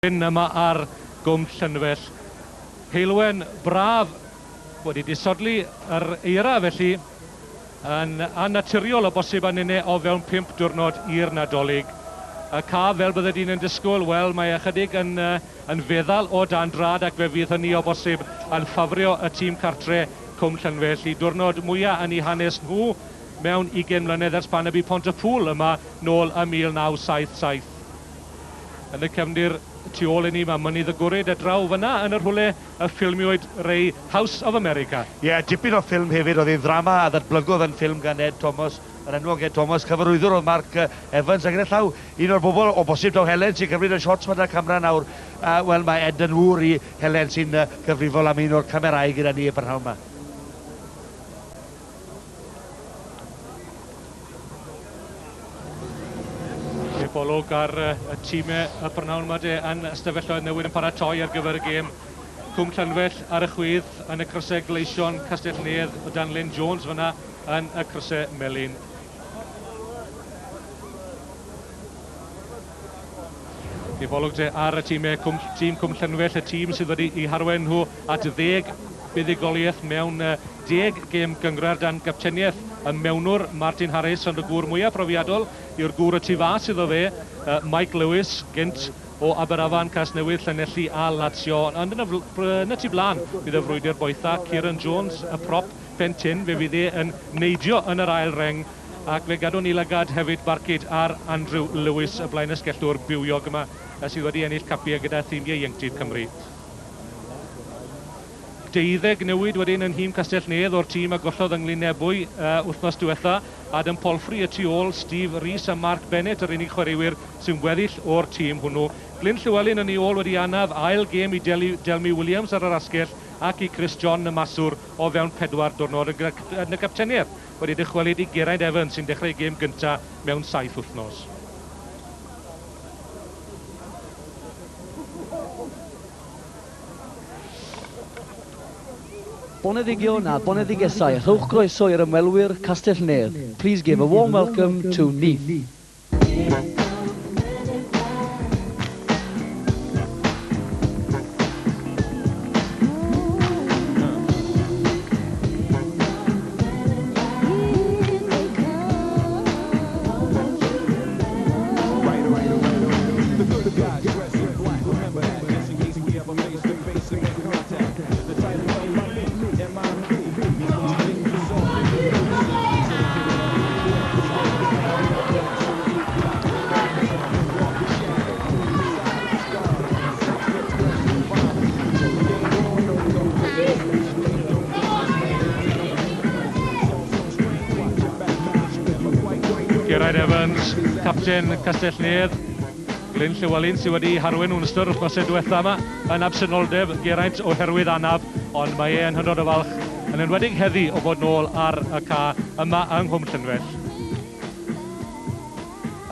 Bryn yma ar Gwm Llanfell. Heilwen braf wedi disodli yr eira felly yn annaturiol o bosib anene o fewn 5 diwrnod i'r Nadolig. Y ca fel bydde dyn yn disgwyl, wel mae ychydig yn feddal o dan drad ac fe fydd hynny o bosib yn ffafrio y tîm cartre Cwm Llanfell i diwrnod mwyaf yn eu hanes nhw mewn 20 mlynedd ers pan y bu Pontypool yma nôl ym 1977. Yn y cefndir tu ôl i ni, mae mynydd y gwryd y draw fyna yn yr hwle y ffilmiwyd rei House of America. Ie, dipyn o ffilm hefyd, oedd ei ddrama a ddadblygodd yn ffilm gan Ed Thomas, yn enwog Ed Thomas, cyfarwyddwr oedd Mark Evans, ac yn y llaw, un o'r bobl o bosib daw Helen sy'n cyfrif y shots ma'n y camera nawr. Wel, mae Ed yn wr i Helen sy'n cyfrifol am un o'r camerau gyda ni y prynhawn yma. Bolwg ar y tîmau y prynhawn yma yn ystafelloedd newydd yn paratoi ar gyfer y gêm. Cwm Llanfell ar y chwydd yn y crysau gleision Castell Nedd o dan Lynn Jones fyna yn y crysau melyn. Bolwg ar y tîm Cwm Llanfell, y tîm sydd wedi ei harwen nhw at 10 buddigoliaeth mewn 10 gêm gyngor dan gapteniaeth y mewnwr Martin Harris ond y gŵr mwyaf profiadol yw'r gŵr y tu fas iddo fe, Mike Lewis, gynt o Aberafan, Casnewydd, Llanelli a Lazio. Ond yn y tu blaen bydd y frwydr boetha Kieran Jones, y prop Fentyn, fe fydd yn neidio yn yr ail reng ac fe gadwn ni lygad hefyd barcud ar Andrew Lewis, y blaen ysgellwr bywiog yma sydd wedi ennill capiau gyda thimiau ieuenctid Cymru. 12 newid wedyn yn nhîm Castell Nedd o'r tîm a gollodd ynglyn Ebwy wythnos diwetha. Adam Polfri y tu ôl, Steve Rees a Mark Bennett yr unig chwaraewyr sy'n weddill o'r tîm hwnnw. Glyn Llywelyn yn ei ôl wedi anaf ail gêm i Delmy Williams ar yr asgell ac i Chris John y maswr o fewn 4 diwrnod yn y capteniaeth. Wedi dychwelyd i Geraint Evans sy'n dechrau gêm gyntaf mewn 7 wythnos. Boneddigion a boneddigesau, rhowch groeso i'r ymwelwyr Castell Nedd. Please give a warm welcome to Neath. Geraint Evans, capten Castell Nedd. Glyn Llywelyn sydd wedi harwen nhw'n ystod wythnosau diwetha yma yn absenoldeb Geraint oherwydd anaf, ond mae e'n hynod o falch yn enwedig heddi o fod nôl ar y ca yma yng Nghwm Llanfell.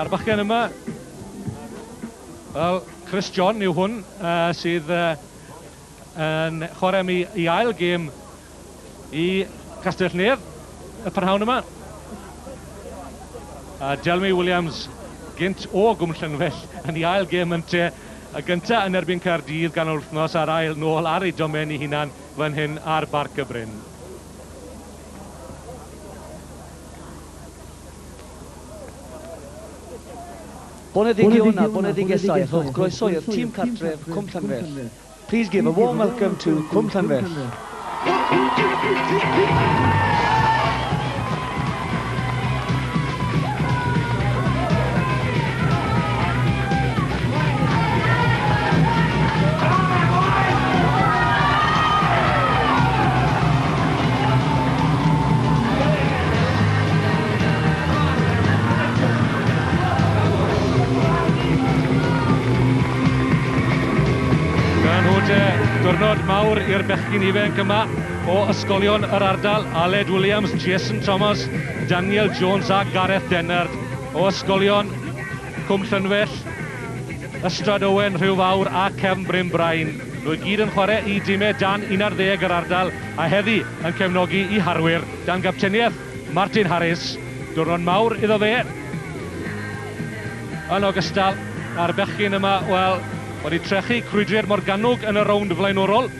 A'r bachgen yma, wel, Chris John yw hwn sydd yn chwarae am i ail gêm i Castell Nedd, y prynhawn yma. Delmy Williams, gynt o Gwm Llanfell yn ei ail gêm yn te. Y gyntaf yn erbyn Caerdydd gan yr wythnos a'r ail nôl ar ei domen ei hunan fan hyn ar Barc y Bryn. Boneddigion a boneddigesau, rhowch groeso i'r tîm cartref Cwm Llanfell. Please give a warm welcome to Cwm Llanfell. Diwrnod mawr i'r bechgyn ifanc yma o ysgolion yr ardal, Aled Williams, Jason Thomas, Daniel Jones a Gareth Dennard. O ysgolion Cwm Llanfell, Ystrad Owen, Rhyw Fawr a Cefn Bryn Brain. Nhw gyd yn chwarae i dimau dan 11 yr ardal a heddi yn cefnogi i harwyr dan gapteniaeth Martin Harris. Diwrnod mawr iddo fe. Yn ogystal, a'r bechgyn yma, wel, wedi trechu crwydriad Morgannwg yn y rownd flaenorol.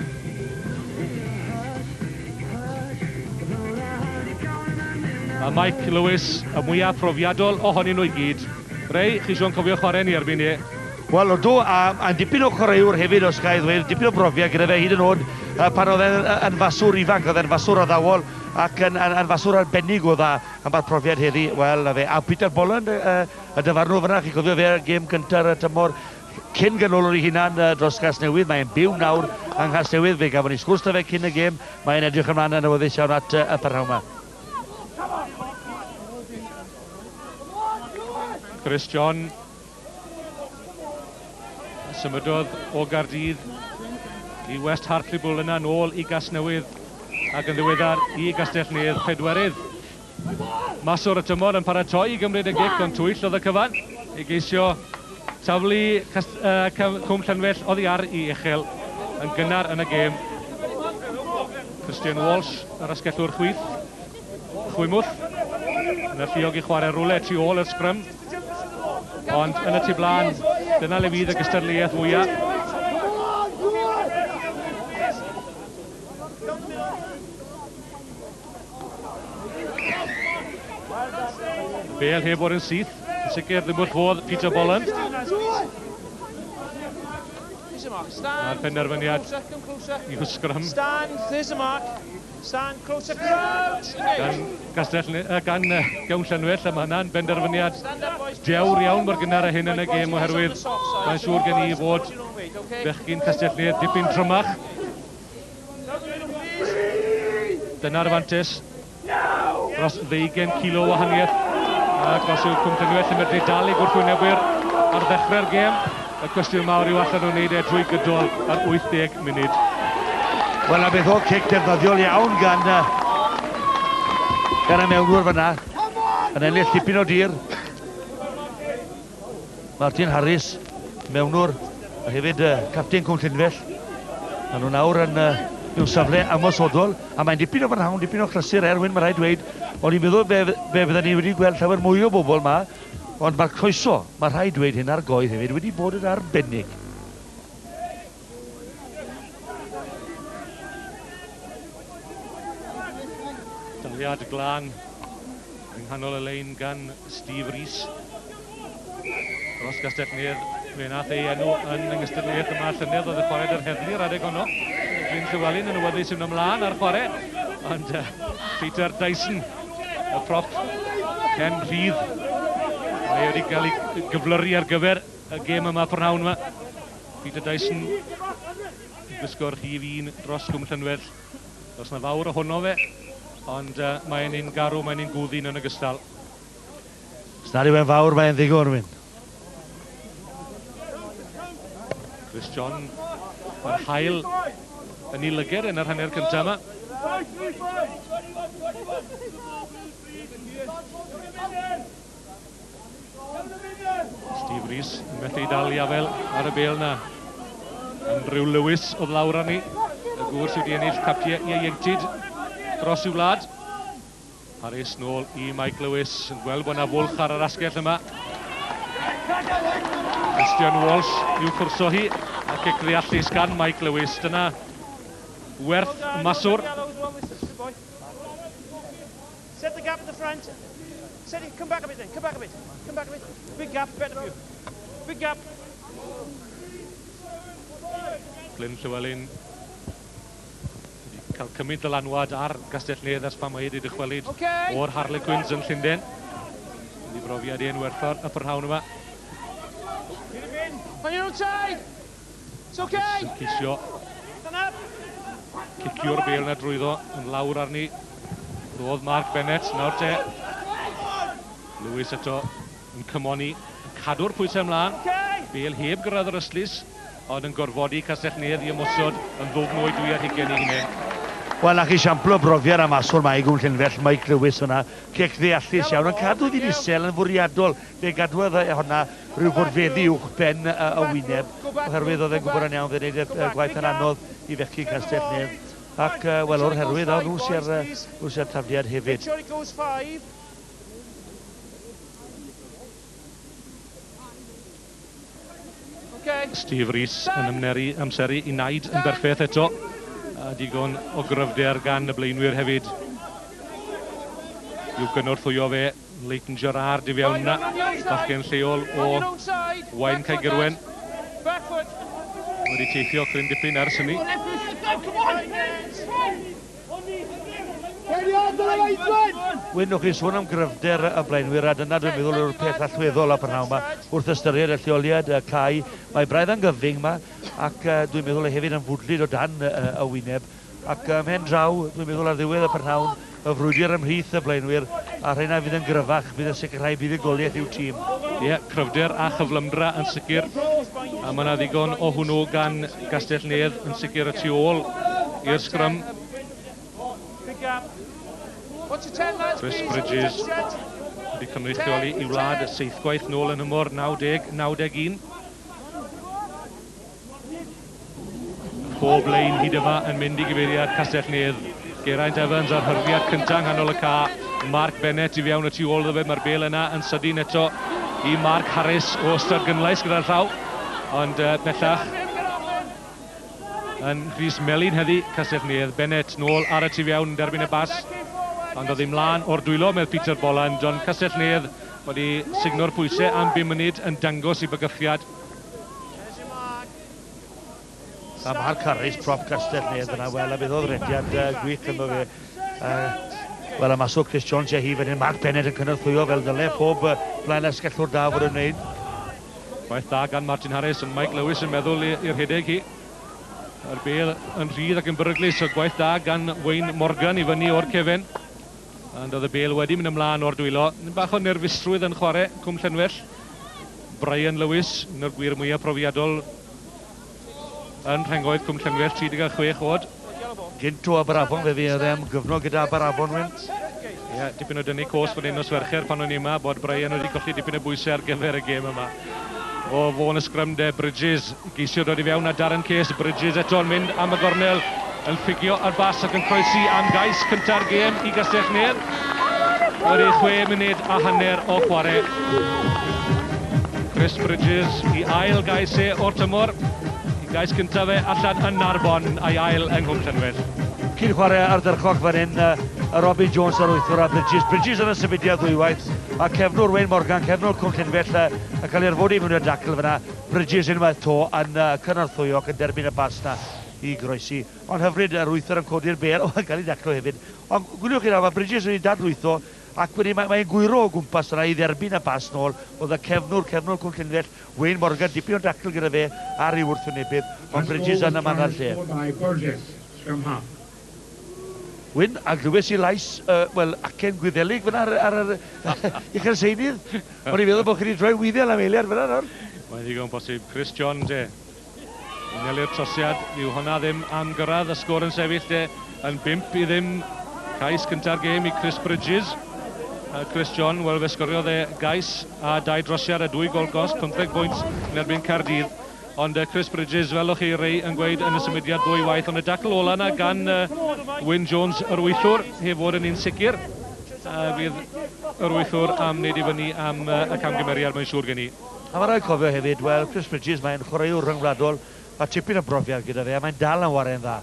A Mike Lewis, y mwyaf profiadol ohonyn nhw i gyd. Rei, chi eisiau'n cofio chwarae ni erbyn ni? Wel, do, a dipyn o chwaraewr hefyd os gael ddweud, dipyn o brofiad gyda fe hyd yn oed pan oedd e'n faswr ifanc, oedd e'n faswr addawol ac yn faswr arbennig o dda am bar profiad heddi. Wel, na fe. A Peter Bolland, y dyfarnwr fyna, chi'n cofio fe gêm cyntaf y tymor cyn ganolwr i hunan dros Casnewydd. Mae'n byw nawr yng Nghasnewydd, fe gafon ni sgwrs da fe cyn y gêm. Mae'n edrych ymlaen yn awyddus iawn at y parhaw yma. Chris John symudodd o Gaerdydd i West Hartlepool yna nôl i Gasnewydd ac yn ddiweddar i Gastell Nedd pedwerydd. Maswr y tymor yn paratoi i gymryd y gic, ond twyll oedd y cyfan i geisio taflu Cwm Llanfell oddi ar i uchel yn gynnar yn y gêm. Christian Walsh yr asgellwr chwymwll yn y lluog i chwarae rwle tu ôl yr sgrym. Ond yn y tu blaen, dyna le fydd y gystadleuaeth fwyaf. Bale heb bod yn syth, yn sicr ddim wrth fodd Peter Bolland. A'r penderfyniad i hwsgrym. Stand closer, crouch! Gan Gewn Llanfell, a mae hynna'n benderfyniad dewr iawn mor gynnar y hyn yn y gêm oherwydd mae'n siŵr gen i fod bechgyn Castell Nedd dipyn trymach. Dyna'r fantes dros 20 kilo o wahaniaeth ac os yw Cwm Llanfell yn medru dal i gwrthwynebwyr ar ddechrau'r gêm. Y cwestiwn mawr yw allan nhw'n neud e drwy gydol ar 80 munud. Wel, a beth o cic defnyddiol iawn gan y mewnwr fyna. Yn ennill dipyn o dir. Martin Harris, mewnwr, a hefyd capten Cwm Llanfell. A nhw nawr yn i'w safle ymosodol, a mae'n dipyn o fanhawn, dipyn o chrysur Erwin, mae rhaid dweud, ond i'n meddwl be fydden ni wedi gweld llawer mwy o bobl yma, ond mae'r croeso, mae rhaid dweud hyn ar goed hefyd, wedi bod yn arbennig. Daliad glân yng nghanol y lein gan Steve Rees. Dros Gastell Nedd, fe nath ei enw yn yngystadleuaeth yma llynedd oedd y chwarae yr heddlu yr adeg honno. Glyn Llywelyn yn awyddus yn ymlaen ar chwarae, ond Peter Dyson, y prop Ken Rhydd, mae wedi cael ei gyflyru ar gyfer y gêm yma prynhawn yma. Peter Dyson, gwisgo'r rhif 1 dros Cwm Llanfell. Does na fawr ohono fe, ond mae'n un garw, mae'n un gwddyn yn ogystal. Snad yw e'n fawr, mae'n ddigon rhywun. Chris John, mae'r hael yn ei lyger yn yr hanner cyntaf yma. Steve Rees yn methu dal Iafel ar y bêl na. Andrew Lewis oedd lawr arni. Y gwrs wedi ennill capiau ieuenctid dros i'w wlad. Harris nôl i Mike Lewis yn gweld bod yna fwlch ar yr asgell yma. Christian Walsh i'w cwrso hi ac e creallus gan Mike Lewis. Dyna werth maswr. Set the gap at the front. Set it, come back a bit then, come back a bit. Come back a bit. Big gap, better for you. Big gap. Glyn Llywelyn wedi cael cymryd dylanwad ar Gastell Nedd ers pan mae wedi dychwelyd o'r Harlequins yn Llundain. Wedi brofiad i'n werthor y prynhawn yma. On your own side. It's okay. Yn cisio Stand up. cicio'r bêl na drwyddo yn lawr arni. Roedd Mark Bennett nawr te. Lewis eto yn cymoni, yn cadw'r pwysau ymlaen. Bêl heb gyrraedd yr yslys, ond yn gorfodi Castell Nedd i ymosod yn ddwfn o'i dwi ar hugen i hunain. Wel, ac i siamplo brofiad am aswr mae Cwm Llanfell, Mike Lewis hwnna, cic ddeallus iawn, yn cadw ddyn isel yn fwriadol, fe gadwodd hwnna rhyw fwrfeddi uwch ben y wyneb, oherwydd oedd e'n gwybod yn iawn fe wneud y gwaith yn anodd i fechu Castell Nedd. Ac, wel, o'r herwydd, o nhw sy'r tafliad hefyd. Make sure it goes 5. Okay. Steve Rees yn ymneru amseru I wneud yn berffaith eto. A digon o gryfder gan y blaenwyr hefyd. I'w gynorthwyo fe, Leighton Gerard I fewn na. Bachgen lleol o Waun Caegirwen. Wedi teithio cryn dipyn ers hynny. Wyn, o'ch chi'n sôn am gryfder y blaenwyr, a dyna dwi'n meddwl yw'r peth allweddol a prynhawn yma wrth ystyried y lleoliad y Cai. Mae braidd yn gyfing yma, ac dwi'n meddwl hefyd yn fwdlyd o dan y wyneb. Ac mhen draw, dwi'n meddwl ar ddiwedd y prynhawn, y frwydr ymhlith y blaenwyr, a rhaina fydd yn gryfach, fydd yn sicrhau bydd y goliaeth i'w tîm. Ie, cryfder a chyflymdra yn sicr. A mae yna ddigon o hwnnw gan Gastell Nedd yn sicr y tu ôl i'r sgrym. Chris Bridges wedi cymryd lleoli I wlad y seithgwaith nôl yn hymor 90-91. Pob lein hyd yma yn mynd I gyfeiriad Castell Nedd. Geraint Evans ar hyrfiad cyntaf nghanol y ca. Mark Bennett I fewn y tu ôl iddo fe. Mae'r bel yna yn sydyn eto I Mark Harris o Ystad Gynlais gyda'r llaw. Ond bellach yn Rhys Melin heddi, Castell Nedd. Bennett nôl ar y tu fewn yn derbyn y bas. Ond oedd I mlaen o'r dwylo með Peter Bolland. Ond Castell Nedd wedi signo'r pwysau am 5 munud yn dangos I bygythiad. A Mark Harris, prop Castell Nedd yna, wel, a bydd oedd rediad gwych yma fe. Wel, a maso Chris Jones hi fan hyn, Mark Bennett yn cynorthwyo fel dyle, pob blaen esgellwr da fod yn wneud. Gwaith da gan Martin Harris, ond Mike Lewis yn meddwl i'r hedeg hi. Yr bel yn rhydd ac yn beryglus, so gwaith da gan Wayne Morgan I fyny o'r cefn. Ond oedd y bel wedi mynd ymlaen o'r dwylo. Bach o nerfusrwydd yn chwarae, Cwm Llenwell. Brian Lewis, un o'r gwir mwyaf profiadol yn rhengoedd Cwm Llenwell, 36 oed. Ginto a Barafon, fe fi am gyfno gyda Barafon, Wyn. Ie, dipyn o dynnu cos fan hyn o sfercher pan o'n I yma, bod Brian wedi colli dipyn o bwysau ar gyfer y gêm yma. O fôn y sgrym de Bridges, geisio dod I fewn a Darren Case. Bridges eto'n mynd am y gornel, yn ffigio ar bas ac yn croesi am gais cynta'r gêm I Gastell Nedd. Wedi 6 munud a hanner o chwarae. Chris Bridges I ail gaisau o'r tymor. Gais cyntaf fe allan yn Narbon a'i ail yng Nghwm Llenwell. Cyn chwarae ar dyrchog fan hyn, Robin Jones ar wythwr a Bridges. Bridges yn y symudiad ddwywaith, a cefnwr Wayne Morgan, cefnwr Cwm Llenwell, a cael ei arfodi mewn i'r dacl fyna. Bridges unwaith to yn cynorthwyo ac yn derbyn y bas na I groesi. Ond hyfryd yr wythwr yn codi'r bel, o, yn cael ei daclo hefyd. Ond gwyliwch chi nawr, mae Bridges wedi dadlwytho, ac wedi mae'n gwyro o gwmpas yna I dderbyn y bas nôl. Oedd y cefnwr Cwm Llenwell, Wayne Morgan, dipyn o dacl gyda fe ar ei wrthwynebydd, ond Bridges yn y man ar lle. Wyn, a glywes I lais, wel, acen gwyddelig fyna ar yr uchel seinydd. Ond I feddwl bod chi wedi droi wyddel am eiliad fyna nawr. Mae'n ddigon posib. Chris Jones, Uneli'r trosiad, yw hwnna ddim am gyrraedd y sgôr yn sefyll, yn 5 I ddim. Cais cynta'r gêm I Chris Bridges. Chris John, wel fe sgoriodd gais a 2 drosiad a 2 gol gost, 15 pwynt yn erbyn Caerdydd. Ond Chris Bridges, fel o'ch chi rei yn gweud yn y symudiad 2 waith, ond y dacl ola yna gan Wyn Jones yr wythwr, heb fod yn un sicr. Fydd yr wythwr am wneud I fyny am y camgymeriad mae'n siŵr gen I. A mae rhaid cofio hefyd, wel, Chris Bridges mae'n chwaraewr rhyngwladol, a tipyn o brofiad gyda fe, a mae'n dal yn warau'n dda.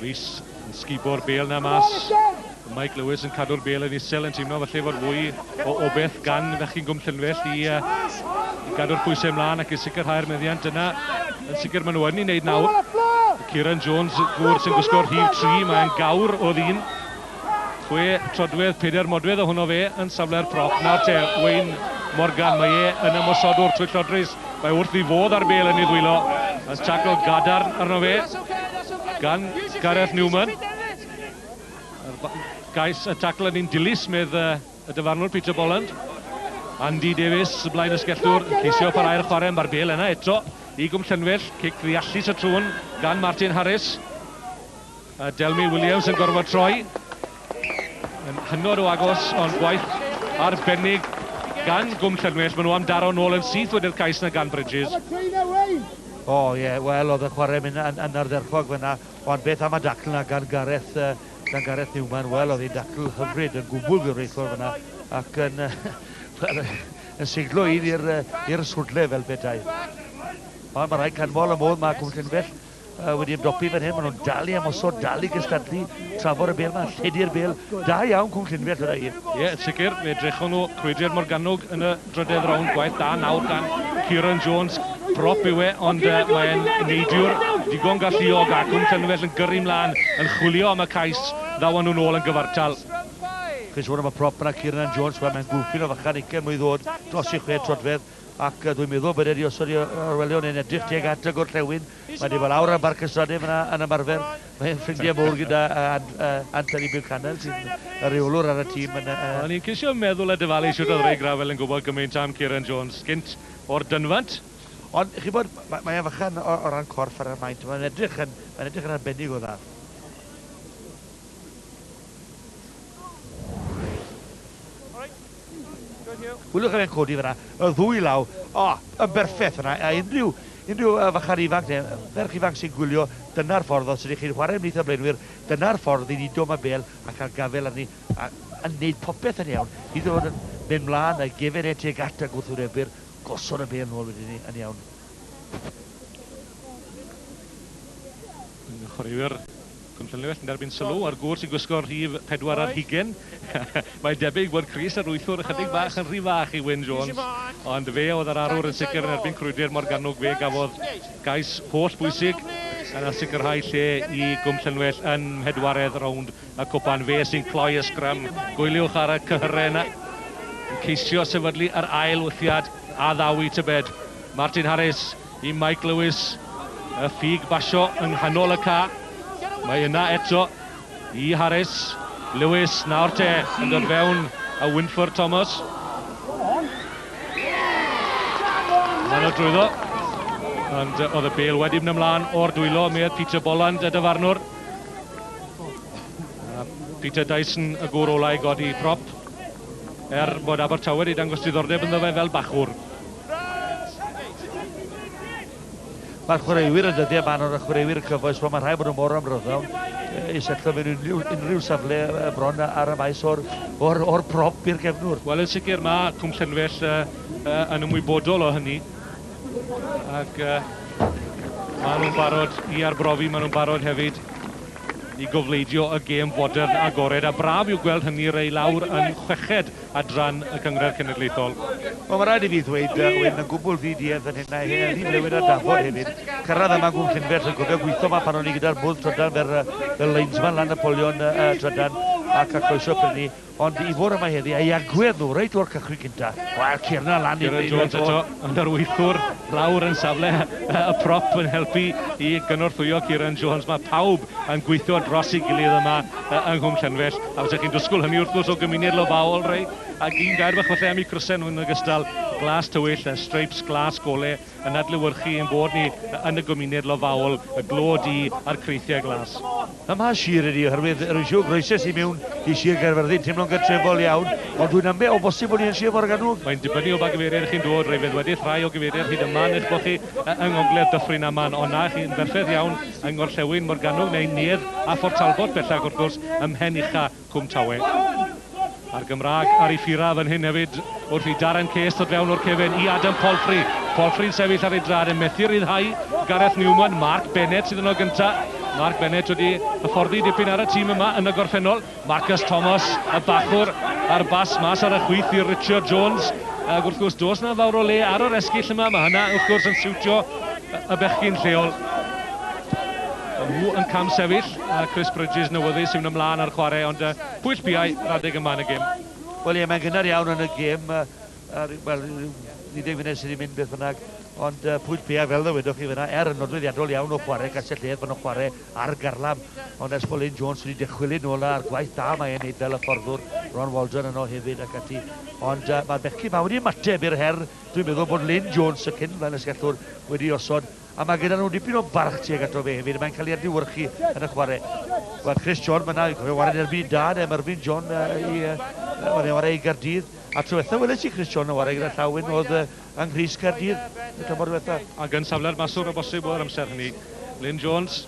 Rhys yn sgibo'r bel na mas. Mike Lewis yn cadw'r bel yn isel yn teimlo falle fod fwy o obeth gan fechyn Gwm Llenwell I gadw'r pwysau ymlaen ac I sicrhau'r meddiant yna. Yn sicr maen nhw yn I wneud nawr. Kieran Jones, gwr sy'n gwisgo'r rhif 3, mae'n gawr o ddyn. 6 trodwedd, 4 modwedd o hwnnw fe yn safle'r prop. Nawr te, Wayne Morgan, mae yn ymosodwr trwy llodrys. Mae wrth I fodd ar bel yn ei ddwylo. Yn tackle gadarn arno fe gan Gareth Newman. Gais y tackle yn un dilys med y dyfarnwr Peter Bolland. Andy Davies, blaen ysgellwr, ceisio parhau'r chwarae, mae'r bel yna eto. I Gwm Llenwell, cic ddeallus y trwn gan Martin Harris. Delmy Williams yn gorfod troi. Yn hynod o agos, ond gwaith arbennig gan Gwm Llenwell. Maen nhw am daro nôl yn syth wedi'r cais na gan Bridges. O ie, wel, oedd y chwarae mynd yn ardderchog fyna, ond beth am y dacl yna gan Gareth Newman, wel, oedd ei dacl hyfryd yn gwbl gyfreithwr fyna, ac yn yn siglo un i'r swdle fel bedau. Ond mae rhaid canmol y modd mae Cwm Llynfell wedi ymdopi fan hyn. Maen nhw'n dalu am osod, dalu gystadlu, trafod y bel yma, lledu'r bel. Da iawn Cwm Llynfell yna i. Ie, sicr, fe drechon nhw Crwydriad Morgannwg yn y drydydd rownd, gwaith da nawr gan Kieran Jones. Prop yw e, ond mae'n neidiwr digon galluog a Cwm Llynfell yn gyrru mlaen yn chwilio am y cais ddawan nhw'n ôl yn gyfartal. Chris Warren mae prop yna Kieran Jones, mae'n gwffin o fachan ucain mwy ddod dros i 6 trotfedd. Ac dwi'n meddwl bod wedi osod i Orwelion yn edrych tuag at y gwrthewin. Mae wedi bod lawr am Barcysrade yn ymarfer. Mae'n ffrindiau mowr gyda Anthony Buchanan sy'n y reolwr ar y tîm. O'n i'n cysio meddwl y dyfalu siwt oedd Ray Gravel yn gwybod gymaint am Kieran Jones. Gynt o'r dynfant. Ond chi bod, mae'n fachan o ran corff ar y maint. Mae'n edrych yn arbennig o dda. Wyliwch yn codi fyna, y ddwy law, yn berffaith yna, a unrhyw fachan ifanc neu ferch ifanc sy'n gwylio, dyna'r ffordd os ydych chi'n chwarae ymlaeth y blaenwyr, dyna'r ffordd i nidio am y bel a cael gafel arni, a wneud popeth yn iawn. Hyd yn oed yn mynd mlaen a gefen e tuag at a gwrthwynebu'r gosod y bel nôl wedyn ni yn iawn. Chwaraewyr Cwm Llynfell yn derbyn sylw ar gwr sy'n gwisgo'r rhif 4 ar 20. Mae'n debyg bod Chris ar wythwr ychydig bach yn rhy fach i Wyn Jones. Ond fe oedd yr arwr yn sicr yn erbyn Crwydriad Morgannwg. Fe gafodd gais holl bwysig yn sicrhau lle i Cwm Llynfell yn 4edd rownd y cwpan. Fe sy'n cloi y sgrym. Gwyliwch ar y cyhyrau yna. Yn ceisio sefydlu yr ail wythiad a ddawi tybed. Martin Harris i Mike Lewis. Y ffug basio yng nghanol y ca. Mae yna eto i Harris. Lewis nawr te yn dod fewn a Wynford Thomas. Mae'n o drwyddo. Ond oedd y bel wedi mynd ymlaen o'r dwylo. Medd Peter Bolland y dyfarnwr. Peter Dyson y gwr olau godi prop. Bod Abertawe wedi dangos diddordeb ynddo fe fel bachwr. Mae'r chwaraewyr yn dyddiau man o'r chwaraewyr cyfoes, mae rhaid bod nhw mor ymryddawn i setlo mewn unrhyw safle bron ar y maes o'r prop i'r gefnwr. Wel, yn sicr mae Cwm Llynfell yn ymwybodol o hynny. Ac maen nhw'n barod i arbrofi, maen nhw'n barod hefyd i gofleidio y gêm fodern agored. A braf i'w gweld hynny rei lawr yn chweched adran y Cyngred Cenedlaethol. Wel, mae rhaid i fi ddweud, Wyn, yn gwbl fi diedd yn hynna, hyn lewyd a dafod hefyd. Cyrraedd yma Cwm Llynfell yn gofio gweithio yma pan o'n i gyda'r bwrdd trydan fel Leinsman lan Napoleon trydan ac a croeso prynu. Ond i fod yma heddi, a i agwedd nhw reit o'r cychwyn cynta. Wel, Cyrna lan i Kieran Jones eto yn yr wythwr lawr yn safle y prop yn helpu i gynorthwyo Kieran Jones. Mae pawb yn gweithio dros ei gilydd yma yng Nghwm Llynfell. A fysa chi'n dysgwyl hynny wrth gwrs o gymuned Lofaol, rei. Ac un gair bach falle am i crysen nhw'n ogystal glas tywyll, stripes glas gole yn adlewyrchu yn bod ni yn y gymuned Lofaol, y glod i a'r creithiau glas. Yma sir ydi, oherwydd yr eisiau groeses i mewn i Sir Gaerfyrddin, teimlo'n gytrefol iawn, ond dwi'n ymwneud o bosib bod ni'n Sir Morgannwg. Mae'n dibynnu o ba gyfeiriad chi'n dod, Rhaefydd, wedi rhai o gyfeiriad hyd yma, nes bod chi yng Ngogledd Dyffryn Aman, ond na chi'n berffaith iawn yng Ngorllewin Morgannwg neu Nedd a Fort Talbot bellach wrth gwrs ymhen ucha Cwm Tawe. A'r Gymraeg ar ei ffira fan hyn hefyd wrth i Darren Case dod fewn o'r cefn i Adam Palfrey. Palfrey'n sefyll ar ei drad yn methu ryddhau Gareth Newman, Mark Bennett sydd yn o gyntaf. Mark Bennett wedi hyfforddi dipyn ar y tîm yma yn y gorffennol. Marcus Thomas, y bachwr ar bas mas ar y chwith i Richard Jones. Ac wrth gwrs dos na fawr o le ar yr esgill yma. Mae hynna wrth gwrs yn siwtio y bechgyn lleol. Nhw yn cam sefyll, a Chris Bridges newyddus sy'n ymlaen ar chwarae, ond pwyll biau radeg yma yn y gêm. Wel ie, mae'n gynnar iawn yn y gêm. Wel, 20 munud sydd wedi mynd beth bynnag. Ond pwyll biau fel ddywedwch chi fyna, yn nodweddiadol iawn o chwarae, gallai lled fan o chwarae ar garlam. Ond es Bolyn Jones wedi dychwilyn nôl ar gwaith da mae e'n neud fel y fforddwr. Ron Waldron yno hefyd ac ati. Ond mae'r bechgyn ma wedi ymateb i'r her. Dwi'n meddwl bod Lyn Jones y cyn fel ysgellwr wedi osod. A mae gyda nhw dipyn o barch tuag ato fe hefyd. Mae'n cael ei adlewyrchu yn y chwarae. Wel, Chris John, mae'n wared erbyn dad, Myrfyn John i wared i Gaerdydd. A trwetha welais i Chris John o wared gyda llawyn oedd yng Nghrys Gaerdydd. Ac yn safle'r maswr o bosib o'r amser hynny. Lyn Jones.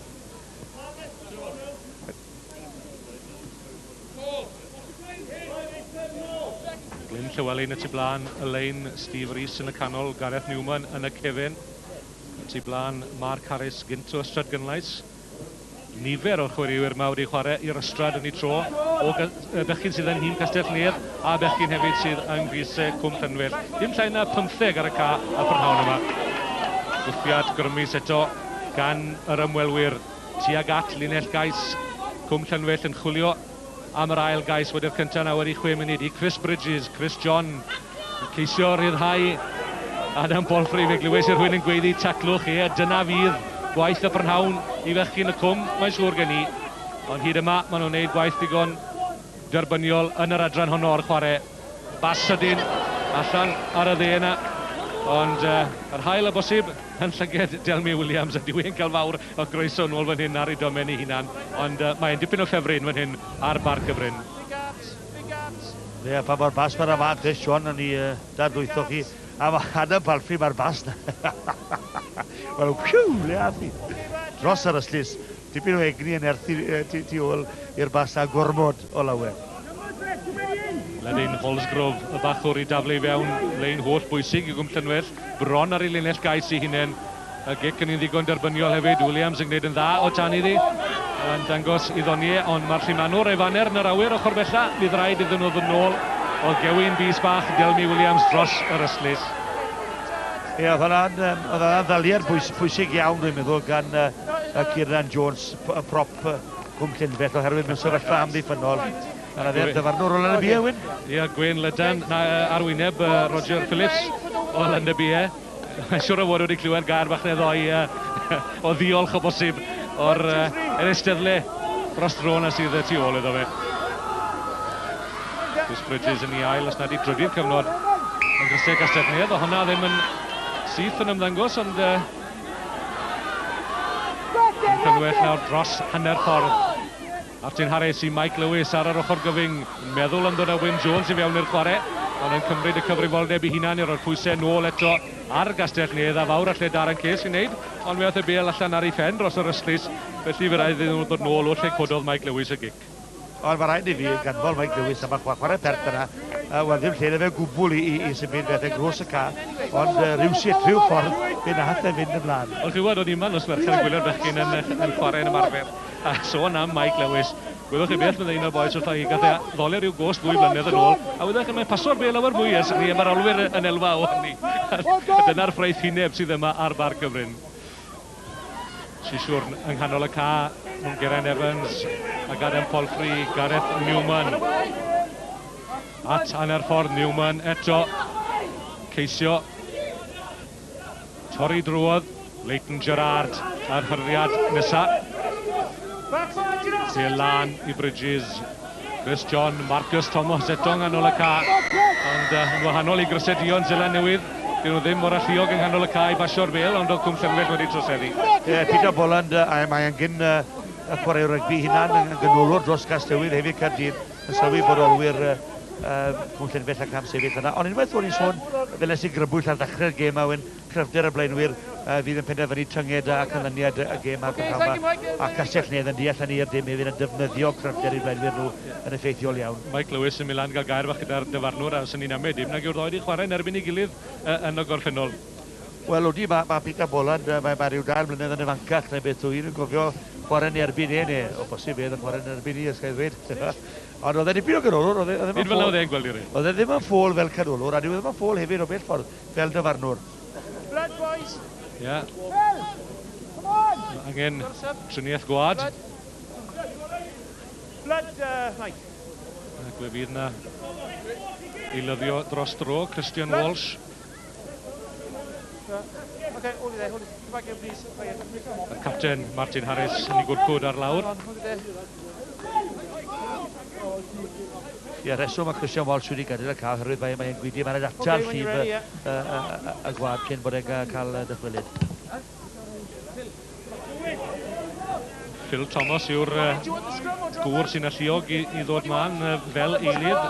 Lyn Llywelyn y tu blaen, Elaine, Steve Rees yn y canol, Gareth Newman yn y cefn. Y tu blaen, Mark Harris gynto ystrad gynlais. Nifer o'r chwaraewyr mawr i chwarae i'r ystrad yn ei tro. O bechgyn sydd yn hyn Castell Nedd a bechgyn hefyd sydd yn fusau Cwm Llanfell. Dim llai na 15 ar y ca a prynhawn yma. Gwthiad grymus eto gan yr ymwelwyr tuag at linell gais Cwm Llanfell yn chwilio am yr ail gais wedi'r cyntaf nawr i 6 munud i Chris Bridges, Chris John yn ceisio ryddhau Adam Polfrey fe glywes i'r rhywun yn gweiddi taclwch a dyna fydd gwaith y prynhawn i fechgyn y cwm, mae'n siŵr gen i. Ond hyd yma, maen nhw'n gwneud gwaith digon derbyniol yn yr adran honno o'r chwarae. Bas sydyn, allan ar y dde yna. Ond yr hael y bosib yn llyged Delmi Williams a diwy'n cael fawr o groeso nôl fan hyn ar ei domen ei hunan. Ond mae'n dipyn o ffefryn fan hyn ar bar cyfryn. Big gaps, big gaps. Ie, pa mor bas mae'r yma, Chris John yn ei dadlwytho chi. A mae Adam Palfrey mae'r bas na. Wel, whew, le a fi. Dros ar yslis, dipyn o egni yn erthu tu ôl i'r bas a gormod o lawer. Ledyn Holsgrove, y bachwr i daflu i fewn, lein holl bwysig i Cwm Llanfell, bron ar ei linell gais i hunain. Y gic yn un ddigon derbyniol hefyd, Williams yn gwneud yn dda o tan iddi. Yn dangos i ddoniau, ond mae'r llimanwr efaner yn yr awyr ochr bella, bydd rhaid iddyn nhw ddod nôl o gewyn bys bach Delmi Williams dros yr yslis. Ie, oedd hwnna'n ddaliad pwysig iawn dwi'n meddwl gan Kieran Jones, prop Cwm Llanfell oherwydd mewn sefyllfa amddiffynol. Yna dde'r dyfarnwr o Lân y Bie, Wyn? Ie, Gwyn Lydan arwyneb Roger Phillips o Lân y Bie. Mae'n siŵr o fod wedi clywed gair bach neu ddoi o ddiolch o bosib o'r eisteddle dros drona sydd y tu ôl iddo fe. Chris Bridges yn ei ail os nad i drydydd cyfnod yn grysau Castell Nedd, o hwnna ddim yn syth yn ymddangos, ond yn cynwell nawr dros hanner ffordd. Martin Harris i Mike Lewis ar yr ochr gyfyng, yn meddwl am ddod â Wyn Jones i fewn i'r chwarae, ond yn cymryd y cyfrifoldeb i hunan i roi'r pwysau nôl eto ar Castell Nedd a fawr allai Darren Case i wneud, ond fe oedd y bel allan ar ei ffen dros yr yslis, felly fe rhaid iddyn nhw ddod nôl o lle cododd Mike Lewis y gic. Ond mae rhaid i fi ganfol Mike Lewis am y chwarae pert yna, wel ddim lle fe gwbl i symud bethau gros y ca, ond rhywsyd rhyw ffordd fe nath e fynd ymlaen. Ond chi'n gwybod, o'n i'n man os mercher yn gwylio'r bechgyn yn chwarae yn ymarfer. A sôn am Mike Lewis, gwyddoch chi beth mewn un o boes wrth i gath e ddoli ryw gost fwy blynedd yn ôl, a wedych chi'n paso'r bel lawer fwy ers ni, mae'r olwyr yn elfa o hynny. Dyna'r ffraith hineb sydd yma ar bar cyfryn. Si siwr yng nghanol y ca, nhw'n Geraint Evans, a Adam Polfrey, Gareth Newman. At hanner ffordd Newman eto, ceisio torri drwodd, Leighton Gerard a'r hyriad nesaf. Sy'n lan i Bridges, Chris John, Marcus Thomas eto yng nghanol y ca. Ond yn wahanol i Grysedion Zeland Newydd, dyn nhw ddim mor alluog yng nghanol y ca i basio'r bel, ond oedd Cwm Llanfell wedi troseddu. Peter Bolland, mae'n gyn y chwarae rygbi hunan yn gynwlwr dros Castewydd hefyd Caerdydd, yn sylwi bod olwyr Cwm Llanfell ac am sefyll yna. Ond unwaith o'n i'n sôn, fel nes i grybwyll ar ddechrau'r gêm a wyn cryfder y blaenwyr fydd yn penderfynu tynged a canlyniad y gêm a'r Prynhawn. A Castell Nedd yn deall hynny i'r dim hefyd yn defnyddio cryfder i blaenwyr nhw yn effeithiol iawn. Mike Lewis yn Milan gael gair fach gyda'r dyfarnwr a sy'n ni'n amed dim nag yw'r ddoi wedi chwarae yn erbyn ei gilydd yn y gorffennol. Wel, wdi, mae Peter Bolland, mae rhyw 2 mlynedd yn ifancach neu beth dwi'n gofio chwarae yn erbyn neu, o bosib yn chwarae yn erbyn i, ysga'i ddweud. Ond oedd e dipyn o gynolwr, oedd e ddim yn ffôl fel canolwr, a ddim yn ffôl hefyd o bell ffordd fel dyfarnwr. Blood, boys. Ie. Angen triniaeth gwad. Blood, Mike. Ac fe fydd na i lyddio dros dro, Christian Walsh. Okay, hold it there, hold it. Come back here, please. Y capten Martin Harris yn ei gwrcwd ar lawr. Hold it there. Ie, reswm mae Christian Walsh wedi gadael y cael, hyrwyd mae'n gwydio, mae'n atal llif y gwad cyn bod e'n cael dychwelyd. Phil Thomas yw'r gŵr sy'n alluog i ddod ma'n fel eilydd.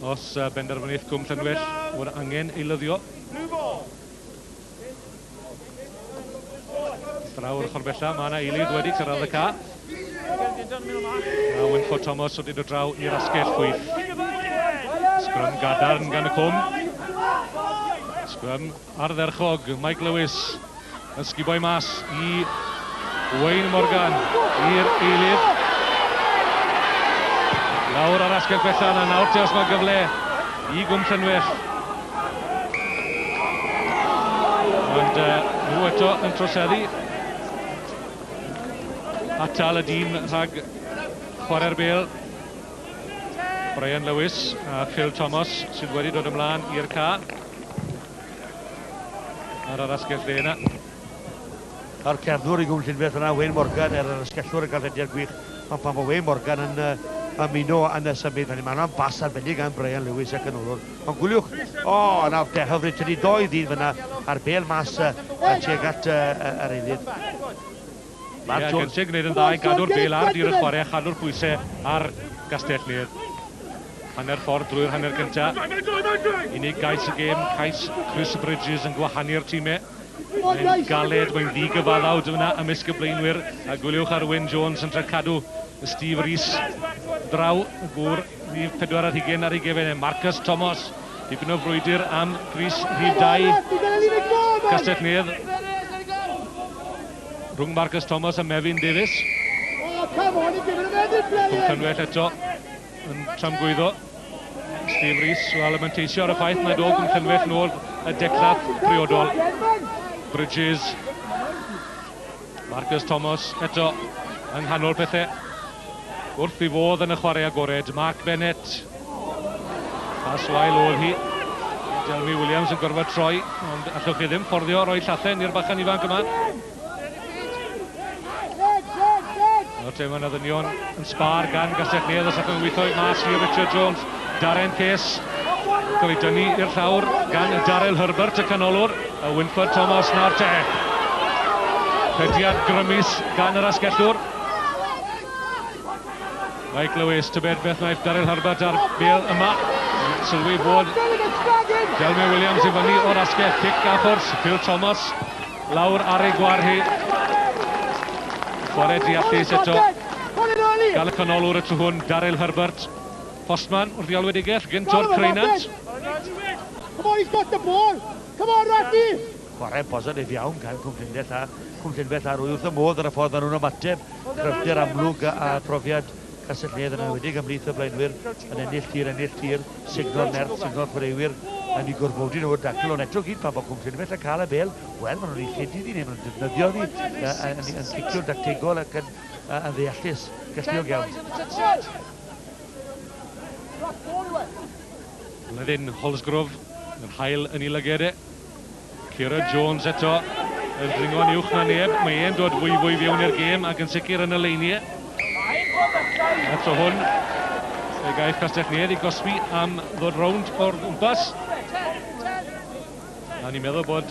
Os benderfynydd Cwm Llanfell bod angen eilyddio. Draw yr chorbella, mae yna eilydd wedi cyrraedd y ca. A Wynford Thomas wedi dod draw i'r asgell chwith. Sgrym gadarn gan y cwm. Sgrym ardderchog, Mike Lewis yn sguboi mas i Wayne Morgan i'r eilydd. Lawr ar asgell fellan a nawr te os mae gyfle i Gwm Llanfell. Ond nhw eto yn troseddu. Atal y dîm rhag chwarae'r bêl. Brian Lewis a Phil Thomas sydd wedi dod ymlaen i'r ca. Ar yr asgell le yna. A'r cerddwr i Gwm Llanfell yna, Wayne Morgan, yr asgellwr y galfediad gwych. Ond pan mae Wayne Morgan yn ymuno yn y symud, mae yna'n bas arbennig am Brian Lewis ac yn olwr. Ond gwliwch, yna hyfryd tynnu doi ddyn fyna ar bêl mas tuag at yr eilydd. Gyntig gwneud yn dda i gadw'r bêl ar dir y chwarae, chadw'r pwysau ar Gastell Nedd. Hanner ffordd drwy'r hanner gynta. Unig gais y gêm, cais Chris Bridges yn gwahanu'r tîmau. Mae'n galed, mae'n ddigyfaddawd yna ymysg y blaenwyr. A gwliwch ar Wyn Jones yn cadw Steve Rees draw y gŵr rhif 40 ar ei gefn. Marcus Thomas, dipyn o frwydr am Chris rhif 2 Castell Nedd. Rhwng Marcus Thomas a Mefin Davies. Gwm Llanfell eto yn tramgwyddo. Steve Rees, wel yn teisio ar y ffaith mae dod Gwm Llanfell nôl y decladd priodol. Bridges. Marcus Thomas eto yng nghanol pethau. Wrth i fodd yn y chwarae agored. Mark Bennett. Pas wael ôl hi. Delmy Williams yn gorfod troi, ond allwch chi ddim fforddio roi llathen i'r bachan ifanc yma. Nawr te mae'n addynion yn sbar gan Gastell Nedd os allwch yn weithio mas i Richard Jones. Darren Case cael ei dynnu i'r llawr gan Daryl Herbert y canolwr. A Winford Thomas nawr te. Pediad grymus gan yr asgellwr. Mike Lewis, tybed beth wnaeth Daryl Herbert ar bêl yma. Sylwi bod Delmy Williams i fyny o'r asgell. Cic a ffwrs, Phil Thomas lawr ar ei gwarhi. Chwarae deallus eto. Gael y canolwr y trwy hwn, Daryl Herbert. Postman wrth i alwedigell, Gyntor Creinant. Come on, he's got the ball. Come on, Ratty. Chwarae positif iawn gan Gwm Llanfell a Gwm Llanfell ar wrth y modd ar y ffordd nhw'n ymateb. Cryfder amlwg a profiad Castell Nedd yn enwedig ymlith y blaenwyr yn ennill tir, signal nerth, signal chwaraewyr yn ei gwrfodi nhw'r dacl. Ond eto gyd pan bod Gwm Llanfell yn cael y bêl, wel, maen nhw'n ei lledu ni, maen nhw'n defnyddio ni yn cicio'r dactegol ac yn ddeallus, galluog iawn. Lydyn Holsgrove yn hael yn ei lygedau. Ciara Jones eto yn dringo'n uwch na neb. Mae e'n dod fwy fewn i'r gêm ac yn sicr yn y leiniau. Eto hwn, fe gaeth Castell Nedd i gosbi am ddod rownd o'r gwmpas. A ni'n meddwl bod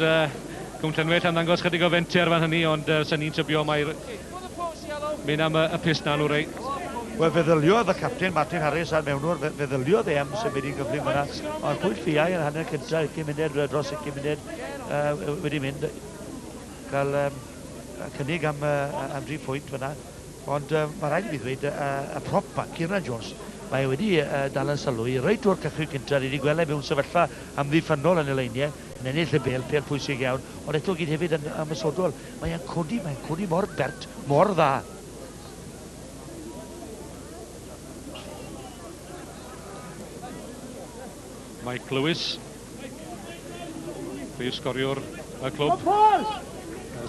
Gwm Llanfell yn ddangos chydig o fenter fan hynny, ond sy'n ni'n tybio mae'n mynd am y pus na nhw rei. Wel, fe ddyliodd y capten Martin Harris ar mewnwr, fe ddyliodd am sy'n mynd i gyflym yna. Ond pwyll ffiau yn hanner cynta, 20 munud, dros 20 munud wedi mynd. Cael cynnig am 3 pwynt fyna. Ond mae rhaid i fi ddweud, y prop ma, Ciara Jones, mae wedi dal yn sylwi. Reit o'r cychwyn cynta, ni wedi gweld mewn sefyllfa amddiffynol yn y leiniau, yn ennill y bêl, pêl pwysig iawn. Ond eto gyd hefyd yn ymysodol. Mae'n codi mor bert, mor dda. Mike Lewis, prif sgoriwr y clwb.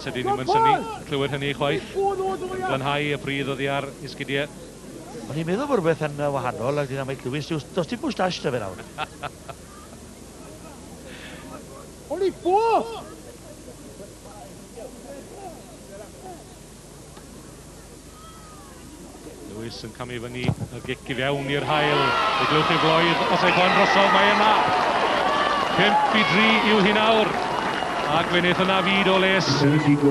Sed i ddim yn syni clywed hynny chwaith. Blanhau y pridd oddi ar isgidiau. O'n i'n meddwl bod rhywbeth yn wahanol ag dyna Mike Lewis. Does dim moustache da fe nawr. Only 4. Lewis yn camu fyny y gic i fewn i'r hael. Y glwch i floedd, os ei gwan drosodd, mae yna. 5-3 yw hi nawr. Ac fe wnaeth yna fyd o les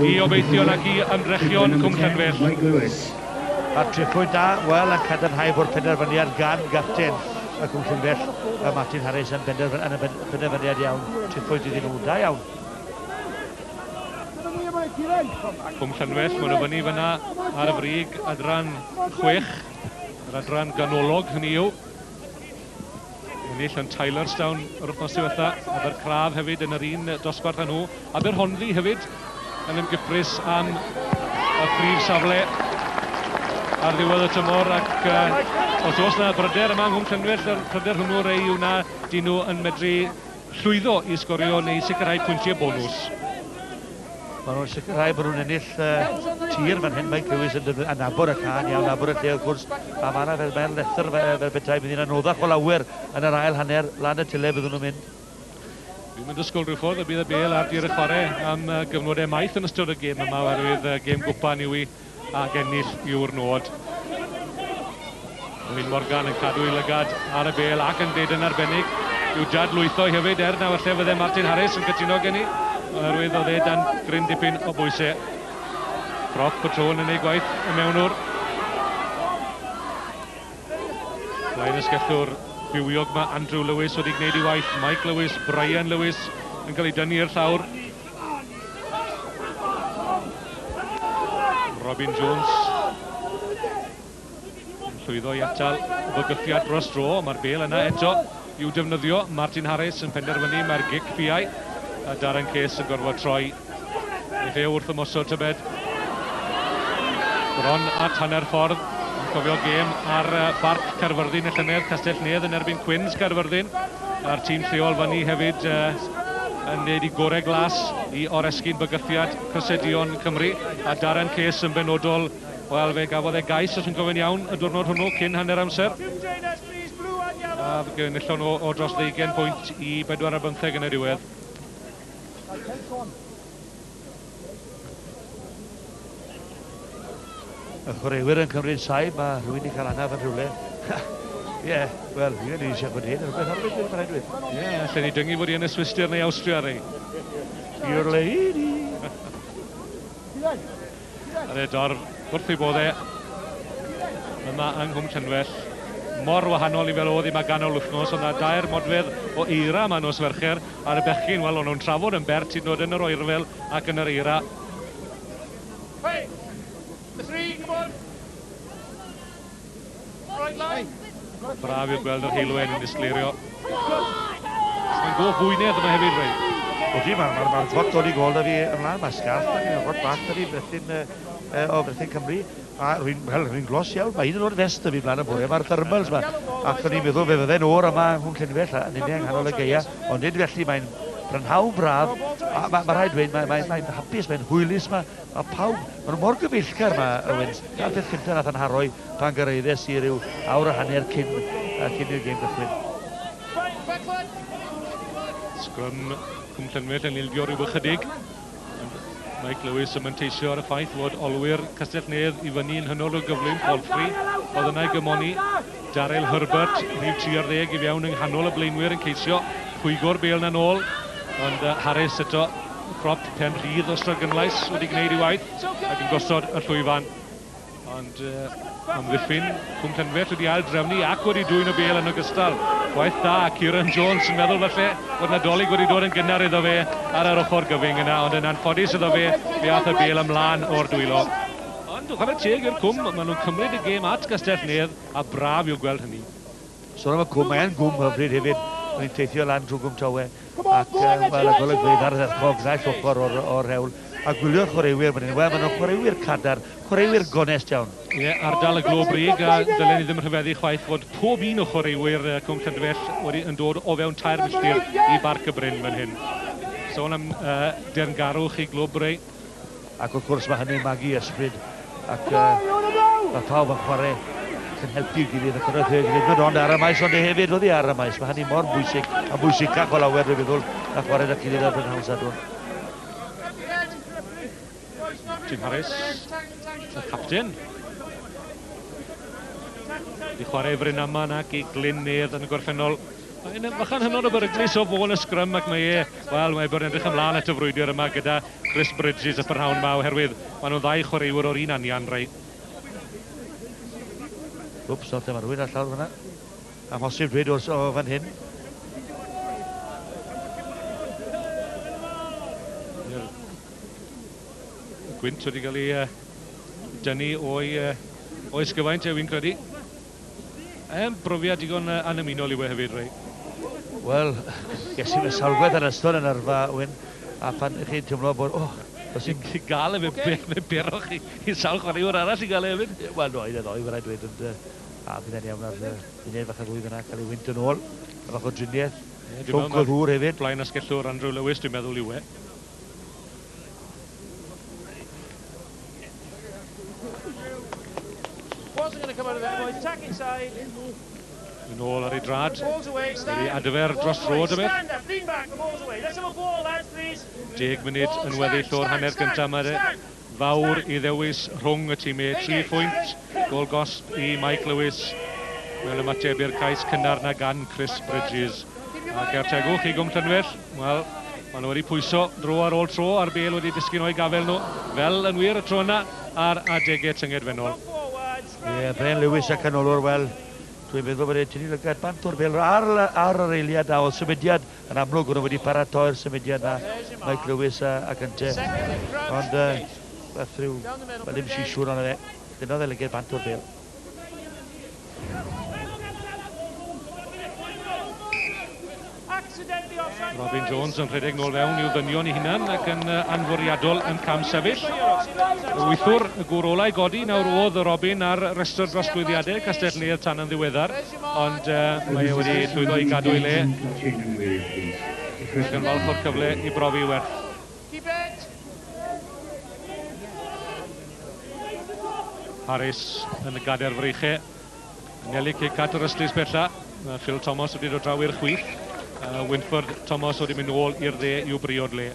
i obeithio nag i ymdrechion Gwm Llanfell. A trippwynt da, wel, yn cadarnhau bod penderfyniad gan gapten y Gwm Llanfell, Martin Harris yn penderfyniad iawn. Trippwynt iddyn nhw, da iawn. Gwm Llanfell, maen nhw fyny fyna ar y frig, adran 6, yr adran ganolog hynny yw. ennill yn Tylerstown yr wythnos diwetha. Abercraf hefyd yn yr un dosbarth â nhw. Aberhonddu hefyd yn ymgyffrus am y prif safle ar ddiwedd y tymor, ac os oes na bryder yma yng Nghwm Llanfair, yr pryder hwnnw rei yw na dyn nhw yn medru llwyddo i sgorio neu sicrhau pwyntiau bonws. Maen nhw'n sicrhau bod nhw'n ennill tir fan hyn. Mike Lewis yn nabod y can iawn, nabod y lle wrth gwrs, a mae yna fel mae'n lethr fel betai bydd hi'n anoddach o lawer yn yr ail hanner lan y tyle byddwn nhw'n mynd. Dwi'n mynd ysgol rhyw ffordd y bydd y bêl ar dir y chwarae am gyfnodau maith yn ystod y gêm yma, oherwydd gêm gwpan yw i ac ennill yw'r nod. Wyn Morgan yn cadw i lygad ar y bêl ac yn deud yn arbennig. Yw Jad lwytho hefyd nawr lle fydde Martin Harris yn cytuno gen i, oherwydd oedd e dan gryn dipyn o bwysau. Croc Patrôn yn ei gwaith y mewnwr. Blaen ysgellwr bywiog mae Andrew Lewis wedi gwneud ei waith. Mike Lewis, Brian Lewis yn cael ei dynnu i'r llawr. Robin Jones yn llwyddo i atal bygythiad dros dro. Mae'r bêl yna eto i'w defnyddio. Martin Harris yn penderfynu mae'r gic piau, a Darren Case yn gorfod troi i fe wrth ymosod tybed. Bron at hanner ffordd, yn cofio gêm ar Barc Caerfyrddin y llynedd, Castell Nedd yn erbyn Quins Caerfyrddin. A'r tîm lleol fan ni hefyd yn neud i gorau glas i oresgyn bygythiad Cysedion Cymru, a Darren Case yn benodol, wel fe gafodd e gais os yn gofyn iawn y diwrnod hwnnw cyn hanner amser. A fe gynnillon o dros 20 pwynt i 4-15 yn y diwedd. Y chwaraewyr yn cymryd saib, mae rhywun i cael anaf yn rhywle. Ie, wel, fi wedi eisiau bod hyn, rhywbeth arfer dwi'n rhaid dweud. Ie, allan ni dyngu bod hi yn y Swistir neu Austria rei. Your lady. Ar e dorf wrth ei bod e yma yng Nghwm Llanfair. Mor wahanol i fel oedd i mae ganol wythnos, ond na dair modfedd o eira yma nos Fercher. Ar y bechgyn, wel, o'n nhw'n trafod yn bert hyd yn oed yn yr oerfel ac yn yr eira. Hey, the three, come on. Right line. Braf i'w gweld yr heilwen yn disgleirio. Mae'n go fwynedd yma hefyd, rei. Oeddi, mae'r ddod dod i gol da fi ymlaen, mae sgarth da fi, mae'n fod bach da fi o Brethyn Cymru. A rwy'n glos iawn, mae un o'r fest da fi blaen y bwyd, mae'r thermals yma. Ac o'n i'n meddwl fe fydde'n o'r yma yng Nghwm Llanfair, yn unig nghanol y geia. Ond nid felly, mae'n brynhawn braf. Mae rhaid dweud, mae'n hapus, mae'n hwylus yma. Mae pawb, maen nhw mor gyfeillgar yma, Owens. Gael peth cyntaf nath yn haroi pan gyrraeddes i ryw awr a hanner cyn i'r gêm gychwyn. Sgrym Cwm Llanfair yn ildio rhyw ychydig. Mike Lewis yn manteisio ar y ffaith fod olwyr Castell Nedd i fyny yn hynod o gyflym Polfri. Oedd yna i gymoni Daryl Herbert, rhif 30 i fewn yng nghanol y blaenwyr yn ceisio pwygo'r bêl na nôl. Ond Harris eto, crop pen rhydd o Strygynlais wedi gwneud ei waith ac yn gosod y llwyfan. Ond amddiffyn, Cwm Llanfair wedi ail-drefnu ac wedi dwy'n y bêl yn ogystal. Gwaith da, Kieran Jones yn meddwl falle bod Nadolig wedi dod yn gynnar iddo fe ar yr ochr gyfyng yna, ond yn anffodus iddo fe ath y bêl ymlaen o'r dwylo. Ond chwarae teg i'r Cwm, maen nhw'n cymryd y gêm at Castell Nedd a braf i'w gweld hynny. Sôn am y Cwm, mae'n gwm hyfryd hefyd. Mae'n teithio lan trwy Gwm Tawe. Ac wel, y golygfeydd ar y ddethcog, ddau ochr o'r hewl. A gwylio'r chwaraewyr fan hyn, wel, maen nhw'n chwaraewyr cadar, chwaraewyr gonest iawn. Ie, ardal y Globrig, a dylen ni ddim yn rhyfeddu chwaith fod pob un o chwaraewyr Cwm Llanfair wedi yn dod o fewn tair milltir i Barc y Bryn fan hyn. Sôn am derngharwch i Globrig. Ac wrth gwrs mae hynny'n magu ysbryd. Ac mae pawb yn chwarae yn helpu gilydd ac yn rhaid gilydd. Ond ar y maes, ond hefyd fod i ar y maes. Mae hynny mor bwysig, a bwysicach o lawer dwi'n feddwl, a chwarae da gilydd ar Brynhawn Sadwrn. Tim Harris, y captain. Di chwarae Bryn Aman ac i Glyn Nedd yn y gorffennol. Mae'n fachan hynod o beryglus o fôn y sgrym ac mae bod yn edrych ymlaen at y frwydr yma gyda Chris Bridges y prynhawn yma oherwydd maen nhw'n ddau chwaraewyr o'r un anian rei. Wps, o, dyma rhywun ar llawr fyna. A mosib dweud o fan hyn. Gwynt wedi cael ei dynnu o'i sgyfaint, fi'n credu. Brofiad digon anymunol i we hefyd, rei. Wel, ges i fe salwedd yn ystod yn arfa, Wyn, a pan chi'n teimlo bod, os i'n... I gael e fe beroch i sawl chwaraewr arall i gael e hefyd. Wel, no, un o ddoi, fyddai'n dweud, a bydd e'n iawn ar uned fach a ddwy fyna, cael ei wynt yn ôl, a fach o driniaeth, llwng o ddŵr hefyd. Blaen asgellwr Andrew Lewis, dwi'n meddwl yw e. Wasn't going to come out of that, boys. Tack inside. Yn ôl ar ei drad. Balls away. Wedi Stand. adfer dros rôd y beth. Stand up. Lean back. The ball's away. Let's have a ball, lads, please. 10 munud yn weddill o'r hanner gyntaf yma de. Fawr i ddewis rhwng y tîmau. 3 phwynt. Gol gosb i Mike Lewis. Wel ymateb i'r cais cynnar na gan Chris Bridges. Ac er tegwch i Gwm Llanfell. Wel, maen nhw wedi pwyso dro ar ôl tro a'r bel wedi disgyn o'i gafel nhw. Fel yn wir y tro yna ar adegau tyngedfennol. Ie, Bren Lewis ac canolwr, wel, dwi'n meddwl bod e'n tynnu lygad bant o'r bel ar yr eiliad a o symudiad yn amlwg hwnnw wedi paratoi'r symudiad na Mike Lewis ac Ynte. Ond, beth rhyw, wel ddim si siŵr ond e, dyna dde lygad bant o'r bel. Robin Jones yn rhedeg nôl fewn i'w ddynion I hunan ac yn anfwriadol yn cam sefyll. Y wythwr y gŵr olau godi nawr oedd y Robin ar restr dros glwyddiadau Castell Nedd tan yn ddiweddar, ond mae e wedi llwyddo I gadw I le. Ac yn falch o'r cyfle I brofi werth. Harris yn y gader freichau. Neli cic at yr ystlis bella. Phil Thomas wedi dod draw i'r chwith. Winford Thomas wedi mynd nôl i'r dde i'w briod le.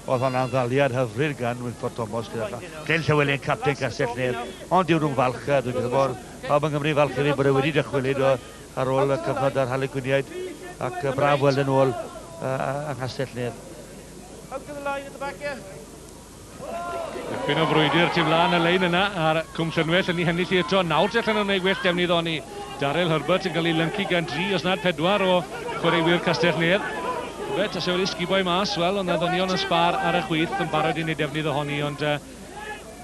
Oedd hwnna'n ddaliad hyfryd gan Winford Thomas gyda Glenn Llywelyn, capten Castell Nedd. Ond diw nhw'n falch, dwi'n meddwl bod pawb yng Nghymru falch hefyd bod e wedi dychwelyd ar ôl y cyfnod ar Harlequiniaid ac braf weld yn ôl yng Nghastell Nedd. Out to the line at the back here. Dipyn o frwydr tu flaen y lein yna ar Cwm Llanfell yn ei hennill I eto. Nawr allan o'n ei gwell defnydd o'n I. Daryl Herbert yn cael ei lyncu gan 3 os nad 4 o chwaraewyr Castell Nedd. Fe, tas e wedi sguboi mas, wel, ond na ddynion yn sbar ar y chwith yn barod I wneud defnydd ohoni, ond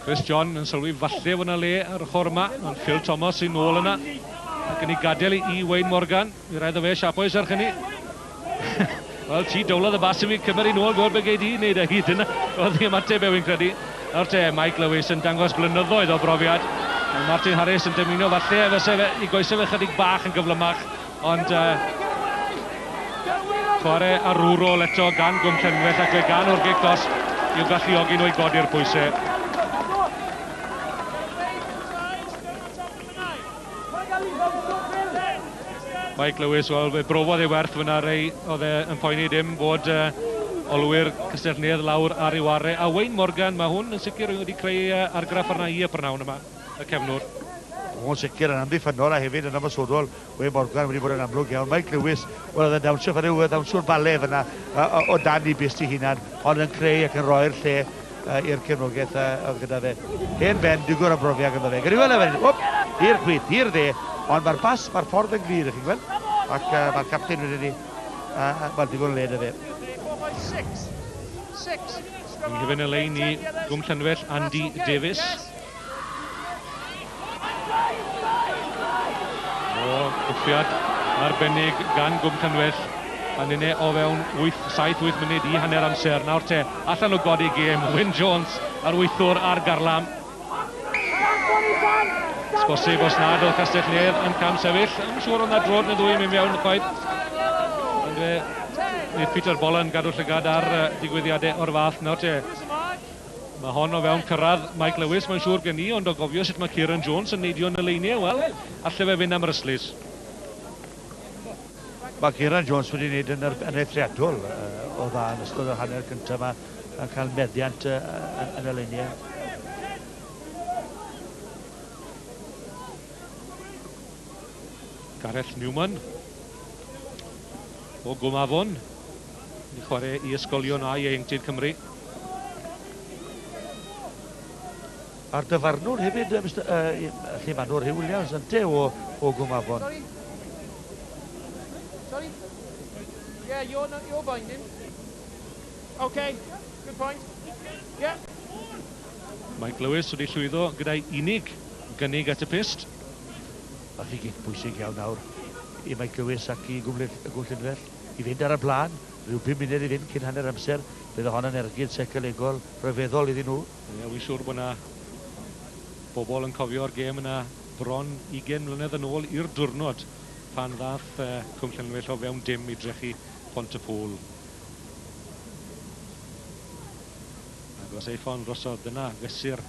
Chris John yn sylwi falle fod yna le ar y chwr yma, ond Phil Thomas sy'n nôl yna. Ac yn ei gadael I Wayne Morgan, I rhaid o fe siapoes ar chynnu. Wel, ti dowlodd y bas I fi cymer I nôl gwrdd be gei di wneud y hyd yna. Oedd I ymateb fi'n credu. Nawr te, Mike Lewis yn dangos blynyddoedd o brofiad. Martin Harris yn dymuno falle fyse fe I goesau fe chydig bach yn gyflymach. Ond chwarae arwrol eto gan Gwm Llanfell ac fe gan o'r gic dos i'w galluogi nhw I godi'r pwysau. Mike Lewis, wel, fe brofodd ei werth fyna rei, oedd yn poeni dim bod olwyr Castell Nedd lawr ar ei ware. A Wayne Morgan, mae hwn yn sicr wedi creu argraff arna I y prynawn yma, y cefnwr. O'n sicr yn amddiffynol a hefyd yn ymwysodol. Wayne Morgan wedi bod yn amlwg iawn. Mike Lewis, wel, oedd yn dawnsio fan yw, dawnsio'r bale fyna o dan I bist I hunan, ond yn creu ac yn rhoi'r lle i'r cefnogaeth oedd gyda fe. Hen ben, digwr o brofiad gyda fe. Gyrru wel efo, i'r chwith, i'r dde, ond mae'r bas, mae'r ffordd yn glir, chi'n gweld? Ac mae'r capten wedi wel, digon led y fe. 6. Yn gyfyn y lein I Gwm Llanfell, Andy Davies. O, gwffiad arbennig gan Gwm Llanfell. Pan yna o fewn 7-8 munud I hanner amser. Nawr te, allan o godi gêm, Wyn Jones ar wythwr ar garlam. Sbosib os nad oedd Castell Nedd yn cam sefyll. Yn siŵr o'n na drod na ddwy mynd mewn chwaith. Ond nid Peter Bolan gadw llygad ar digwyddiadau o'r fath. Nawr te, mae hon o fewn cyrraedd Mike Lewis, mae'n siŵr gen I, ond o gofio sut mae Kieran Jones yn neidio yn y leiniau, wel, alle fe fynd am ryslis. Mae Kieran Jones wedi wneud yn eithriadol o dda yn ystod y hanner cyntaf yma yn cael meddiant yn y leiniau. Gareth Newman o Gwm Afon i chwarae I ysgolion a Ieuenctid Cymru. A'r dyfarnwr hefyd, lle ma'n o'r Hugh Williams yn te o Gwm Afon. Sorry? Yeah, you're binding. Okay. Good point. Yeah. Mike Lewis wedi llwyddo gyda'i unig gynnig at y pist. A chi gyd bwysig iawn nawr i Mike Lewis ac i Gwmlynfell i fynd ar y blaen. Rhyw 5 munud i fynd cyn hanner amser. Bydd hon yn ergyd seicolegol rhyfeddol iddyn nhw. Ie, wy'n siŵr bod yna bobl yn cofio'r gêm yna bron 20 mlynedd yn ôl i'r diwrnod pan ddath Cwm Llanfell o fewn dim i drechu Pontypool. Ac os eiffon drosodd dyna fesur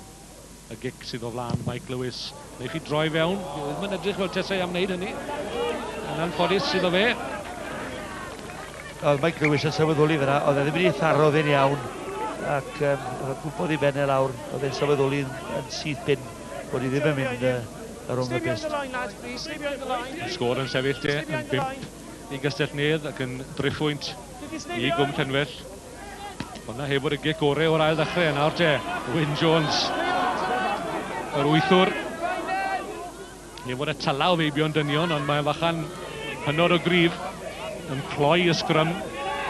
y gic sydd o flaen Mike Lewis. Neu chi droi fewn, ddim yn edrych fel tesau am wneud hynny. Yn anffodus sydd o fe. Oedd Mike Lewis yn sylweddoli fyna, oedd e ddim wedi tharo fe'n iawn ac oedd gwybod i ben e lawr, oedd e'n sylweddoli yn syth bin bod i ddim yn mynd ar ôl y Stay behind pist. the line, lads, please. Stay behind the line. Sgôr yn sefyll te yn 5 i Gastell Nedd ac yn driffwynt If you stay i Gwm behind, Llanfell. Hwna heb bod y gic orau o'r ail ddechrau nawr te. Wyn Jones, yr wythwr. Heb bod y tala o feibion dynion, ond mae'n fachan hynod o grif yn cloi y sgrym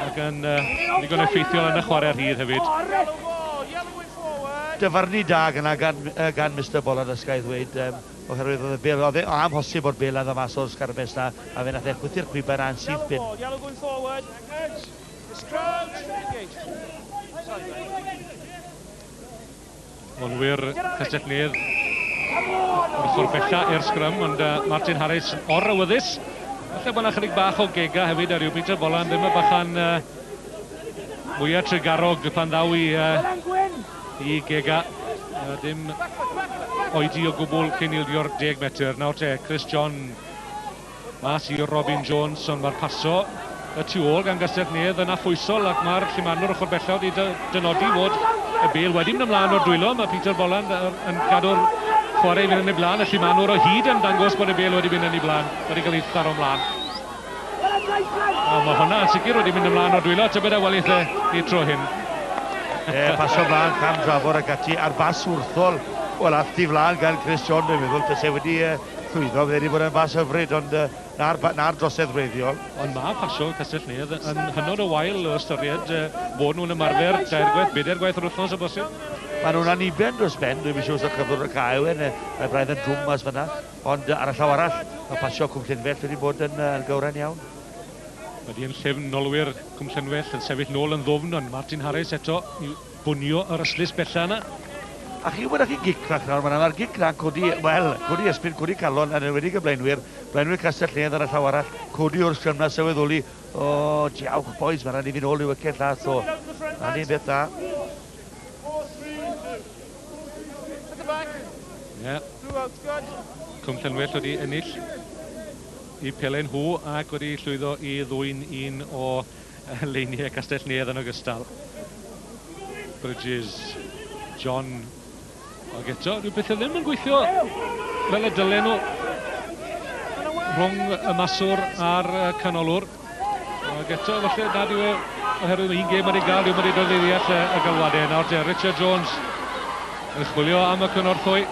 ac yn ddigon effeithiol yn y chwarae'r hyd hefyd. yellow ball, yellow going forward. Dyfarnu da gyna gan Mr Bolan ysgaidd ddweud oherwydd oedd y bel, oedd e amhosib o'r bel a dda mas o'r sgarbes na a fe nath e chwythu'r chwiben a'n syth Yellow bin. ball, yellow going forward. Scrooge, engage. Onwyr Castell Nedd yr ochr bella i'r sgrym, ond Martin Harris o'r awyddus. Falle bod yna chydig bach o gega hefyd ar yw Peter Bolan ddim yn bachan mwyaf tregarog pan ddaw i gega. Dim oedi o gwbl cyn ildio'r 10 metr. Nawr te, Chris John mas i Robin Jones, ond mae'r paso y tu ôl gan Gastell Nedd yn affwysol ac mae'r llimanwr ochr bella wedi dynodi fod y bel wedi mynd ymlaen o'r dwylo. Mae Peter Bolan yn gadw'r chwarae i fynd yn ei blaen, y llimanwr o hyd yn dangos bod y bel wedi mynd yn ei blaen, wedi cael ei tharo ymlaen. Mae hwnna yn sicr wedi mynd ymlaen o'r dwylo, tybed a waliaeth i tro hyn. Paso mlaen, cam drafod ac ati ar bas wrthol. Wel, athdi flaen gan Chris John, dwi'n meddwl, tas e wedi llwyddo, fe wedi bod yn bas hyfryd, ond na'r drosedd wreiddiol. Ond mae pasio Castell Nedd yn hynod o wael o ystyried bod nhw'n ymarfer 2 gwaith, 4 gwaith yr wythnos o bosib. Mae nhw'n aniben dros ben, dwi'n siŵr sy'n cyflwyr y cael, mae braidd yn drwm mas fyna, ond ar y llaw arall, mae pasio Cwm Llanfell wedi bod yn gywran iawn. Wedi yn llefn nolwyr Cwm Llanfell yn sefyll nôl yn ddofn, ond Martin Harris eto i bwnio yr yslys bella yna. A chi wybod chi gic rach nawr, mae'r gic na'n codi, wel, codi Esbyn, codi Calon, yn enwedig y blaenwyr Castell Nedd ar y llaw arall, codi o'r sgrym na sylweddoli, o, diawch, boys, mae'n rhaid i fi nôl i wicket lath, o, rhaid i'n beth da. Cwm Llanfell wedi ennill i pelen hw ac wedi llwyddo i ddwyn un o leiniau Castell Nedd yn ogystal. Bridges, John, ac eto, rhyw bethau ddim yn gweithio fel y dylen nhw rhwng y maswr a'r canolwr. Ac eto, falle nad yw oherwydd un gêm wedi gael, yw wedi dod i ddeall y galwadau. Nawr te, Richard Jones yn chwilio am y cynorthwy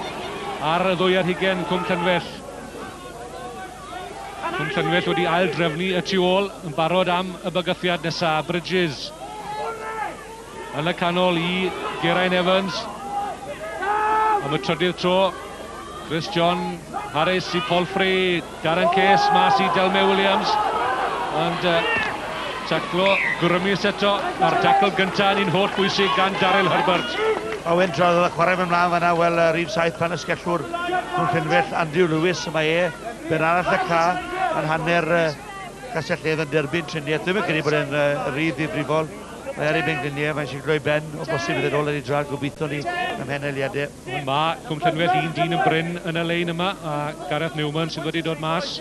ar y ddwy ar hugen Cwm Llanfell. Cwm Llanfell wedi ail drefnu y tu ôl yn barod am y bygythiad nesaf. Bridges yn y canol i Geraint Evans. Am y trydydd tro, Chris John, Harris i Paul Frey, Darren Case, mas i Delme Williams. Ond taclo grymus eto, a'r tacl gyntaf yn un holl bwysig gan Daryl Herbert. Owen drodd y chwarae mewn mlaen fanna, wel, rhif 7 pan ysgellwr Cwm Llanfell, Andrew Lewis, mae ben arall y ca yn hanner Castell Nedd yn derbyn triniaeth. Ddim yn credu bod e'n rydd ddifrifol. Mae ar ei bengluniau, mae'n eisiau gloi ben, o bosib bydd yn ôl yn ei drad, gobeithio ni am heneliadau. Mae Cwm Llanfell un dyn yn bryn yn y lein yma, a Gareth Newman sydd wedi dod mas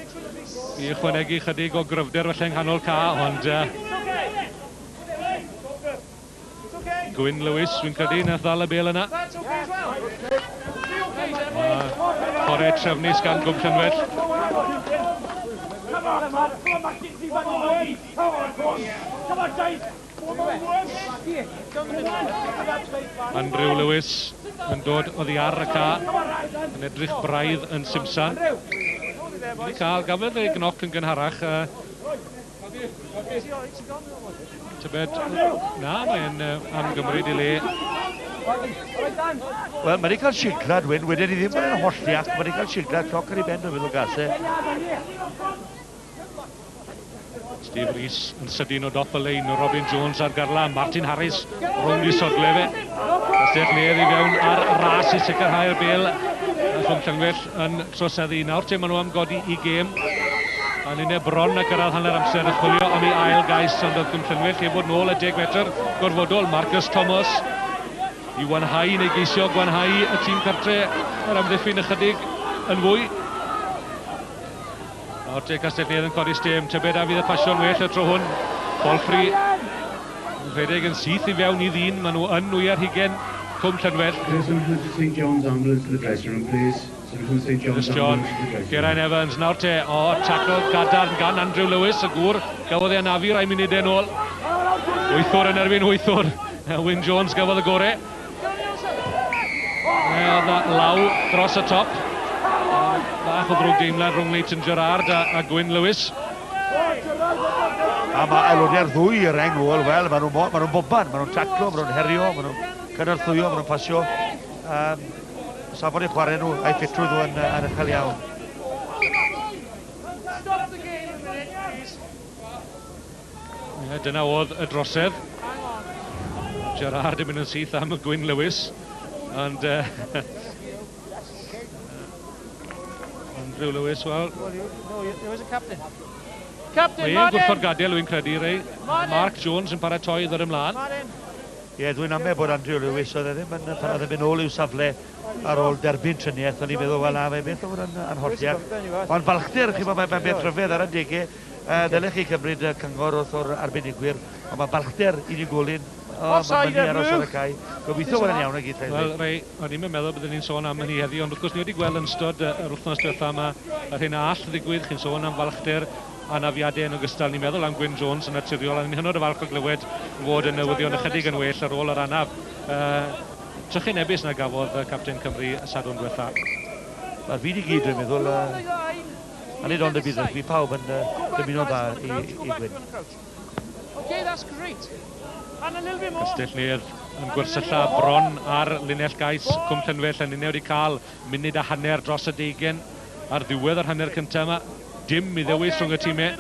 i ychwanegu chydig o gryfder felly yng nghanol ca, ond Gwyn Lewis, dwi'n credu, nath ddal y bel yna. Chwarae trefnus gan Cwm Llanfell. Andrew Lewis yn dod oddi ar y ca, yn edrych braidd yn Simpson. Wedi cael, gafodd ei gnoc yn gynharach Tybed, na, mae'n amgymryd I le. Wel, mae wedi cael siglad wedyn ni ddim yn holliach, mae wedi cael siglad cloc ar ei ben o fydd o gasau. Steve Rees yn sydyn o dop y lein, Robin Jones ar garla, Martin Harris rhwng I sodle fe. Castell Nedd I fewn ar ras I sicrhau'r bêl. Rhwng Llangwyll yn troseddu. Nawr te maen nhw am godi I gêm. A ni'n bron ac gyrraedd hanner amser yn chwilio am ei ail gais, ond oedd Llangwyll heb bod nôl y 10 metr gorfodol. Marcus Thomas I wanhau neu geisio gwanhau y tîm cartre yr amddiffyn ychydig yn fwy. Nawr te Castell Nedd yn codi stem, tybed a fydd y pasio'n well y tro hwn. Polfri yn rhedeg yn syth I fewn I ddyn, maen nhw yn nwy ar hugen Cwm Llanfell. St John's ambulance to the dressing room, please. St John's John, ambulance to the dressing room. Geraint Evans, nawr te, tackle gadarn gan Andrew Lewis, y gŵr, gafodd ei anafu rai munudau nôl. Wythwr yn erbyn wythwr, Wyn Jones gafodd y gore. Oedd law dros y top. Bach o ddrwg deimlad rhwng Leighton Gerrard a Gwyn Lewis. A mae aelodiau'r ddwy yr engol, wel, maen nhw'n boban, maen nhw'n taclo, maen nhw'n herio, maen nhw'n cynnarthwyo, maen nhw'n pasio. Safon I chwarae nhw, a'i ffitrwydd nhw yn uchel iawn. Dyna oedd y drosedd. Gerrard yn mynd yn syth am y Gwyn Lewis. Ond Andrew Lewis, wel... No, there was a captain. Captain, Mae'n gwrthod gadael wy'n credu, rei. Mark Jones yn paratoi ddod ymlaen. Ie, dwi'n amau bod Andrew Lewis oedd ddim yn pan oedd yn mynd ôl i'w safle ar ôl derbyn triniaeth, o'n i'n meddwl, wel, na, mae'n beth o fod yn holliach. Ond falchder, chi mae'n beth rhyfedd ar y degau, dylech chi cymryd cyngor wrth o'r arbenigwyr, ond mae balchder unigolyn, mae'n mynd aros ar y cae. Gobeithio bod yn iawn ag eithaf. Wel, rei, o'n i'n meddwl byddwn ni'n sôn am hynny heddi, ond wrth gwrs ni wedi gweld yn ystod yr wythnos diwetha yma yr hyn all ddigwydd, chi'n sôn am falchder anafiadau yn ogystal. Ni'n meddwl am Gwyn Jones yn naturiol, a ni'n hynod o falch o glywed fod y newyddion ychydig yn well ar ôl yr anaf. Trychyn ebys na gafodd Captain Cymru y sadwn diwetha. Mae'r fyd I gyd, dwi'n meddwl, a nid ond y bydd rygbi, pawb yn dymuno dda I Gwyn. Okay, that's great. And a little bit more. Castell Nedd yn gwersylla bron ar linell gais Cwm Llanfell, a ni'n wedi cael munud a hanner dros y 20 ar ddiwedd yr hanner cyntaf yma. Dim I ddewis rhwng y tîmau,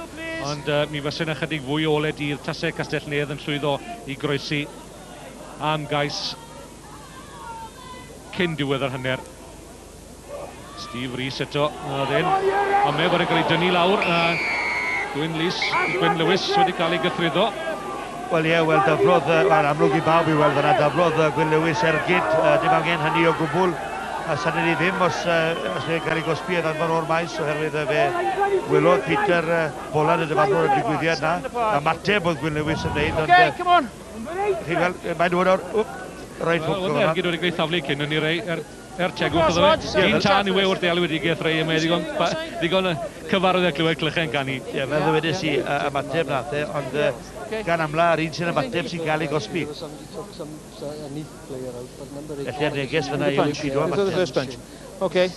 ond mi fysa'n ychydig fwy o oled i'r tasau Castell Nedd yn llwyddo I groesi am gais cyn diwedd yr hanner. Steve Rees eto, oedd un. Ond me bod yn cael ei dynnu lawr. Gwyn Lewis wedi cael ei gythryddo. Wel ie, wel daflodd, amlwg I bawb I weld yna, daflodd Gwyn Lewis ergyd, dim angen hynny o gwbl. A sa'n ni ddim os ni'n cael ei gosbi yn anfon o'r maes oherwydd fe wylodd Peter Boland yn dyfarnwr y digwyddiad na. A mateb oedd Gwyn Lewis yn neud. Okay, come on. Mae'n dod o'r... Roedd hwnnw. Wel, ergyd wedi gwneud thaflu cyn yn I rei. Tegwch iddo fe. Un tan I we wrth elwedigaeth rei yma. Digon cyfarwydd a clywed clychen gan I. Ie, fel ddwedes I ymateb nath e, ond gan amla ar un sy'n ymateb sy'n cael ei gosbi. Felly ar neges fyna I yw pido For the first punch. Okay.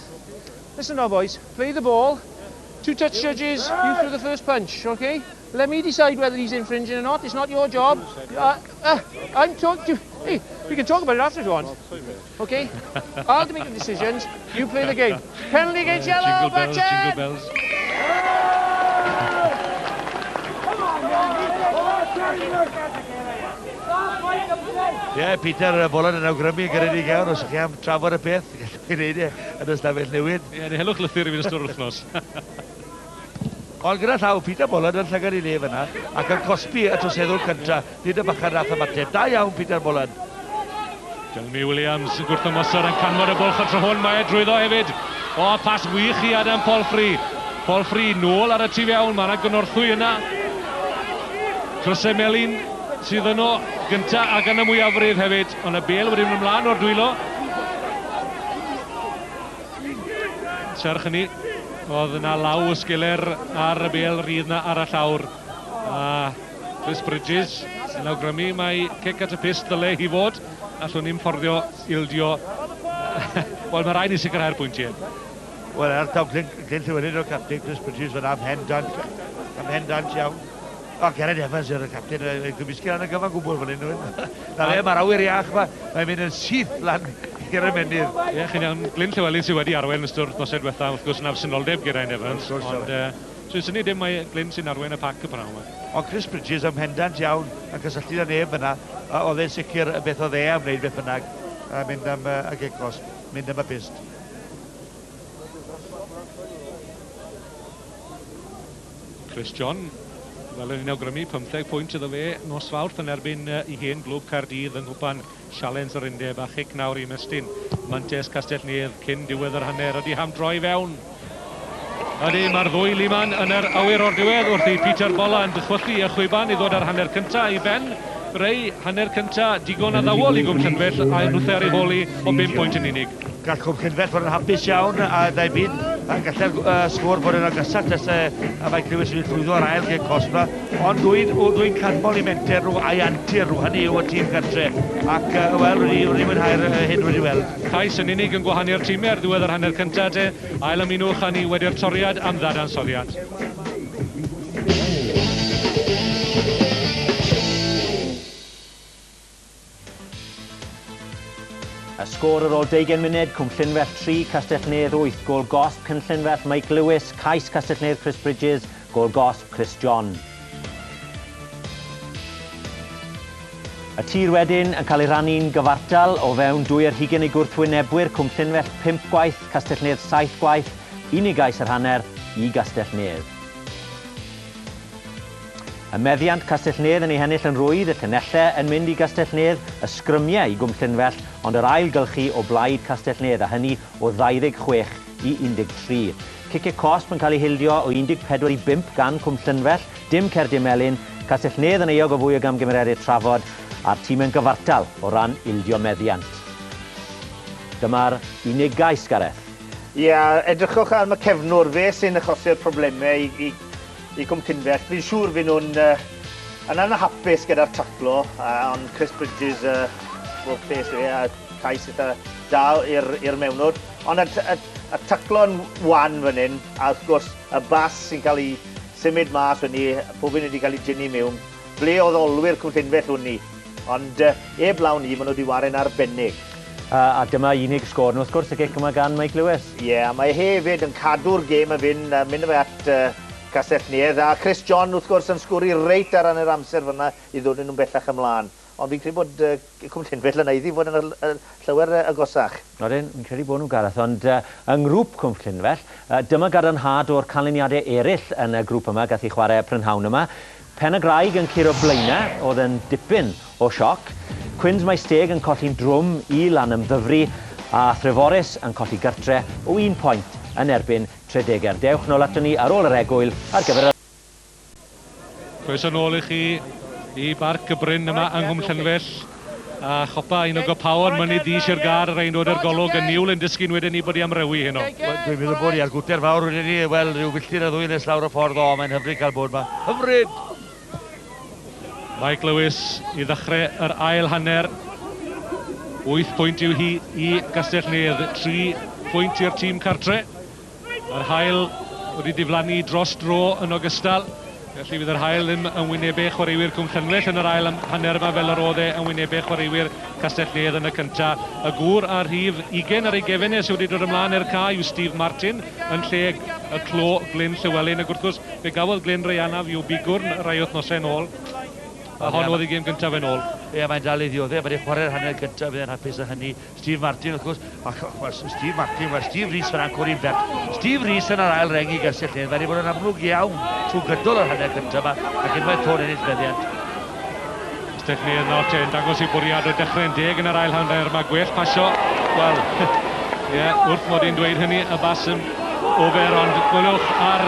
Listen now, boys. Play the ball. 2 touch judges. You throw the first punch. Okay. Let me decide whether he's infringing or not. It's not your job. I'm talking to... Hey, we can talk about it after if you want. Okay? I'll make the decisions. You play the game. Penalty against yellow. Back Jingle bells. Ie, Peter Boland yn awgrymu gyrraedd I gawn os ych chi am trafod y peth. Gallwch chi wneud yn ystafell newid. Ie, ni helwch lythyr I fi'n ystod wythnos. Ond gyda llaw, Peter Boland yn llygad I lef yna ac yn cosbi y troseddwr cynta. Nid y bachan rath ymateb. Da iawn, Peter Boland. Jeremy Williams yn gwrth ymosod yn canmod y bwlch o tro hwn. Mae drwyddo hefyd. Pas wych I Adam Polfri. Polfri nôl ar y tu fewn. Mae yna gynorthwy yna. Crysau melyn sydd yno gynta ac yn y mwyafrif hefyd. Ond y bel wedi mynd ymlaen o'r dwylo. Serch hynny, oedd yna law o sgiler ar y bel rydd na ar y llawr. Chris Bridges yn awgrymu mae cic at y pist dyle hi fod. Allwn ni'n fforddio ildio. Wel, mae rhaid I sicrhau'r pwyntiau. Wel, taw Glyn Llywelyn o'r captain Chris Bridges fyna am hen dant iawn. O, Geraint Evans yw'r captain, gymysgu lan y gyfan gwbl fan hyn. Na fe, mae'r awyr iach ma, mae'n mynd yn syth lan i'r ymenydd. Ie, chi'n iawn, Glyn Llywelyn sydd wedi arwen yn ystod nosed diwetha, wrth gwrs yn afsynoldeb Geraint Evans. Ond, so sy'n ni dim mae Glyn sy'n arwen y pac y prawn yma. Ond Chris Bridges am hendant iawn yn cysylltu â neb yna, oedd e'n sicr beth oedd e am wneud beth bynnag, a mynd am y gegos, mynd am y bist. Chris John, fel yn un awgrymu, 15 pwynt iddo fe nos Fawrth yn erbyn i hen glwb Caerdydd yng nghwpan Sialens yr Undeb a Chic Nawr i Mestyn. Mantes Castellnedd cyn diwedd yr hanner ydi ham droi fewn. Ydy, mae'r ddwy liman yn yr awyr o'r diwedd wrth i Peter Bolland chwythu y chwyban i ddod ar hanner cynta i ben. Rei, hanner cynta digon addawol i Gwm Llynfell a'n nhw'n ar ei holi o 5 pwynt yn unig. Gall Cwm Llynfell fod yn hapus iawn a ddau byd, a gallai'r sgwr fod yn agosach nes a Mike Lewis wedi llwyddo ar ail geg cosfa, ond dwi'n canmol i menter nhw a'i antur nhw, hynny yw y tîm gartre, ac wel, wedi mwynhau'r hyn wedi weld. Cais yn unig yn gwahanu'r tîmau ar ddiwedd yr hanner cynta te, ail ymunwch a ni wedi'r toriad am ddadansoddiad. Y sgôr ar ôl 20 munud, Cwm Llynfell 3, Castellnedd 8, gol gosb Cwm Llynfell, Mike Lewis, cais Castellnedd Chris Bridges, gol gosb Chris John. Y tir wedyn yn cael ei rannu'n gyfartal o fewn 2 i gwrthwynebwyr, Cwm Llynfell 5 gwaith, Castellnedd 7 gwaith, unig gais yr hanner i Castellnedd. Y meddiant Castellnedd yn ei hennill yn rwydd, y llynellau yn mynd i Castellnedd, y sgrymiau i Gwm Llynfell, ond yr ail gylchu o blaid Castellnedd, a hynny o 26 i 13. Cicio cosb yn cael ei hildio o 14 i 5 gan Cwm Llynfell, dim Cerdy Melyn, Castellnedd yn eog o fwy o gamgymeriadau trafod, a'r tîm yn gyfartal o ran ildio meddiant. Dyma'r unig gais, Gareth. Ie, edrychwch ar y cefnwr, fe sy'n achosi'r problemau i Cwm Llynfell. Fi'n siŵr fy nhw'n yn anhapus gyda'r taclo, ond Chris Bridges, bob peth fe, a cais eitha da i'r mewnwd. Ond y taclo'n wan fan hyn, a wrth gwrs y bas sy'n cael ei symud mas fan ni, pob un wedi cael ei dynnu mewn. Ble oedd olwyr Cwm Llynfell hwn ni, ond lawn ni, maen nhw wedi waren arbennig. A dyma unig sgôr nhw, wrth gwrs, y gic yma gan Mike Lewis. Ie, mae hefyd yn cadw'r gêm y fynd, mynd fe at Castellnedd, a Chris John wrth gwrs yn sgwri reit ar yr amser fyna i ddod nhw'n bellach ymlaen. Ond fi'n credu bod Cwm Llynfell yn eiddi fod yn llawer agosach. Rodyn, fi'n credu bod nhw'n Gareth, ond yng ngrŵp Cwm Llynfell, dyma gadarnhad o'r canlyniadau eraill yn y grŵp yma, gath i chwarae prynhawn yma. Pen y Graig yn curo blaenau, oedd yn dipyn o sioc. Cwins Maesteg yn colli'n drwm i lan ymddyfru, a Threforys yn colli gartre o 1 pwynt yn erbyn Tredegar. Dewch nôl ato ni ar ôl yr egwyl ar gyfer y... Croeso nôl i chi i barc y bryn yma yng Nghwm Llynfell. A chopa un o Gopawon mynydd ddys i'r gar yr ein dod yr golwg yn niwl yn dysgu'n wedyn ni bod i amrywi heno. Dwi'n meddwl bod i ar gwter fawr wedyn ni, wel, rhyw filltir a ddwy nes lawr y ffordd o, mae'n hyfryd cael bod yma. Hyfryd! Mike Lewis i ddechrau yr ail hanner. 8 pwynt yw hi i Castellnedd, 3 pwynt i'r tîm cartre. Yr hael wedi diflannu dros dro yn ogystal. Felly fydd yr hael ddim yn wynebau chwaraewyr Cwm Llynfell yn yr ail hanner yma fel yr oedd e yn wynebau chwaraewyr Castellnedd yn y cynta. Y gŵr ar rhif 20 ar ei gefenau sydd wedi dod ymlaen i'r ca yw Steve Martin yn lle y clo Glyn Llywelyn. Ac wrth gwrs, fe gafodd Glyn Rhianaf i'w bigwrn rai wythnosau nôl. A hon oedd ei gêm gyntaf yn ôl. Ie, mae'n dal i ddioddau, mae'n chwarae'r hanner gyntaf, bydd e'n hapus â hynny. Steve Martin, wrth gwrs, Steve Martin, mae Steve Rees fan ancor i'n bert. Steve Rees yn yr ail rengi Castellnedd, fe wedi bod yn amlwg iawn trwy gydol yr hanner gyntaf yma, ac unwaith tôn ennill meddiant. Castellnedd nawr te, yn dangos i bwriad o dechrau'n 10 yn yr ail hanner, mae gwell pasio. Wel, wrth mod i'n dweud hynny, y bas yn ofer, ond gwylwch ar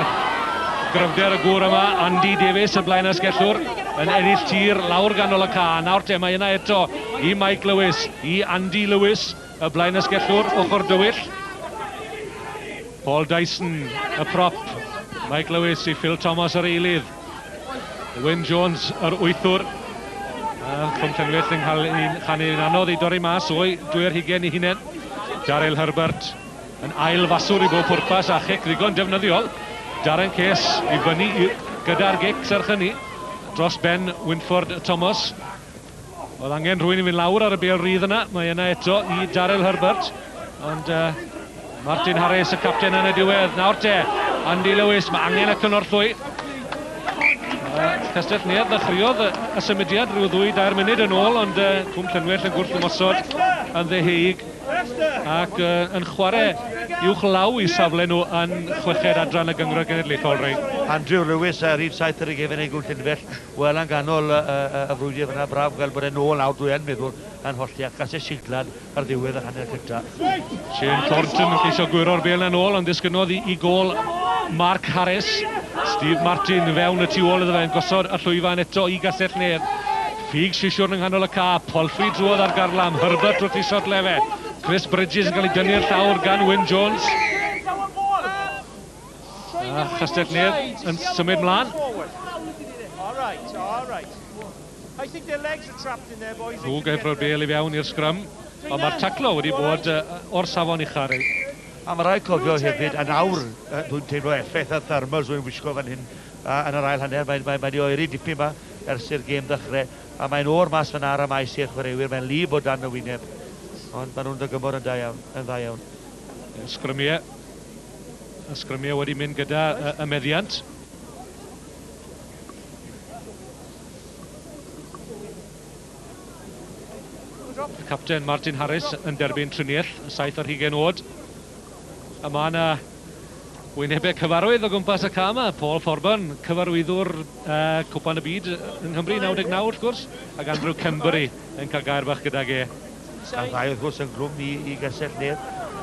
gryfder y gŵr yma, Andy Davies y blaen asgellwr, yn ennill tir lawr ganol y ca. Nawr te, mae yna eto i Mike Lewis, i Andy Lewis, y blaen asgellwr, ochr dywyll. Paul Dyson, y prop. Mike Lewis i Phil Thomas yr eilydd. Wyn Jones, yr wythwr. Cwm Llynfell yn chanu'n anodd i dorri mas o'i 20 i hunain. Daryl Herbert yn ail faswr i bob pwrpas a chic ddigon defnyddiol. Darren Case i fyny gyda'r gics ar hynny. dros ben Winford Thomas. Oedd angen rhywun i fynd lawr ar y bêl rydd yna. Mae yna eto i Daryl Herbert. Ond Martin Harris, y capten yn y diwedd. Nawr te, Andy Lewis, mae angen y cynorthwy. Castell Nedd ddechreuodd y symudiad rhyw 2-3 munud yn ôl, ond Cwm Llanwell yn gwrthymosod yn ddeheig ac yn chwarae uwchlaw i safle nhw yn chweched adran y Gyngor Genedlaethol rei. Andrew Lewis, rhif 7 ar ei gefn ei Gwm Llanwell, wel yn ganol y frwyddiau fyna, braf gweld bod e'n ôl nawr, dwi'n meddwl, yn holli ac as e siglad ar ddiwedd y hanner cynta. Shane Thornton yn ceisio gwiro'r bêl yn ôl, ond disgynodd i gol Mark Harris. Steve Martin fewn y tu ôl iddo fe yn gosod y llwyfan eto i Gastell Nedd. Ffug Sisiwr yng nghanol y ca, Polfri drwodd ar garlam, Herbert wrth i shot lefe. Chris Bridges yn cael ei dynnu'r llawr gan Wyn Jones. A Castell Nedd yn symud mlaen. Rhw geifro'r bêl i fewn i'r sgrym. Ond mae'r taclo wedi bod o'r safon uchaf. A mae rai cofio hefyd, yn awr, dwi'n teimlo effaith y thermals dwi'n wisgo fan hyn yn yr ail hanner. Mae wedi oeri dipyn yma ers i'r gêm ddechrau. A mae'n o'r mas fan ar y maes i'r chwaraewyr. Mae'n lib o dan y wyneb. Ond maen nhw'n dygymor yn dda iawn. Ysgrymiau wedi mynd gyda y meddiant. Capten Martin Harris yn derbyn Triniaeth, 7 ar 20 oed. A mae yna wynebau cyfarwydd o gwmpas y cama. Paul Thorburn, cyfarwyddwr Cwpan y Byd yng Nghymru 99 wrth gwrs, ac Andrew Kembury yn cael gair bach gydag e. A ddau wrth gwrs yn glwm i Gastell Nedd.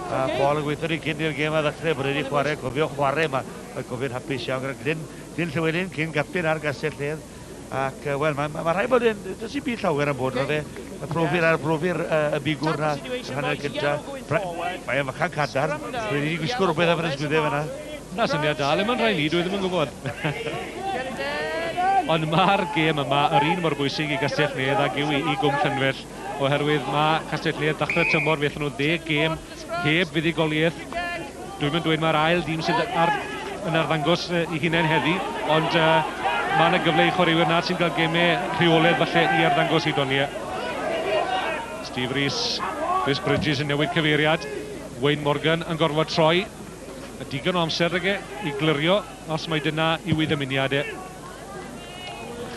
Paul yn gweithio ni cyn i'r gêm a ddechrau bod wedi chwarae, cofio chwarae yma. Mae'n gofyn hapus iawn gyda Glyn Llywelyn cyn capten ar Gastell Nedd. Ac, wel, mae rhaid bod yn, does i byd llawer yn bod o fe. Mae brofi'r y bigwr na yn hanner gynta. Mae'n fychan cadar. Rwy'n wedi gwisgo rhywbeth am yn ysgwyddau fyna. Na syniad dal, mae'n rhaid ni, dwi ddim yn gwybod. Ond mae'r gêm yma, yr un mor bwysig i Gastell Nedd ac yw i Gwm Llanwell. Oherwydd mae Castell Nedd ddechrau tymor, felly nhw 10 gêm heb fuddigoliaeth. Dwi'n mynd dweud mae'r ail dîm sydd yn arddangos i hunain heddi, ond mae yna gyfle i chwaraewyr nad sy'n cael gemau rheoledd falle i arddangos i doniau. Steve Rees, Chris Bridges yn newid cyfeiriad. Wayne Morgan yn gorfod troi. Y digon o amser i glirio os mae dyna i wyddyminiadau.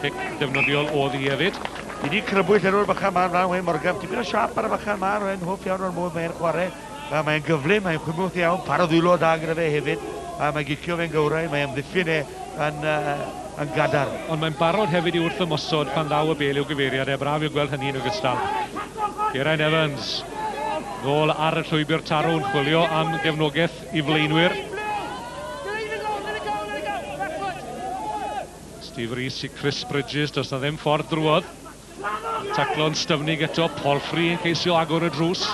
Chic defnyddiol o ddi hefyd. I ni crybwyll enw'r bychan ma'n Wayne Morgan. Tipyn o siap ar y bychan ma'n Wayne, hoff iawn o'r modd mae'n chwarae. Mae'n gyflym, mae'n chwymwth iawn, paraddwylo da gyda fe hefyd. Mae'n gicio fe'n gywrau, mae'n ymddiffyn yn gadar. Ond mae'n barod hefyd i wrth ymosod pan ddaw y bel i'w gyfeiriadau. Braf i'w gweld hynny yn ogystal. Geraint Evans, nôl ar y llwybr tarw yn chwilio am gefnogaeth i flaenwyr. Steve Rees i Chris Bridges, does na ddim ffordd drwodd. Taclo'n styfnig eto, Polfri yn ceisio agor y drws.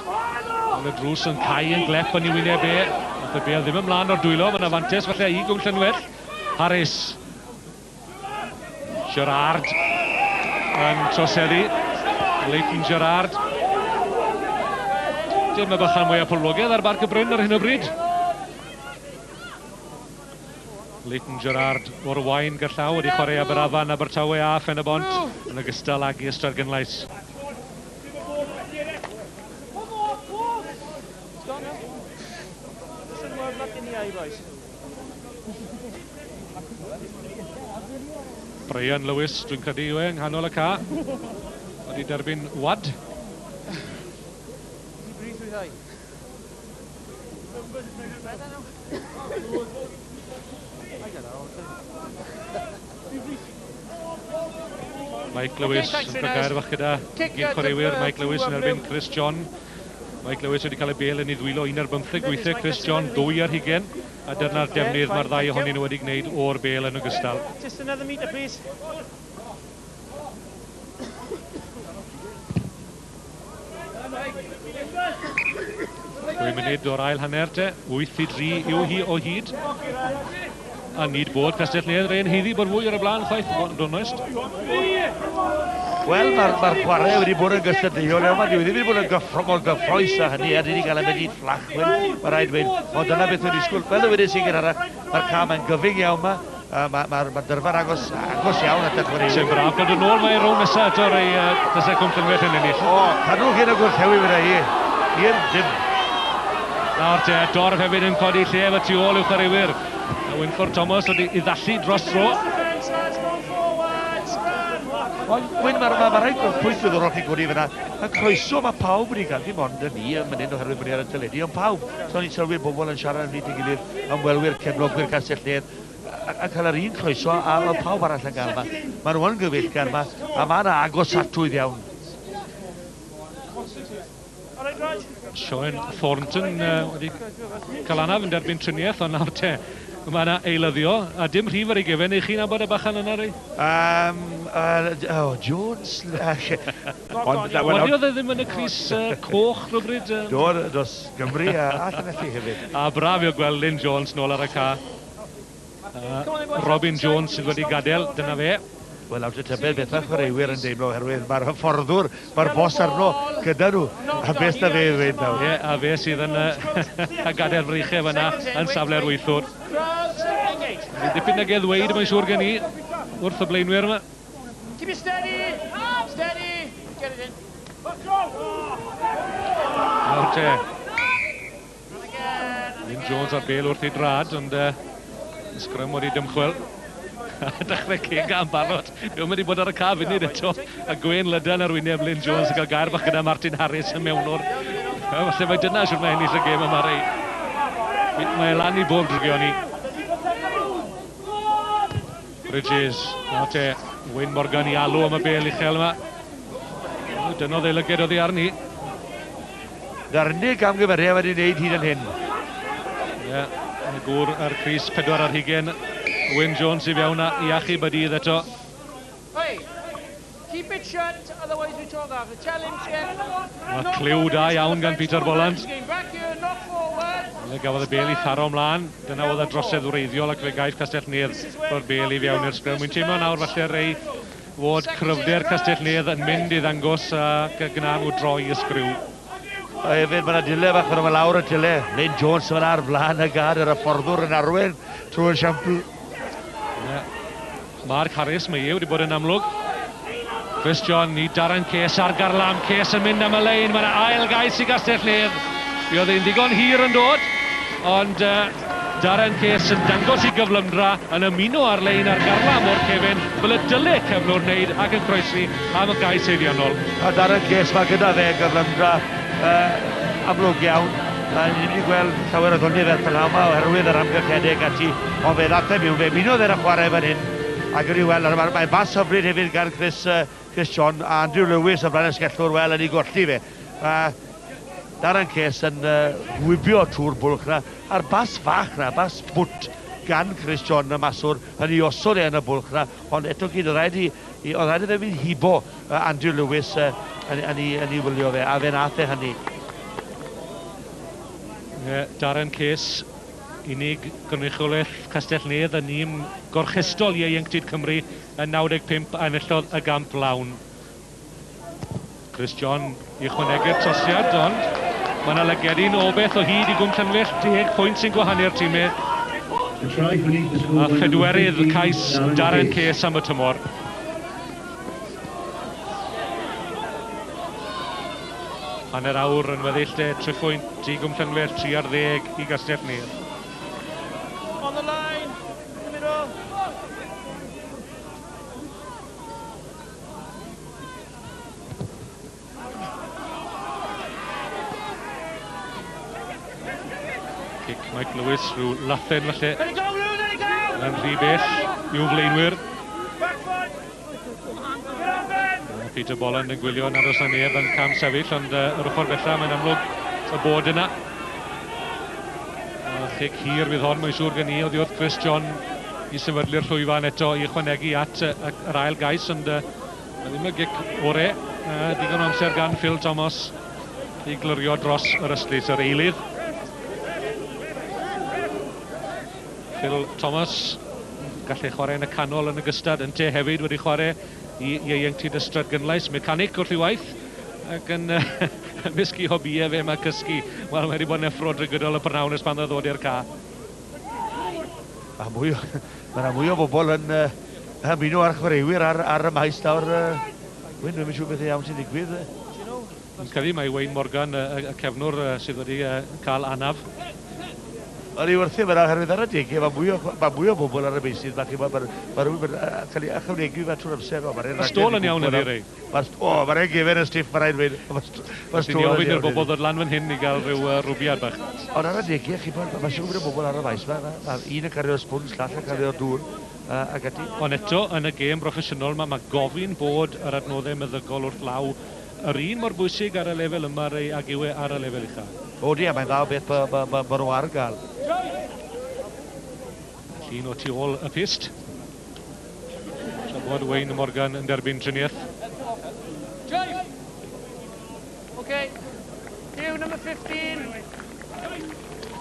Ond y drws yn cau yn glep yn ei wyneb e. Nath y bel ddim ymlaen o'r dwylo, mae'n afantes falle i Gwm Llanwell. Harris. Gerard yn troseddu. Leighton Gerard. Dim y bychan mwy o poblogaidd ar Barc y Bryn ar hyn o bryd. Leighton Gerard o'r Wain Gerllaw wedi chwarae Aberafan, Abertawe a Phen-y-Bont yn ogystal ag i Ystrad Gynlais. Brian Lewis, dwi'n credu yw e yng nghanol y ca. Wedi derbyn wad. Mike Lewis yn cael gair fach gyda gyn chwaraewyr. Mike Lewis yn erbyn Chris John. Mike Lewis wedi cael ei bel yn ei ddwylo 1-15 gweithiau. Chris John 2 ar 20. A dyna'r defnydd mae'r ddau ohonyn nhw wedi gwneud o'r bel yn ogystal. Just another meter, please. 2 munud o'r ail hanner te, 8-3 yw hi o hyd. A nid bod Castell Nedd rhaid heddi bod fwy ar y blaen chwaith, don't oest. Wel, mae'r chwarae wedi bod yn gystadleuol iawn. Mae wedi bod yn mor gyffroes a hynny, a wedi cael ei mynd i fflach. Mae rhaid dweud, ond dyna beth wedi sgwyl. Fel y wedi sy'n gyda mae'r cam yn gyfing iawn yma. Mae'r dyrfa'n agos iawn at y chwaraewyr. Sy'n braf, bod yn ôl mae'n rown nesaf eto rei dysau Cwm Llanfair yn ennill. O, cadw hyn o gwrthewi fyna i. I'r dim. Nawr te, Dorf hefyd yn codi lle efo tu ôl i'w chwaraewyr. Wynford Thomas wedi i ddallu dros dro. Wyn, mae rhaid pwynt oedd o'r chi gwrdd fyna. Mae croeso mae pawb wedi cael, dim ond yn ni yn mynd oherwydd bod ni ar y teledu, ond pawb. So ni'n sylwi'r bobl yn siarad yn nid i gilydd, ymwelwyr, cefnogwyr Castell Nedd, a cael yr un croeso, a oedd pawb arall yn gael yma. Mae nhw yn gyfeillgar yma, a mae yna agos atwydd iawn. Sean Thornton wedi cael anaf yn derbyn triniaeth, ond nawr te, mae yna eilyddio, a dim rhif ar ei gefen, eich chi'n abod y bachan yna rei? Jones... Wadiodd e ddim yn y Cris coch rhywbryd? Dos Gymru a allan eich hefyd. A braf i'w gweld Lynn Jones nôl ar y ca. Robin Jones sydd wedi gadael, dyna fe. Wel, awr tybed beth mae chwaraewyr yn deimlo oherwydd mae'r hyfforddwr, mae'r bos arno gyda nhw, a beth na fe i ddweud nawr. Ie, a fe sydd yn gadael freichau fyna yn safle'r weithwr. Dipyn ag ddweud mae'n siŵr gen i wrth y blaenwyr yma. Keep it steady, steady, get it in. Nawr te. Lynn Jones ar bel wrth ei drad, ond ysgrym wedi dymchwel. Dechrau ceg am barod. Dwi'n mynd i bod ar y ca funud eto. A Gwen Lydan ar wyneb Lynn Jones yn cael gair bach gyda Martin Harris yn mewnwr. Falle mae dyna siwr mae ennill y gêm yma rei. Mae lan i bob drygio ni. Bridges. Nawr te, Wyn Morgan i alw am y bel uchel yma. Dyna ddeilygiad oddi arni. Darnig amgymeriad wedi wneud hyd yn hyn. Ie, yn gŵr ar Cris 4 ar hugen. Wyn Jones i fewn i achub y dydd eto. Hey, keep it shut, otherwise we talk after. Tell him, Chef. Mae cliw da iawn gan Peter Bolland. Back here, knock forward. Le gafodd y bel i tharo ymlaen. Dyna oedd y drosedd wreiddiol ac fe gaeth Castell Nedd o'r bel i fewn i'r sgrym. Wy'n teimlo nawr falle rei fod cryfder Castell Nedd yn mynd i ddangos ac gyna nhw droi y sgriw. A hefyd mae yna dile bach yn ymwneud lawr y dile. Lynn Jones yn ar flaen y gad yr hyfforddwr yn arwen trwy'r siampl. Mark Harris, mae wedi bod yn amlwg. Chris John i Darren Case ar garlam. Case yn mynd am y lein. Mae'n ail gais i Castell Nedd. Mi oedd ein ddigon hir yn dod. Ond Darren Case yn dangos i gyflymdra yn ymuno ar lein ar garlam o'r cefn. Fel y dyle cefnwr wneud ac yn croesi am y gais eiriannol. A Darren Case mae gyda fe gyflymdra amlwg iawn. Ni'n mynd i gweld llawer o ddwni fel fel yma oherwydd yr amgylchedeg ati. Ond fe ddateb i'w fe munodd e'r chwarae fan hyn. Ac yn ei weld, mae'n bas hyfryd hefyd gan Chris John a Andrew Lewis o flaen ysgellwr wel yn ei golli fe. Darren Case yn wybio trwy'r bwlch na. A'r bas fach na, bas bwt gan Chris John y maswr yn ei osod yn y bwlch na. Ond eto gyd, oedd rhaid i ddim yn hibo Andrew Lewis yn ei wylio fe, a fe nath e hynny. Darren Case, unig gynrychiolaeth Castell Nedd yn un gorchestol i Ieuenctid Cymru yn 95 a enillodd y gamp lawn. Chris John i chwanegu'r tosiad, ond mae yna lygedyn o beth o hyd i Gwm Llanfair, 10 pwynt sy'n gwahanu'r tîmau. A chedwerydd cais Darren Case am y tymor. Hanner awr yn weddill 3 pwynt i Gwm Llanfair, 3 ar 10 i Castell Nedd. On the line, in the middle. Cic Mike Lewis, rhyw lathen falle. Let it go, Lou, let it go! Yn rhy bell i'w flaenwyr. Back foot! Get on, Ben! Peter Bolland yn gwylio yn aros na neb yn cam sefyll, ond yr ochr bella mae'n amlwg y bod yna. Chic hir fydd hon, mae'n siŵr gen i, oddi wrth Chris John i sefydlu'r llwyfan eto i ychwanegu at yr ail gais, ond ddim y gic ore. Digon o amser gan Phil Thomas i glyrio dros yr ystlys yr eilydd. Phil Thomas gallu chwarae yn y canol yn y gystad, yn te hefyd wedi chwarae i Ieuenctid Ystrad Gynlais, mecanic wrth ei waith, ac yn misgu hobiau fe mae cysgu. Wel, mae wedi bod yn effro drwy gydol y prynawn ys pan ddod i'r ca. A mwy o bobl yn ymuno ar chwaraewyr ar y maes nawr. Wyn, dwi'n siŵr beth iawn sy'n digwydd. Yn credu mae Wayne Morgan, y cefnwr sydd wedi cael anaf. O'n i wrthi fyna oherwydd ar y degau, mae mwy o bobl ar y meisydd. Mae rhywun yn cael ei ychwanegu fe trwy'r amser. Mae stôl yn iawn ydy, Ray. Mae'r egefen y stiff, mae'n rhaid dweud. Ti'n i ofyn i'r bobl ddod lan fan hyn i gael rhyw rwbiad bach. Ond ar y degau, chi bod, mae siŵr bod y bobl ar y maes yma. Un yn cario sbwns, llall yn cario dŵr. Ac ati. Ond eto, yn y gêm broffesiynol, mae gofyn bod yr adnoddau meddygol wrth law yr un mor bwysig ar y lefel yma ag yw e ar y lefel uchaf. Odi, a mae'n dda o beth mae nhw ar gael. Llun o tu ôl y pist. So bod Wayne Morgan yn derbyn triniaeth. Okay. Cue number 15.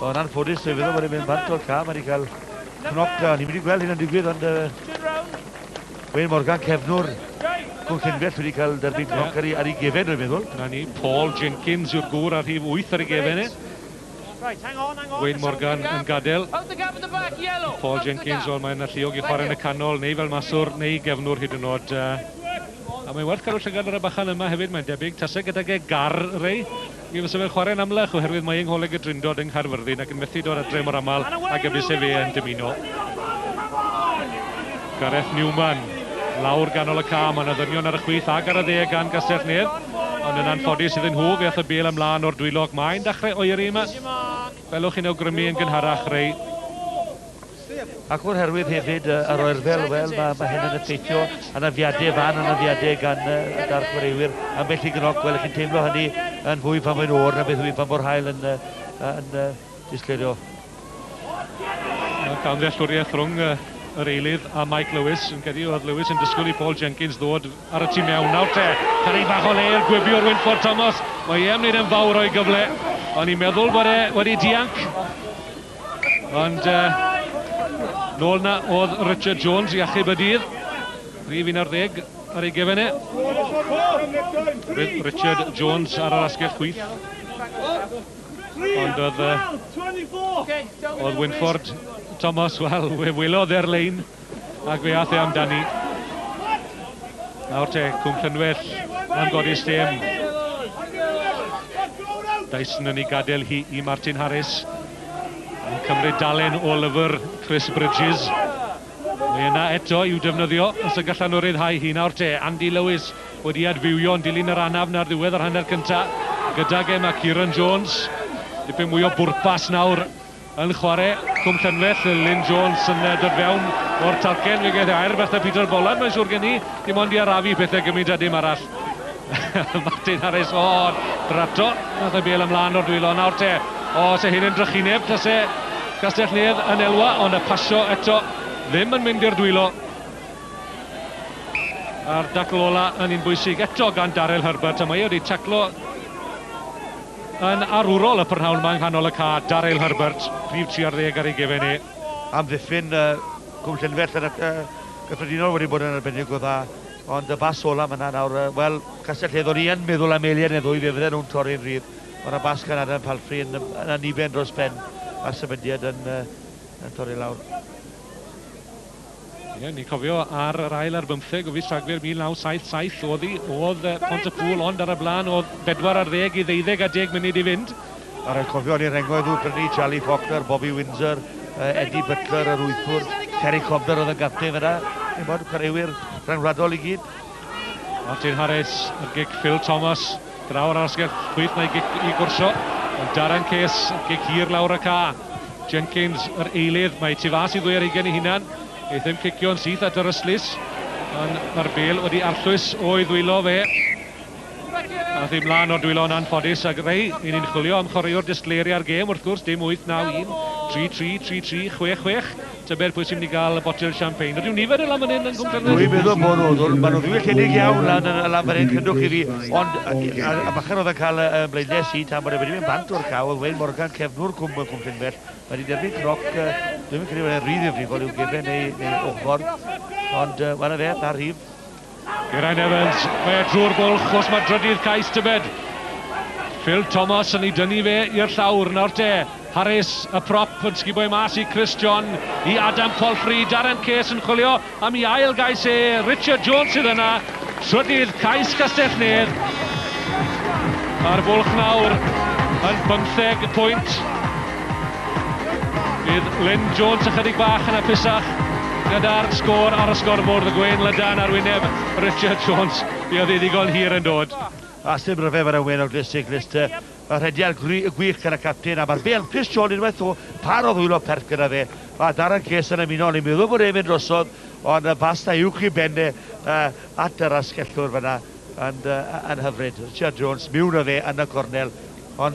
O'n anffodus, fe fydd o'n mynd bant o'r ca, mae'n i cael knock. Ni'n mynd i gweld hyn yn digwydd, ond Wayne Morgan, cefnwr Cwm Llynfell, wedi cael derbyn knock ar ei gefen, dwi'n meddwl. Na ni, Paul Jenkins yw'r gŵr ar rhif 8 ar ei gefen e. Right, hang on. Wayne Morgan yn gadael. Out the gap at the back, yellow. Paul Jenkins, wel mae'n alluog i chwarae yn y canol, neu fel maswr, neu gefnwr hyd yn oed. A mae'n werth cael o llygad ar y bachan yma hefyd, mae'n debyg. Tasau gydag e gar, Ray. I fysa fe'n chwarae'n amlach oherwydd mae yng Ngholeg y Drindod yng Nghaerfyrddin ac yn methu dod adre mor aml ac ybys e fe yn dymuno. Gareth Newman, lawr ganol y ca, mae'n addynion ar y chwith ag ar y dde gan Gastell Nedd. Ond yn anffodus iddyn nhw, fe ath y bel ymlaen o'r dwylog. Mae'n dechrau oeri yma. Felwch chi'n awgrymu yn gynharach, Ray. Ac o'r herwydd hefyd ar oerfel, wel, mae hyn yn effeithio anafiadau fan, anafiadau gan dar chwaraewyr. Ambell i gynnog, wel, chi'n teimlo hynny yn fwy pan mae'n o'r na beth fwy pan mor hael yn disgleirio. Cael ddeallwriaeth rhwng yr eilydd a Mike Lewis. Yn credu oedd Lewis yn disgwyl i Paul Jenkins ddod ar y tîm mewn. Nawr te, cael ei bach o le i'r gwibio'r Wynford Thomas. Mae e'n wneud yn fawr o'i gyfle. Ond i'n meddwl bod e wedi dianc. Ond nôl na oedd Richard Jones i achub y dydd. Rhif 11 ar ei gefen e. Richard Jones ar yr asgell chwith. Ond oedd Wynford Thomas, wel, welodd e'r lein ac fe ath e amdani. Nawr te, Cwm Llynfell am godi stem. Dyson yn ei gadael hi i Martin Harris. Yn cymryd dalen o lyfr Chris Bridges. Mae yna eto i'w defnyddio os y gallan nhw ryddhau hi. Nawr te, Andy Lewis wedi adfywio'n dilyn yr anaf na'r ddiwedd yr hanner cyntaf. Gydag e mae Kieran Jones. Dipyn mwy o bwrpas nawr yn chwarae. Cwm Llynfell, Lynn Jones yn dod fewn o'r talcen. Fe gaeth air beth a Peter Boland, mae'n siŵr gen i. Dim ond i arafu pethau gymryd a dim arall. Martin Harris, drato. Nath y bel ymlaen o'r dwylo. Nawr te, se hyn yn drychineb. Tase Castell Nedd yn elwa, ond y pasio eto ddim yn mynd i'r dwylo. A'r dacl ola yn un bwysig eto gan Daryl Herbert. A mae wedi taclo yn arwrol y prynhawn yma yng nghanol y ca, Daryl Herbert, prif 30 ar ei gefen e. Am ddiffyn Cwm Llynfell yn y gyffredinol wedi bod yn arbennig o dda. Ond y bas ola yma nawr, wel, Castell Nedd o'n i yn meddwl am Elian Neddwy, fe fydden nhw'n torri'n rhydd. Ond y bas gan Adam Palfrey yn aniben dros ben a symudiad yn torri lawr. Ie, ni'n cofio ar yr ail ar 15 o fis Rhagfyr 1977 oedd Pontypool ond ar y blaen oedd 4 ar 10 i 12 a 10 munud i fynd. Ar y cofio ni'n rengoedd nhw prynu Charlie Faulkner, Bobby Windsor, Eddie Butler, yr wythwr, Terry Cobner oedd yn gapten fyna. Ni'n bod chwaraewyr rhangwladol i gyd. Martin Harris, y gic Phil Thomas, drawr ar asgell chwith neu gic i gwrsio. Darren Case, gic hir lawr y ca. Jenkins, yr eilydd, mae tu fas i 2 ar 20 i hunan. Eith ddim cicio'n syth at yr yslys. Ond mae'r bel wedi arllwys o'i ddwylo fe. Ath i mlaen o'r dwylo yn anffodus ag rei. Ni'n chwilio am chwaraewr disgleiri ar gêm wrth gwrs. Dim 8-9-1, 3-3, 3-3, 6-6. Tybed pwy sy'n mynd i gael y botel champagne. Rydw nifer y lam yn hyn yn Cwm Llynfell? Dwi'n meddwl bod nhw. Maen nhw ddiwylliedig iawn lan yn y lam fan hyn, cyndwch i fi. Ond a bachan oedd yn cael bleidau sy'n tam bod e wedi mynd bant o'r caw. Oedd Wayne Morgan, cefnwr Cwm Llynfell. Mae wedi derbyn croc, dwi'n credu bod e'n rhydd i'w frifol i'w gefen neu ochr. Ond wan y fe, na'r rhif. Geraint Evans, mae drwy'r bwlch os mae drydydd cais tybed. Phil Thomas yn ei dynnu fe i'r llawr nawr te. Harris, y prop yn sguboi mas I Chris John, I Adam Polfrey, Darren Case yn chwilio am I ail gais Richard Jones sydd yna. Trydydd Cais Castellnedd. Mae'r bwlch nawr yn 15 pwynt. Bydd Lynn Jones ychydig bach yn apusach gyda'r sgôr ar y sgorbwrdd y Gwen Lydan ar wyneb Richard Jones. Bydd ei ddigon hir yn dod. A sy'n rhyfedd ar y wen o'r cyclist. Mae'r rhediad gwych gyda capten, a mae'r bel Chris John unwaith o par o ddwylo perth gyda fe. Mae Darren Case yn ymuno, ni'n meddwl bod e'n mynd drosodd, ond basta uwch I benne at yr asgellwr fyna yn hyfryd. Richard Jones, miwn o fe yn y cornel. Ond,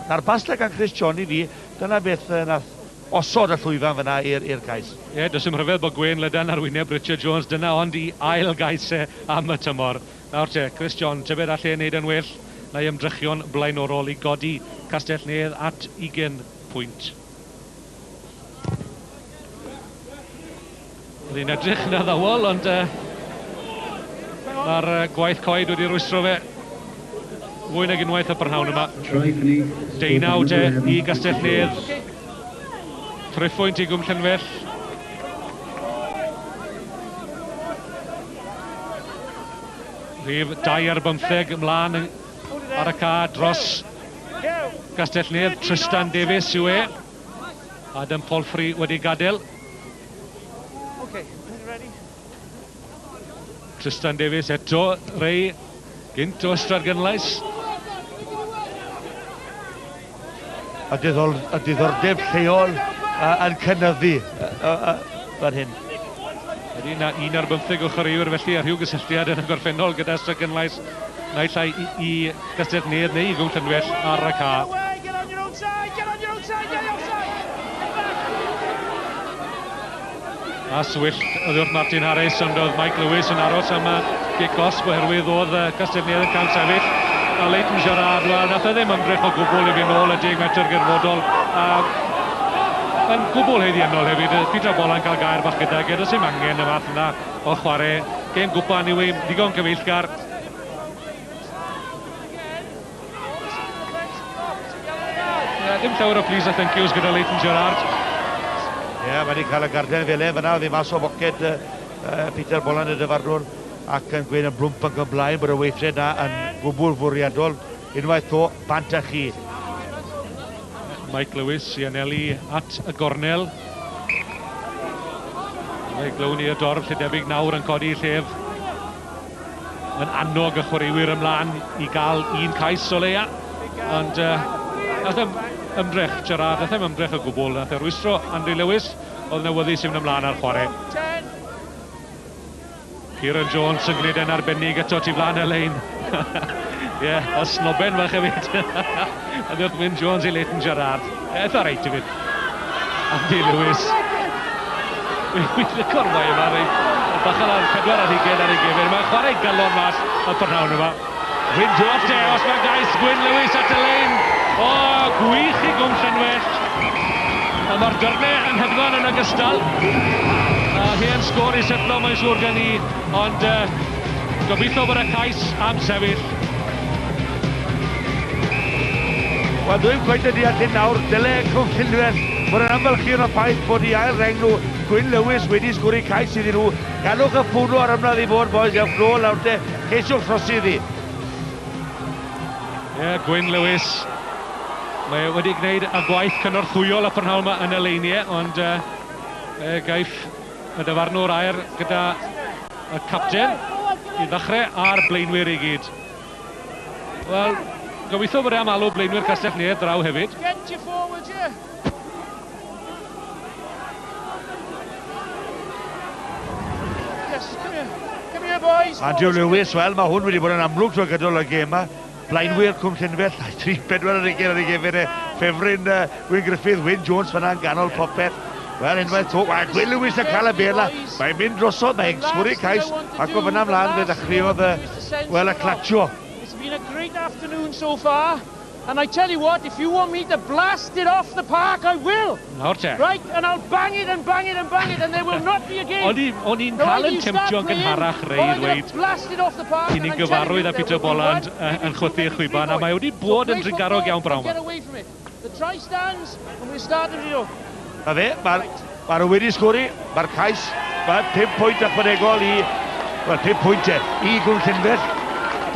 na'r basta gan Chris John I fi, dyna beth nath osod y llwyfan fyna i'r gais. Ie, does ym rhyfedd bod Gwen Lydan ar wyneb Richard Jones, dyna ond I ail gaisau am y tymor. Nawr te, Chris John, tybed all ei wneud yn well, neu ymdrechion blaenorol I godi Castellnedd at 20 pwynt. Oedd hi'n edrych na ddawol, ond mae'r gwaith coed wedi rwystro fe fwy nag unwaith y prynhawn yma. 19 I Castellnedd. Triffwynt I Gwm Llanfell. Rhif 2 ar 15 ymlaen ar y ca dros Castellnedd. Tristan Davies yw Adam Polfrey wedi gadael. Tristan Davies eto, Ray gynt o Ystrad Gynlais. A diddordeb lleol yn cynyddu fan hyn. Ydy na 1 ar 15 o chwaraewyr felly ar rhyw gysylltiad yn y gorffennol gyda Ystrad Gynlais. Naill ai I Castellnedd neu I Gwm Llanfell ar y ca. A swyllt oedd wrth Martin Harris, ond oedd Mike Lewis yn aros am kick-off oherwydd oedd Castellnedd yn cael sefyll. A Leighton Gerard, wel, nath ddim ymdrech o gwbl I fi nôl y 10 metr gyrfodol. Yn gwbl heddiennol hefyd, Peter Bolan cael gair bach gyda, gyda sy'n angen y fath yna o chwarae. Gêm gwpan I wym, digon cyfeillgar. Dim llawer o please a thank yous gyda Leighton Gerard. Ie, mae wedi cael y garden fel fyna, oedd I mas o boced Peter Bolan y dyfarnwr ac yn gweud yn blwmp yn gymlaen bod y weithred na yn gwbl fwriadol unwaith o bant a chi. Mike Lewis I anelu at y gornel. Mae glown I y dorf lle debyg nawr yn codi I llef. Yn annog y chwaraewyr ymlaen I gael un cais o leia. Ond nath ymdrech Gerard, nath ymdrech y gwbl. Nath rwystro Andy Lewis, oedd newyddus I fynd ymlaen ar chwarae. Kieran Jones yn gwneud yn arbennig eto tu flaen y lein. Ie, a snoben fach hefyd. A wrth mynd Jones I Leighton Gerard. Eitha reit I fynd. Andy Lewis. Wyth y corfau yma, bachal ar 4 ar 20 ar 20. Mae'n chwarae galon mas y prynhawn yma. Wyn Jones te, os mae gais Gwyn Lewis at y lein. Gwych I Gwm Llanfell. A mae'r dyrnau yn hedfan yn ogystal. Hen sgôr I setlo mae'n siŵr gen I, ond gobeithio bod y cais am sefyll. Wel, dwi'n gweud ydi at hyn nawr, dyle Gwm Llanfell bod yn ymfylchu yn y ffaith bod I ail reng nhw Gwyn Lewis wedi sgwri cais iddyn nhw. Galwch y ffwrw ar ymladd I fod, boys, iawn fflo lawr te, ceisiwch trosi iddi. Ie, Gwyn Lewis. Mae wedi gwneud y gwaith cynorthwyol y prynhawn yma yn y leiniau, ond gaiff y dyfarnwr air gyda y capten I ddechrau a'r blaenwyr I gyd. Wel, gobeithio bod am alw blaenwyr Castellnedd draw hefyd. Get you forward, yeah. Yes, come here. Come here, boys. Andrew Lewis, wel, mae hwn wedi bod yn amlwg trwy gydol y gêm yma. Blaenwyr Cwm Llanfell, 3-4 ar 20 ar 20. Ffefryn Wyn Griffith, Wyn Jones fan'na yn ganol popeth. Wel, unwaith to, Gwyn Lewis yn cael y bela. Mae'n mynd drosodd, mae'n sgwri cais, ac o fyna mlaen fe ddechreuodd y clatio. It's been a great afternoon so far. And I tell you what, if you want me to blast it off the park, I will. Nawr te. Right, and I'll bang it and bang it and bang it, and there will not be a game. O'n i'n cael yn temtio yn gynharach Ray dweud i ni'n gyfarwydd â Peter Boland yn chwythu chwyban, a mae wedi bod yn dringarog iawn brawn. The try stands, and we'll start the video. A fe, mae'r wedi sgori, mae'r cais, mae 5 pwynt ychwanegol i, wel 5 pwyntiau i Gwm Llynfell.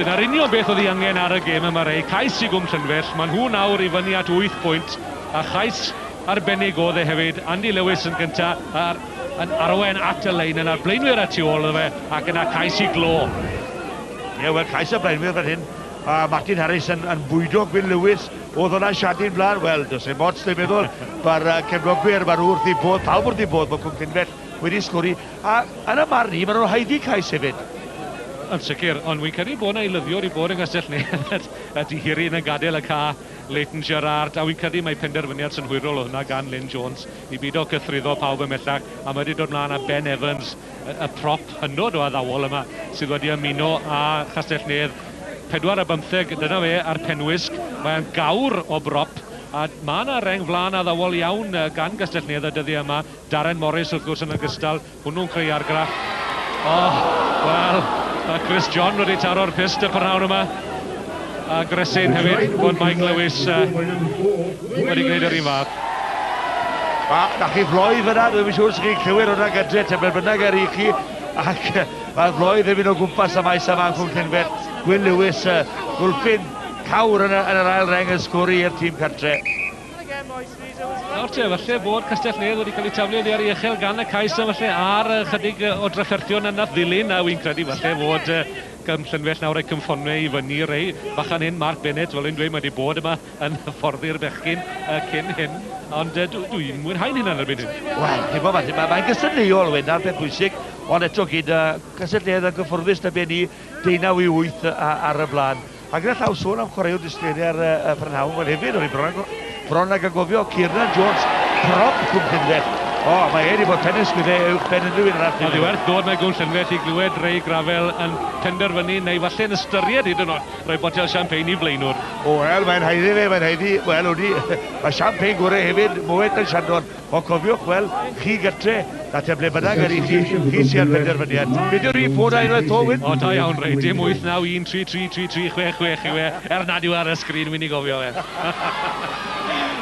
Dyna'r union beth oedd ei angen ar y gêm yma rei. Cais i Gwm Llynfell, maen nhw nawr i fyny at 8 pwynt, a chais arbennig oedd e hefyd. Andy Lewis yn gynta, yn arwen at y lein, yn ar blaenwyr at tu ôl o fe, ac yna cais i glo. Ie, wel, cais y blaenwyr fan hyn. Martin Harris yn bwydo Gwyn Lewis. Oedd hwnna siadu'n blaen, wel, dos e mots dwi'n meddwl. Mae'r cefnogwyr, mae'r wrth i bod, pawb wrth i bod, mae Gwm Llynfell wedi sgori. A yn y marn ni, maen nhw'n haiddi cais hefyd. Yn sicr, ond wy'n credu bod yna eilyddiwr i bod yn Gastell Nedd a Dihiryn yn gadael y ca Leighton Gerrard, a wy'n credu mae penderfyniad synhwyrol o hwnna gan Lynn Jones i byd o cythryddo pawb ymellach, a mae wedi dod mlaen â Ben Evans, y prop hynod o addawol yma sydd wedi ymuno a Chastell Nedd 4-15, dyna fe ar penwisg. Mae'n gawr o brop, a mae yna reng flaen addawol iawn gan Gastell Nedd y dyddiau yma. Darren Morris wrth gwrs yn ogystal, hwnnw'n creu argraff. Wel, a Chris John wedi taro'r pist y prynawn yma. A Gresyn hefyd, bod Mike Lewis wedi gwneud yr un fath. Na chi Floyd fyna, dwi'n siŵr sy'n chi'n clywir hwnna gydre, tebel bynnag ar i chi. Ac mae Floyd yn mynd o gwmpas y maes yma yn Gwm Llynfell. Gwyn Lewis, gwlffyn cawr yn yr ail reng yn sgori i'r tîm cartre. Nawr te, falle bod Castell Nedd wedi cael ei taflu oddi ar ei uchel gan y cais yma, falle ar chydig o drafferthion yna ddilyn, a wy'n credu falle bod Gwm Llynfell nawr ei cymffonau i fyny rei. Fachan hyn, Mark Bennett, fel yn dweud, mae wedi bod yma yn fforddi'r bechgyn cyn hyn, ond dwi'n mwynhau'n hyn yn erbyn hyn. Wel, chi'n bod, mae'n gystadleuol wedyn, peth bwysig, ond eto gyda Castell Nedd yn gyffwrddus na ben i 19-8 ar y blaen. A gyda llaw sôn am chwaraewr disgleini ar y prynhawn, wel hefyd, o'n i bron ag agofio Kiernan Jones, prop Gwm Llynfell. Mae wedi bod tennis gwyddau uwch ben unrhyw un arall. Oedd i werth dod mae Gwm Llynfell i glywed Ray Gravel yn penderfynu, neu falle yn ystyried hyd yn oed, rhoi botel champagne i flaenwr. Wel, mae'n haiddi fe, mae'n haiddi. Wel, mae champagne gorau hefyd, mwyd yn Siandon. Ond cofiwch, wel, chi gytre, na te ble bynnag ar i chi sy'n penderfyniad. Beth yw'r un ffôn a'n oedd Tywyn? Da iawn, rei, dim 8-9-1-3-3-3-3-6-6 yw e, nad yw ar y sgrin, wy'n i gofio fe.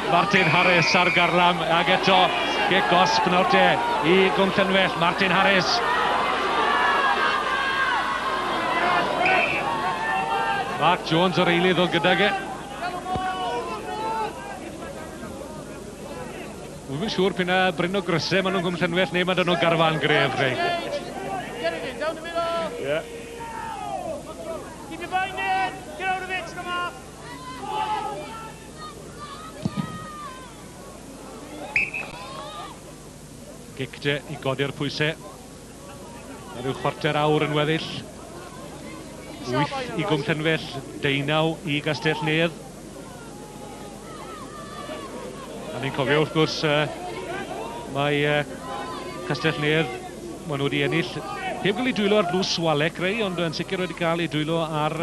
Martin Harris ar garlam, ag eto gic gosb nawr te i Gwm Llynfell, Martin Harris. Mark Jones o'r eilydd o gydag e. Wy'n siŵr p'na Bryn o Grysau maen nhw'n Gwm Llynfell neu maen nhw'n garfan gref, rei. Get it in, down the middle. Yeah. Keep your bind in. Get out of it, come on. Gicte i godi'r pwysau. A rhyw chwarter awr yn weddill. 8 i Gwm Llynfell, 19 i Gastell Nedd. A ni'n cofio wrth gwrs mae Castell Nedd, maen nhw wedi ennill heb gael ei dwylo ar Lws Walec rei, ond yn sicr wedi cael ei dwylo ar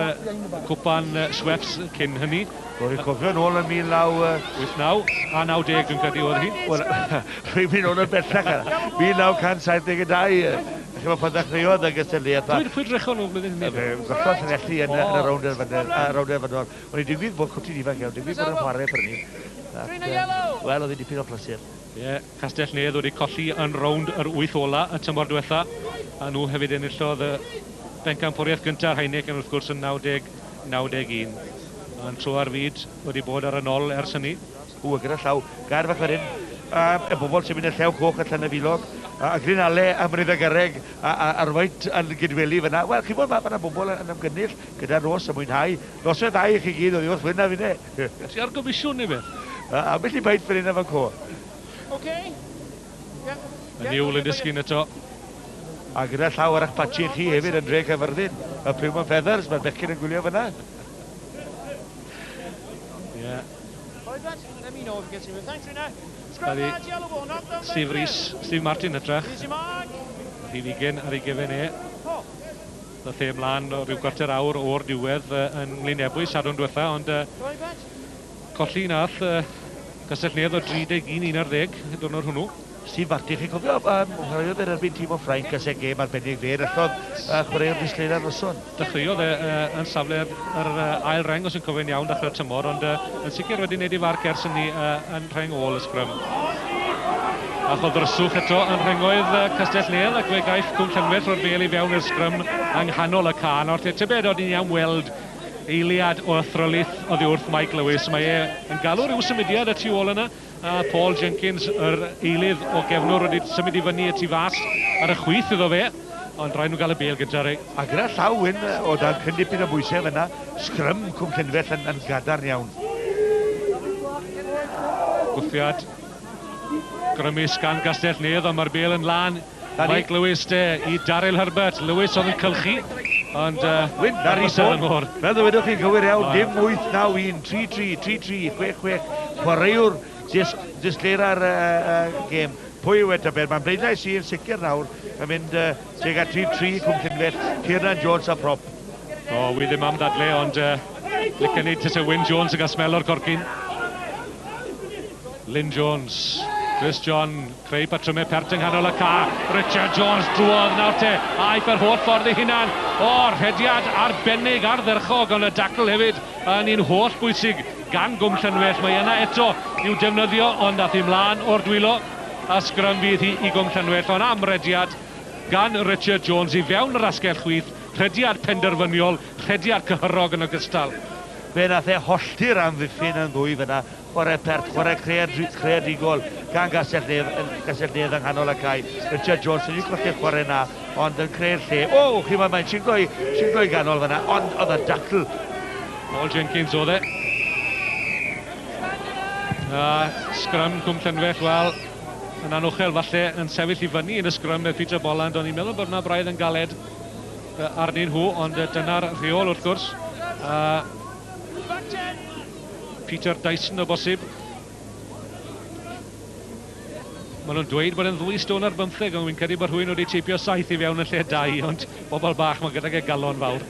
cwpan Schweppes cyn hynny. Rwy'n cofio nôl yn 1989 a 90 dwi'n credu oedd hi. Wel, rwy'n mynd o'n bellach yna. 1972. Chyfo pan ddechreuodd y gysylltiad. Pwy drechon nhw blwyddyn hynny? Gollon Llanelli yn y rownder fyddor. O'n i digwydd bod cwtyn ifanc iawn, digwydd bod yn chwarae per ni. Wel, oedd hi dipyn o plasur. Ie, Castell Nedd wedi colli yn rownd yr 8 ola y tymor diwetha. A nhw hefyd enillodd y bencampwriaeth gyntaf Heineken wrth gwrs yn 90-91. A'n tro ar fyd wedi bod ar y nol ers hynny. Gyda llaw, gair fach fan hyn. Y bobl sy'n mynd y llew coch allan y filog. A Gryn Ale am rydd y garreg ar faint yn gydweli fyna. Wel, chi'n bod mae bobl yn ymgynnull gyda nos y mwynhau. Nos y ddau i chi gyd oedd i wrth fwyna fi ne. Ti ar gomisiwn neu beth? A beth i baid fan hyn efo co. Okay. Y niwl yn dysgu'n eto. A gyda llaw ar eich patsi chi hefyd yn dre Cyfyrddin. Y Plymouth Feathers, mae'r becyn yn gwylio fyna. Ie. Let me know if you get to it. Thanks, Rina. Steve Rees, Steve Martin ytrach. Rhydd ugen ar ei gefen e. Ddoth e ymlaen o ryw gwarter awr o'r diwedd yn Mlynebwy, sadwn diwetha, ond colli nath Castell Nedd o 31-11 diwrnod hwnnw. Steve Martin, chi'n cofio, chwaraeodd erbyn tîm o Ffrainc ys e gêm arbennig fe, allodd chwaraeo'r disgleidd ar noson. Dechreuodd yn safle yr ail reng os yn cofio'n iawn dechrau'r tymor, ond yn sicr wedi wneud i farc ers hynny yn rheng ôl y sgrym. A chodd ryswch eto yn rhengoedd Castellnedd ac fe gaiff Cwm Llanfedd o'r bel i fewn i'r sgrym yng nghanol y can. O'r tybed oedd ni'n iawn weld eiliad o thrylyth oddi wrth Mike Lewis. Mae yn galw rhyw symudiad y tu ôl yna. A Paul Jenkins, yr eilydd o gefnwr, wedi symud i fyny y tu fas ar y chwith iddo fe. Ond rhaid nhw gael y bel gyda rei. A gyda llaw wyn o dan cyndipyn o bwysau fyna, sgrym Cwm Llanfedd yn gadarn iawn. Gwthiad grymus gan Castellnedd, ond mae'r bel yn lan. Mike Lewis i Daryl Herbert. Lewis oedd yn cylchu, ond Wyn, dar i sôn. Fel ddwedwch chi'n gywir iawn, dim 8-9-1, 3-3, 3-3, 6-6. Chwaraewr disgleira'r gêm. Pwy yw eto bel? Mae'n bleidlais i'n sicr nawr yn mynd tuag at 3-3 Cwm Llanfedd. Kieran Jones a prop. Wi ddim am ddadle, ond licen ni tys Wyn Jones yn gael smel o'r corcyn. Lynn Jones, Chris John, creu patrymau pert yng nghanol y ca. Richard Jones drwodd nawr aeth yr holl ffordd ei hunan. Rhediad arbennig ardderchog, ond y dacl hefyd yn un holl bwysig gan Gwm Llanfedd. Mae yna eto i'w defnyddio, ond dath i mlaen o'r dwylo. A sgrym fydd hi i Gwm Llanfedd, ond am rhediad gan Richard Jones i fewn yr asgell chwith. Rhediad penderfyniol, rhediad cyhyrog yn ogystal. Fe nath hollti'r amddiffyn yn ddwy fyna, chwarae pert, chwarae creadigol gan Castellnedd yng nghanol y cae. Richard Jones yn ei glychu chwarae na, ond yn creu'r lle. Chi mae'n singlo i ganol fyna, ond oedd y dacl. Paul Jenkins oedd e. Sgrym Cwm Llanfedd, wel, yn anochel falle yn sefyll i fyny yn y sgrym með Peter Bolland, ond i'n meddwl bod yna braidd yn galed arnyn nhw, ond dyna'r rheol wrth gwrs. Peter Dyson o bosib. Maen nhw'n dweud bod yn 2 stôn ar 15, ond wy'n credu bod rhywun wedi teipio 7 i fewn yn lle 2, ond bobl bach mae gyda'r galon fawr.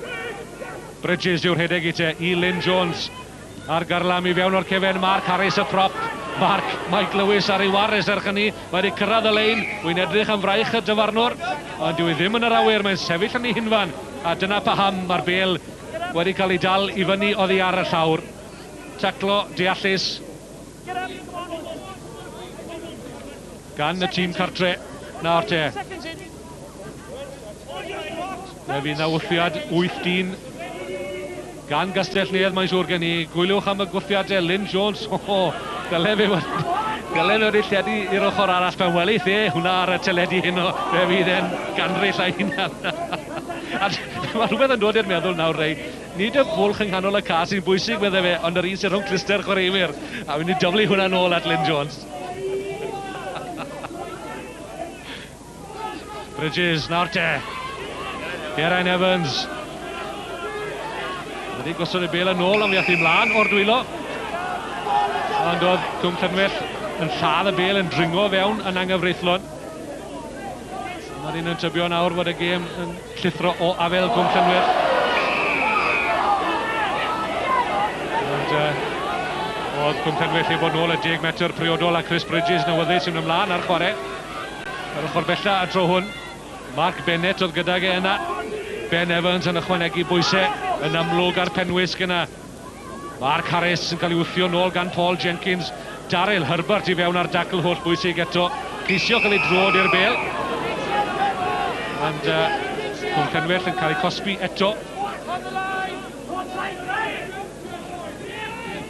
Bridges yw'r rhedeg i Lynn Jones. Ar garlam i fewn o'r cefen, Mark Harris y prop. Mike Lewis ar ei wares erch hynny. Wedi cyrraedd y lein, wy'n edrych am fraich y dyfarnwr, ond dwi ddim yn yr awyr, mae'n sefyll yn ei hunfan. A dyna paham mae'r bel wedi cael ei dal i fyny oddi ar y llawr. Taclo deallus gan y tîm cartre nawr Fe fydd na wrthiad 8-1 gan Castellnedd, mae'n siŵr gen i. Gwyliwch am y gwrthiadau. Lynn Jones, dyle fe wedi lledu i'r ochr arall pan welith hwnna ar y teledu hyn o fe fydd e'n ganryll a hunan. Mae rhywbeth yn dod i'r meddwl nawr rei. Nid y bwlch yng nghanol y ca sy'n bwysig meddai fe, ond yr un sy'n rhwng clister chwaraewyr. A mynd i doflu hwnna nôl at Lynn Jones. Bridges, nawr Geraint Evans. Wedi gosod y bel yn ôl am iaith i mlaen o'r dwylo. Ond oedd Cwm Llanfedd yn lladd y bel yn dringo fewn yn anghyfreithlon. Mae'r un yn tybio nawr fod y gêm yn llithro o afel Cwm Llanfedd. Oedd Cwm Llanfedd lle bod nôl y 10 metr priodol a Chris Bridges newyddus sy'n ymlaen ar chwarae. Ar ochr bella a tro hwn. Mark Bennett oedd gydag yna. Ben Evans yn ychwanegu bwysau yn amlwg ar penwysg yna. Mark Harris yn cael ei wthio nôl gan Paul Jenkins. Daryl Herbert i fewn ar dacl holl bwysig eto. Ceisio cael ei drod i'r bel. Ond Cwm Llanfedd yn cael ei cosbi eto.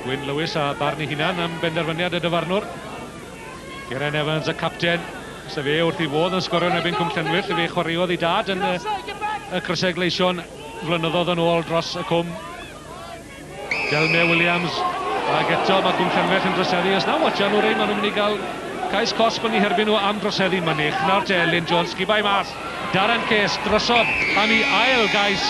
Gwyn Lewis a Barney hunan am benderfyniad y dyfarnwr. Geraint Evans y capten. Sa fe wrth i fod yn sgorio yn ebyn Cwm Llanfedd. Fe chwaraeodd ei dad yn y crysegleision flynyddoedd yn ôl dros y cwm. Delme Williams. Ac eto mae Cwm Llanfedd yn droseddu. Os na watcha nhw rei, maen nhw'n mynd i gael cais cosb yn ei herbyn nhw am droseddu mynych. Nawr Lynn Jones, gibai mas. Darren Case drosod am ei ail gais.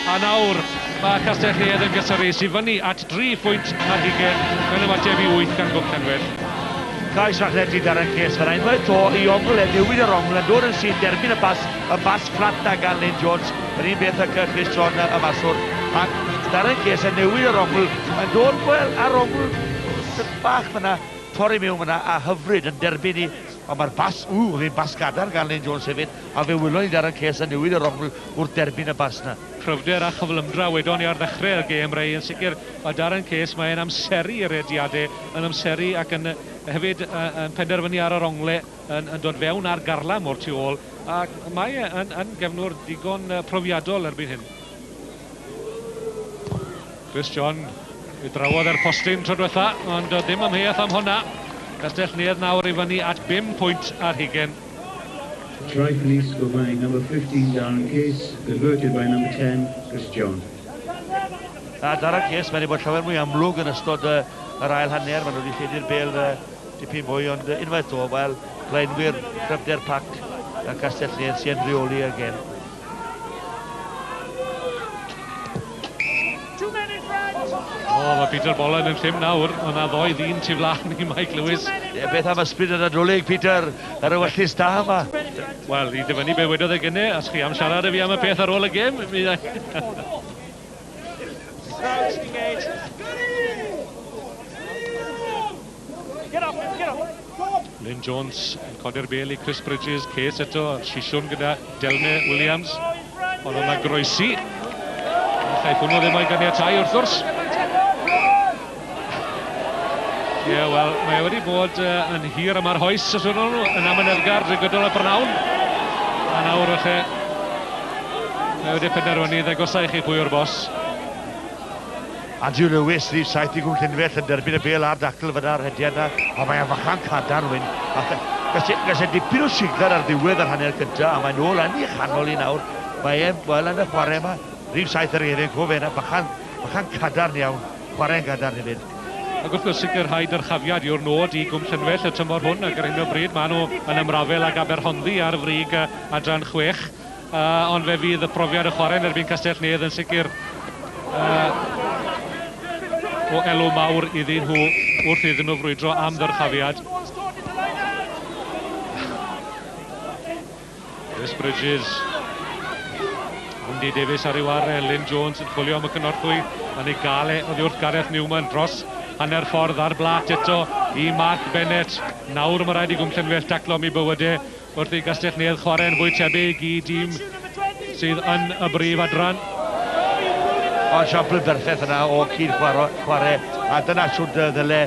A nawr mae Castellnedd yn gysyru sy'n fyny at 3 pwynt ar hugen yn ymateb i 8 gan Cwm Llanfedd. Cais rachledi Darren Case fan ein. Mae to i ongl newid yr ongl yn dod yn sy'n derbyn y bas fflat a gan Lynn Jones. Yr un beth ac Chris John y maswr. Ac Darren Case yn newid yr ongl yn dod wel ar ongl bach fyna, torri mewn fyna a hyfryd yn derbyn i Ond mae'r bas, oedd hi'n bas gadar gan Lyn Jones hefyd, a fe wylwn ni dar y ces a newid y rongl wrth derbyn y bas na. Cryfder a chyflymdra wedon ni ar ddechrau'r gêm rei. Yn sicr, mae Darren Case mae'n amseru y rediadau, yn amseru ac yn hefyd yn penderfynu ar yr ongle yn dod fewn ar garlam o'r tu ôl. Ac mae yn gefnwr digon profiadol erbyn hyn. Chris John i drawodd e'r postyn tro diwetha, ond ddim ymheuaeth am hwnna. Castell Nedd nawr i fyny at 5 pwynt ar hugen. Try police go by number 15 Darren Case, converted by number 10 Chris John. A Darren Case, mae'n ei bod llawer mwy amlwg yn ystod yr ail hanner, maen nhw wedi lledu'r bel dipyn mwy, ond unwaith o, wel, blaenwyr Cryfder Pac a Castell Nedd sy'n reoli again. Mae Peter Bolan yn llym nawr, o'na ddoi ddyn tu flaen i Mike Lewis. Beth am ysbryd yn adolyg, Peter, ar y wyllus da yma? Wel, i dyfynu be wedodd e gynne, os chi am siarad y fi am y peth ar ôl y gêm. Lyn Jones yn codi'r bel i Chris Bridges, Case eto, sisiwn gyda Delne Williams. Ond o'na groesi. Chaeth hwnnw ddim o'i ganiatáu wrth gwrs. Ie, wel, mae wedi bod yn hir am arhoes os ydyn nhw yn amyneddgar drwy gydol y Brynawn. A nawr lle, mae wedi penderfynu ddegosau chi pwy o'r bos. Andrew Lewis, rhif 7 i Gwm Llynfell yn derbyn y bel ar dacl fyda'r hediad yna, a mae'n fachan cadar wyn. Gall e dipyn o siglar ar ddiwedd yr hanner cyntaf, a mae'n ôl yn ei chanol i nawr. Mae'n wel yn y chwarae yma, rhif 7 yr eiriau cof yna, fachan cadar iawn, chwarae'n gadar hefyd. Ac wrth gwrs sicrhau dyrchafiad yw'r nod i Gwm Llynfell y tymor hwn, ac ar hyn o bryd maen nhw yn ymrafel ag Aberhonddu ar frig adran 6. Ond fe fydd y profiad y chwarae'n erbyn Castell Nedd yn sicr o elw mawr iddyn nhw wrth iddyn nhw frwydro am ddyrchafiad. Chris Bridges, Andy Davies ar ei ware, Lyn Jones yn chwilio am y cynorthwy, yn ei gael oddi wrth Gareth Newman dros hanner ffordd ar blat eto i Mark Bennett. Nawr mae rhaid i Gwm Llynfell daclo am ei bywydau wrth i Castell Nedd chwarae'n fwy tebyg i dîm sydd yn y brif adran. Ond siampl berffaith yna o cyd chwarae, a dyna siwr ddyle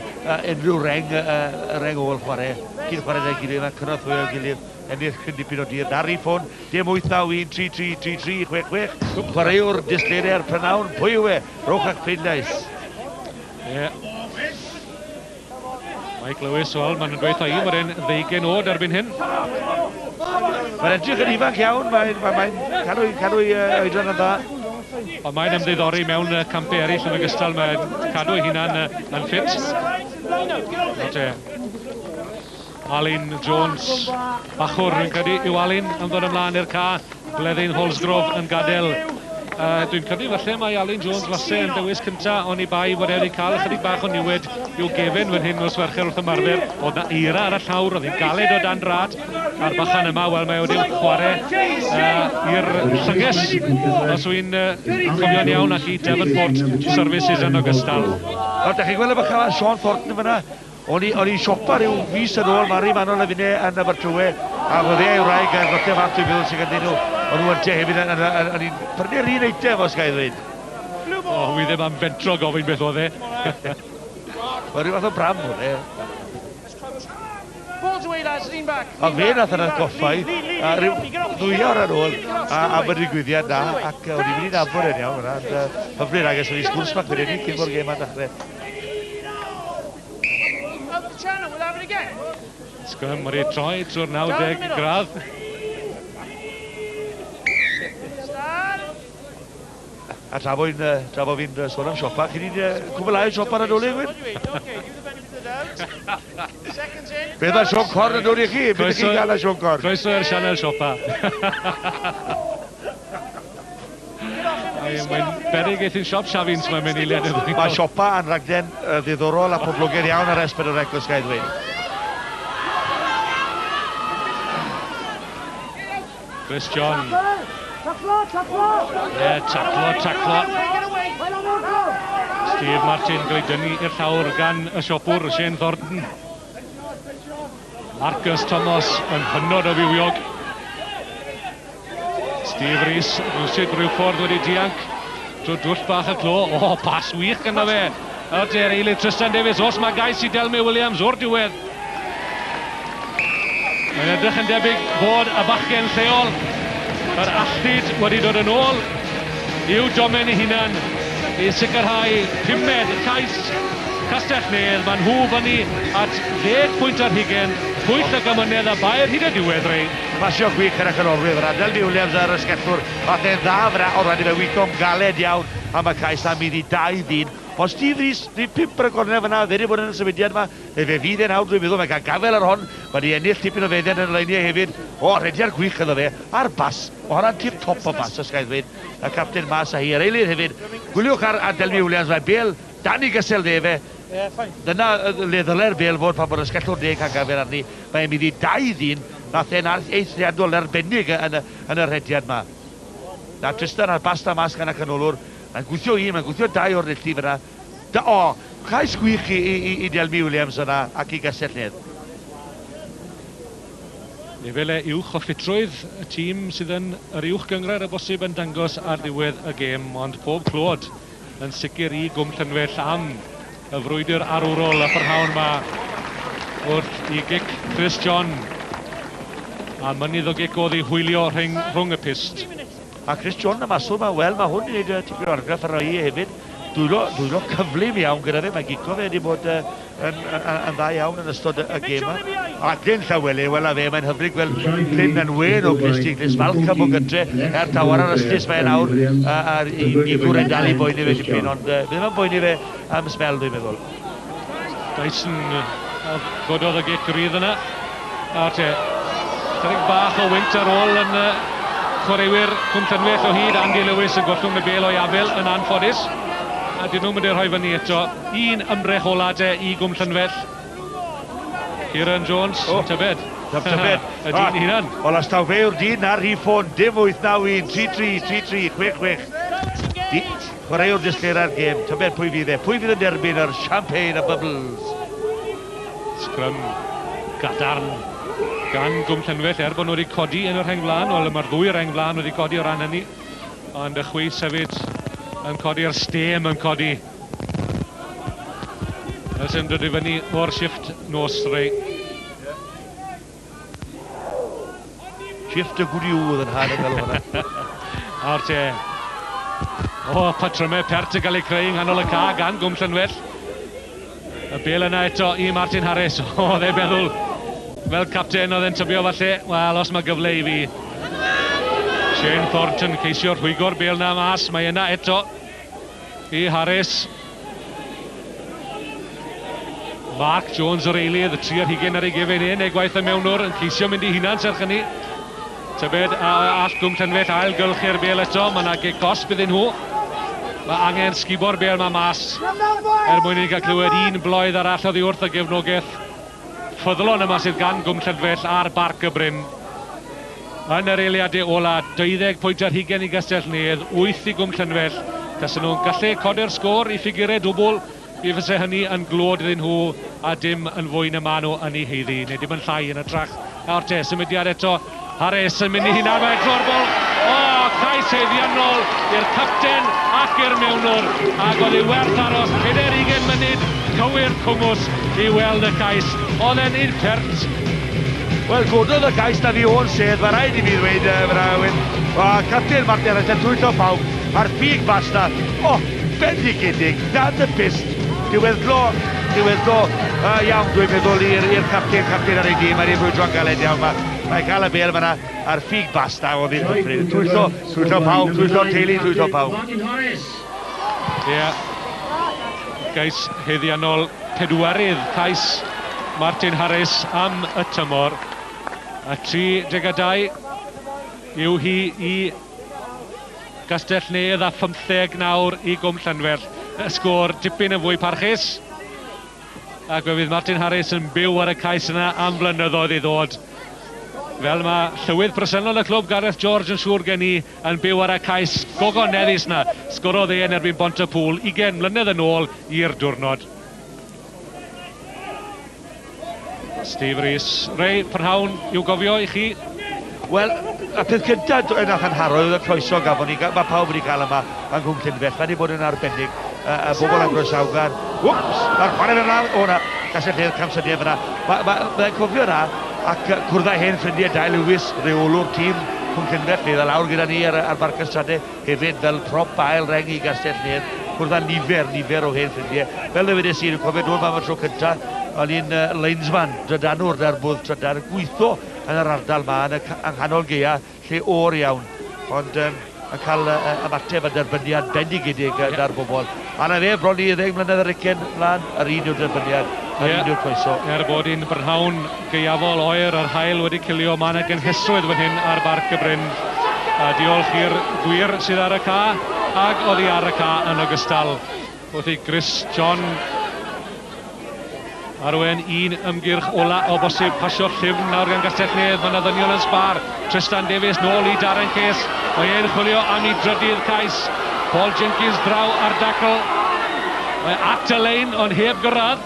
unrhyw reng ôl chwarae. Cyd chwarae da'i gilydd, yna cynnwrth o'i gilydd, ennill chyndipyn o dir. Na'r ffôn, dim 8-9-1-3-3-3-3-6-6. Chwaraewr disgleirio ar Prynawn, pwy yw e? Rowch ac Peidlais. Ie. Mike Lewis, wel, mae'n dweud i, mae'n 20 oed erbyn hyn. Mae'n edrych yn ifanc iawn, mae'n cadw i oedran yn dda. Ond mae'n ymddiddori mewn campau eraill yn ogystal, mae'n cadw ei hunan yn ffit. Alun Jones, bachwr yn credu yw Alun yn ddod ymlaen i'r ca. Bleddyn Holsgrove yn gadael. Dwi'n credu falle mae Alun Jones falle yn dewis cynta, ond i bai bod wedi cael ychydig bach o niwed i'w gefn fan hyn os fercher wrth ymarfer. Oedd na eira ar y llawr, oedd hi'n galed o dan rad. A'r bachan yma, wel, mae wedi'n chwarae i'r llyges. Os wy'n cofio'n iawn ac i Devonport Services yn ogystal. Nawr, da chi'n gweld y bachan yma, Sean Thornton yn fyna. O'n i siopa rhyw fus yn ôl, Mari Manol y fine yn Abertawe, a fod ei wraig yn gotef at dwi'n meddwl sy'n ganddyn nhw. O'n nhw yn te hefyd, o'n i'n prynu'r un eitem os gael ddweud. O, wi ddim am fentro gofyn beth oedd e. Mae rhyw fath o bram hwn, e. Ond fe nath yna'r goffau, a rhyw ddwyawr ar ôl, a bod yn gwyddiad na, ac o'n i'n mynd i'n afod yn iawn hwnna. Hyfryd agos o'n i sgwrs bach fydd ni, cyn bo'r gêm a'n dechrau. Sgrym wedi troi trwy'r 90 gradd. A tra bo fi'n sôn am siopa, chi ni'n cwblau siopa yn adolyg, Gwyn? Beth mae Sean Corn yn dod i chi? Beth chi'n gael a Sean Corn? Croeso i'r sianel siopa. Mae'n beryg eithaf siop Siafins mae'n mynd i liad. Mae siopa yn raglen ddiddorol a poblogaidd iawn ar esbyd o'r Ecos gael ddweud. Chris John. Ie, taclo. Steve Martin gael ei dynnu i'r llawr gan y siopwr, Shane Thornton. Marcus Thomas yn hynod o fywiog. Steve Rees, rhywsyd rhyw ffordd wedi dianc. Drwy dwll bach y clo. O, pas wych gyda fe. Ar der eilydd Tristan Davies. Os mae gais i Delmy Williams o'r diwedd. Mae'n edrych yn debyg bod y bachgen lleol. Yr alltid wedi dod yn ôl i'w domen ei hunan i sicrhau pumed cais Castell Nedd. Mae'n nhw fyny at 10 pwynt ar hugen, pwyll y gymynedd a bair hyd y diwedd rei. Pasio gwych ar y canolwydd, Delmy Williams ar y sgellwr, fath e'n dda fyna, o'r rhaid i fe wythom galed iawn am y cais am iddi 2-1. Ond Steve Rees, rhyw 5 ar y gornel fyna, fe wedi bod yn y symudiad yma, fe fydd e'n awr dwi'n meddwl, mae'n cael gafel ar hon, mae di ennill tipyn o feddian yn y leiniau hefyd. O, rediad gwych iddo fe, ar bas, o hwnna'n tip top o bas, os gael ddweud, y capten mas a hi, yr eilydd hefyd. Gwyliwch ar Delmy Williams, mae Bale, dan i gysel dde fe. Dyna le ddyle'r Bale fod pan bod y sgellwr 10 cael gafel arni, mae'n mynd i 2-1, nath e'n eithriadol arbennig yn y rediad yma. Na Tristan ar basta mas gan y canolwr, mae'n gweithio mae'n gweithio 2 o'r nilli fyna. O, chais gwych i Delmy Williams yna ac i Castell Nedd. Efele uwch o ffitrwydd y tîm sydd yn yr uwch gyngred y bosib yn dangos ar ddiwedd y gêm, ond pob clod yn sicr i Gwm Llanfell am y frwydr arwrol y pyrhawn yma wrth i gic Chris John. A mynydd o gic oedd i hwylio rhwng y pist. A Chris John y masw yma, wel, mae hwn i wneud tipyn o argraff ar oi hefyd. Dwylo cyflym iawn gyda fe, mae gico fe wedi bod yn dda iawn yn ystod y gêm yma. A Glyn Llaweli, wel a fe, mae'n hyfryd gweld Glyn yn wen o Glisty, Glis Falcam o gytre, tawar ar ystys mae'n awr, i gwrdd dal i boeni fe dipyn, ond fydd yma'n boeni fe am smel, dwi'n meddwl. Dyson gododd y gic rydd yna. A te, chydig bach o wynt ar ôl yn chwaraewyr Cwm Llanfell o hyd. Andy Lewis yn gollwng y bel o'i afel yn anffodus. A dyn nhw'n mynd i'r rhoi fyny eto. Un ymdrech ola de i Gwm Llanfell. Kieran Jones, tybed. Tybed. Y dyn hunan. O lastaw fe yw'r dyn ar rhif ffôn, dim 8-9-1, 3-3, 6-6. Chwaraewr disgleir ar gêm, tybed pwy fydd e. Pwy fydd yn derbyn yr champagne a bubbles. Scrum gadarn gan Gwm Llanfell bod nhw wedi codi yn yr rheng flan. Wel, mae'r ddwy rheng flan wedi codi o ran hynny. Ond y chwys hefyd yn codi'r stêm yn codi. Fel sy'n dod i fyny o'r shifft nos rei. Shifft y gwdiwdd yn hân yn fel hwnna. Ar te. O, patrymau pert yn cael ei creu yng nghanol y ca gan Gwm Llanfell. Y bel yna eto i Martin Harris. O, dde meddwl fel capten oedd e'n tybio falle. Wel, os mae gyfle i fi. Shane Thornton ceisio rhwygo'r bel na mas. Mae yna eto i Harris. Mark Jones o'r eilydd, y 3 ar hugen ar ei gefen neu gwaith y mewnwr yn ceisio mynd i hunan serch hynny. Tybed, all Gwm Llanfell ail gylchu'r bel eto, mae yna gos byddyn nhw. Mae angen sgibo'r bel yma mas. Mwyn i gael clywed un blwydd arall oddi wrth y gefnogaeth ffyddlon yma sydd gan Gwm Llanfell ar barc y Bryn. Yn yr eiliadau ola, 12 pwynt ar hugen i Castell Nedd, 8 i Gwm Llanfell. Cos nhw'n gallu codi'r sgôr i ffigurau dwbl. Mi fysa hynny yn glod iddyn nhw a dim yn fwy na maen nhw yn ei heiddi, neu dim yn llai yn y trach. Awr te, symudiad eto, Harris yn mynd i hunan mewn clorbol. O, cais heiddiannol i'r capten ac i'r mewnwr. Ac oedd ei werth aros 20 munud cywir cwmws i weld y cais. Oedd e'n un pert. Wel, gododd y cais na fi o'n sedd, mae rhaid i fi ddweud fyna. O, capten Martin Harris yn twyllo pawb, a'r ffig basta. O, bendigedig, dan y pist. Diweddglo iawn dwi'n meddwl i'r capten ar ei dîm ar ei brwydro'n galed iawn. Mae cael y bel fyna ar ffig basta o ddi'n hyfryd. Twyllo pawb, twyllo teulu, twyllo pawb. Ie, gais heddiannol pedwarydd cais Martin Harris am y tymor. A 32 yw hi i Castell Nedd a 15 nawr i Gwm Llanfell. Y sgôr dipyn yn fwy parchus. Ac fydd Martin Harris yn byw ar y cais yna am flynyddoedd i ddod. Fel mae llywydd presennol y clwb Gareth George yn siŵr gen i yn byw ar y cais gogoneddus yna. Sgorodd e yn erbyn Pontypool 20 mlynedd yn ôl i'r diwrnod. Steve Rees. Ray, prynhawn i'w gofio I chi? Wel, y peth cyntaf yn achanharo oedd y croeso gafon ni, mae pawb wedi cael yma yn Cwm Llynfell, mae wedi bod yn arbennig, y bobl yn groesawgar. Wwps, mae'r chwarae fyna, o na, gallai lle'r camsyniad fyna. Mae'n cofio yna, ac cwrddau hen ffrindiau Dai Lewis, reolwr tîm Cwm Llynfell, neu lawr gyda ni ar Barcas Stradau, hefyd fel prop ail reng I Gastell Nedd, cwrddau nifer o hen ffrindiau. Fel ddewedes i'n cofio dwi'n am y tro cyntaf, o'n i'n Leinsman, drydanwr dar bwdd Trydan, yn gweithio yn yr ardal yma, yn y nghanol geia, lle o'r iawn. Ond yn cael ymateb a derbyniad bendigedig dar bobl. A na fe, bron I 10 mlynedd ar ugen mlaen, yr un yw'r derbyniad, yr un yw'r croeso. Bod i'n brynhawn geiafol oer yr hael wedi cilio, mae yna gynhysrwydd fan hyn ar Barc y Bryn. A diolch i'r gwir sydd ar y ca, ag oddi ar y ca yn ogystal. Wrth I Chris John arwen un ymgyrch ola o bosib pasio llyfn nawr gan Gastell Nedd, mae yna ddynion yn sbar. Tristan Davies nôl I Darren Case, mae e'n chwilio am I drydydd cais. Paul Jenkins draw ar dacl, mae at y lein ond heb gyrraedd.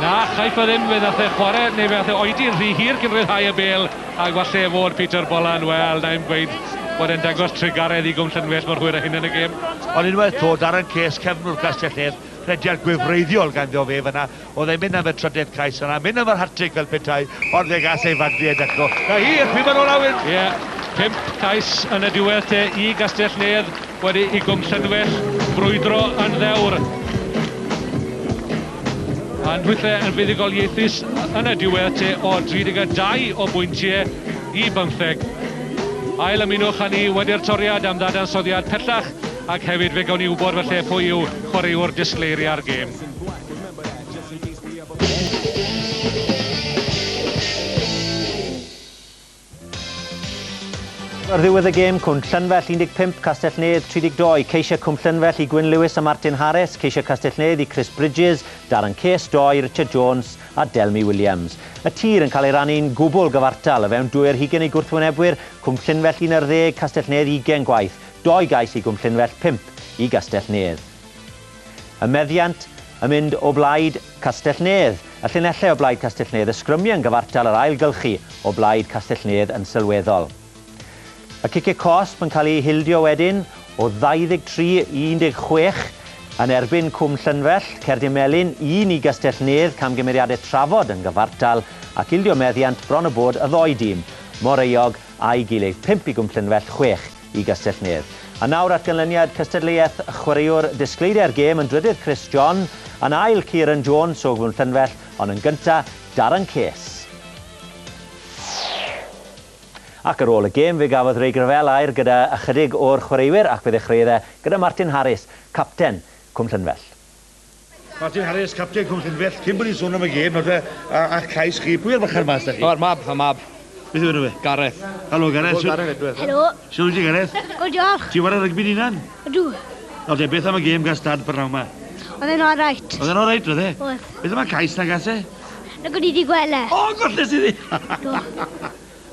Na, chaiff o ddim, fe nath e chwarae, neu fe nath e oedi'n rhy hir cyn rhyddhau y bel, ac falle fod Peter Bolan, wel, na'n gweud bod e'n dangos trigaredd I Gwm Llynfell mor hwyr a hyn yn y gêm. Ond unwaith to, Darren Case, cefnwr Gastell Nedd, rhediad gwefreiddiol ganddo fe fyna, oedd e'n mynd am y trydydd cais yna, mynd am yr hat-trick fel petai, ond fe gas ei fagri e declo. Na hir, pwy ma'n ola wyn? Ie, 5 cais yn y diwedd te I Gastell Nedd, wedi I Gwm Llynfell brwydro yn ddewr. A'n hwylle yn fuddugoliaethus yn y diwedd te o 32 o bwyntiau I 15. Ail ymunwch â ni wedi'r toriad am ddadansoddiad pellach, ac hefyd fe gawn ni wybod falle pwy yw chwaraewr disgleiria'r gêm. Ar ddiwedd y gêm, Cwm Llynfell 15, Castell Nedd 32, ceisio Cwm Llynfell I Gwyn Lewis a Martin Harris, ceisio Castell Nedd I Chris Bridges, Darren Case 2, Richard Jones a Delmy Williams. Y tir yn cael ei rannu'n gwbl gyfartal, y fewn 220 I gwrthwynebwyr, Cwm Llynfell 11, Castell Nedd 20 gwaith, 2 gais I Gwm Llynfell 5 I Gastell Nedd. Y meddiant yn mynd o blaid Castell Nedd. Y llinellau o blaid Castell Nedd, y sgrymiau yn gyfartal yr ailgylchu o blaid Castell Nedd yn sylweddol. Y cicio cosp yn cael ei hildio wedyn o 23 I 16 yn erbyn Cwm Llynfell, Cerdyn Melyn 1 I Gastell Nedd, camgymeriadau trafod yn gyfartal, ac ildio meddiant bron y bod y ddoi dîm, Moreuog a'i gilydd, 5 I Gwm Llynfell, 6 I Gastell Nedd. A nawr at ganlyniad cystadleuaeth chwaraewr disgleiriau'r gêm yn drydydd Chris John, yn ail Kieran Jones o Gwm Llynfell, ond yn gyntaf Darren Case. Ac ar ôl y gêm, fe gafodd Ray Gravel air gyda ychydig o'r chwaraewyr ac fe ddechreuodd gyda Martin Harris, capten Cwm Llynfell. Martin Harris, capten Cwm Llynfell, cyn bod ni'n sôn am y gêm, a cais chi, pwy ar fychan mas da chi? O'r mab. Beth yw'n fe? Gareth. Helo, Gareth. Helo. Siwr wyt ti, Gareth? Go diolch. Ti'n war y rygbi ni'n? Ydw. Oedde, beth am y gêm gan stad Byrnaw ma? Oedd e'n alright. Oedd e'n alright, oedd e? Oedd. Beth am y cais na gas e? Na gwni di gwele. O, golles i ddi!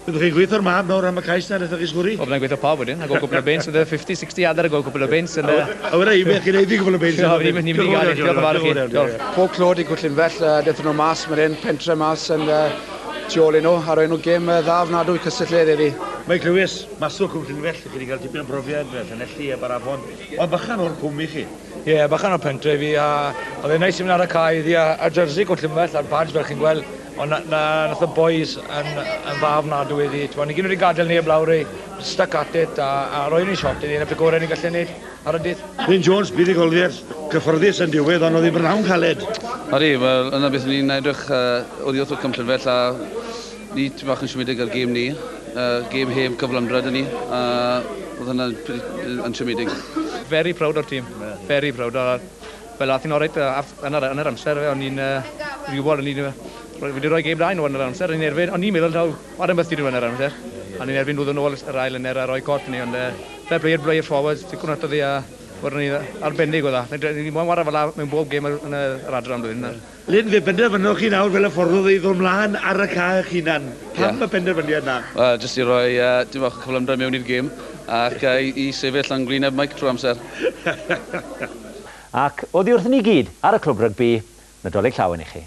Byddwch chi'n gweithio'r mab nawr am y cais na, ddech chi sgwri? O, byddai'n gweithio pawb wedyn, a go cwpl o beins, oedd 50-60 adar a go cwpl o beins. A wera i beth chi'n neud i cwpl o beins? Ni'n mynd I gael, diolch yn fawr i chi. Pob clod I Gwm Llynfell, dethon nhw mas, mae'r un pentre mas yn tu ôl I nhw, ar enw gêm dda ofnadwy Castell Nedd iddi. Mike Lewis, maswr Cwm Llynfell, chi wedi cael tipyn o brofiad, Llanelli a Barafon, ond bychan o'r cwm I chi? Ie, bychan o'r pentre fi, a oedd e'n neis I mynd ar y cae iddi, a jersey Cwm Llynfell a'r badge fel chi'n gweld, ond nath y boys yn dda ofnadwy iddi. Ni gyd wedi gadael neb lawr I, stuck at it, a roi ni shot iddi, yn y pigorau ni'n gallu neud ar y dydd. Bryn Jones, bydd I golfiad cyffyrddus yn diwedd, ond oedd I Byrnawn caled. Odi, wel, yna beth ni'n edrych oddi wrth o'r Cwm Llynfell, a ni ti'n bach yn siomedig ar gêm ni, gêm heb cyflymdryd yn ni, a oedd hynna yn siomedig. Very proud o'r tîm, very proud. Fel athyn o'r reit yn yr amser, o'n i'n gwybod, fi wedi rhoi gêm da nhw yn yr amser, o'n i'n erbyn, o'n i'n meddwl taw, war yn byth i nhw yn yr amser. O'n i'n erbyn nhw'n ôl yr ail yn a rhoi cort ni, ond fair player forward, ti'n gwneud oedd i Wrn ni arbennig o dda. Ni'n mwyn wario fel la mewn bob gêm yn yr adran blwyddyn. Lyn, fe benderfynwch chi nawr fel y ffordd oedd i ddod mlaen ar y ca eich hunan. Pam y penderfyniad na? Jyst I roi dim bach o cyflymdra mewn i'r gêm ac I sefyll yn gwyneb Mike trwy amser. Ac oddi wrth ni gyd ar y clwb rygbi, Nadolig llawen I chi.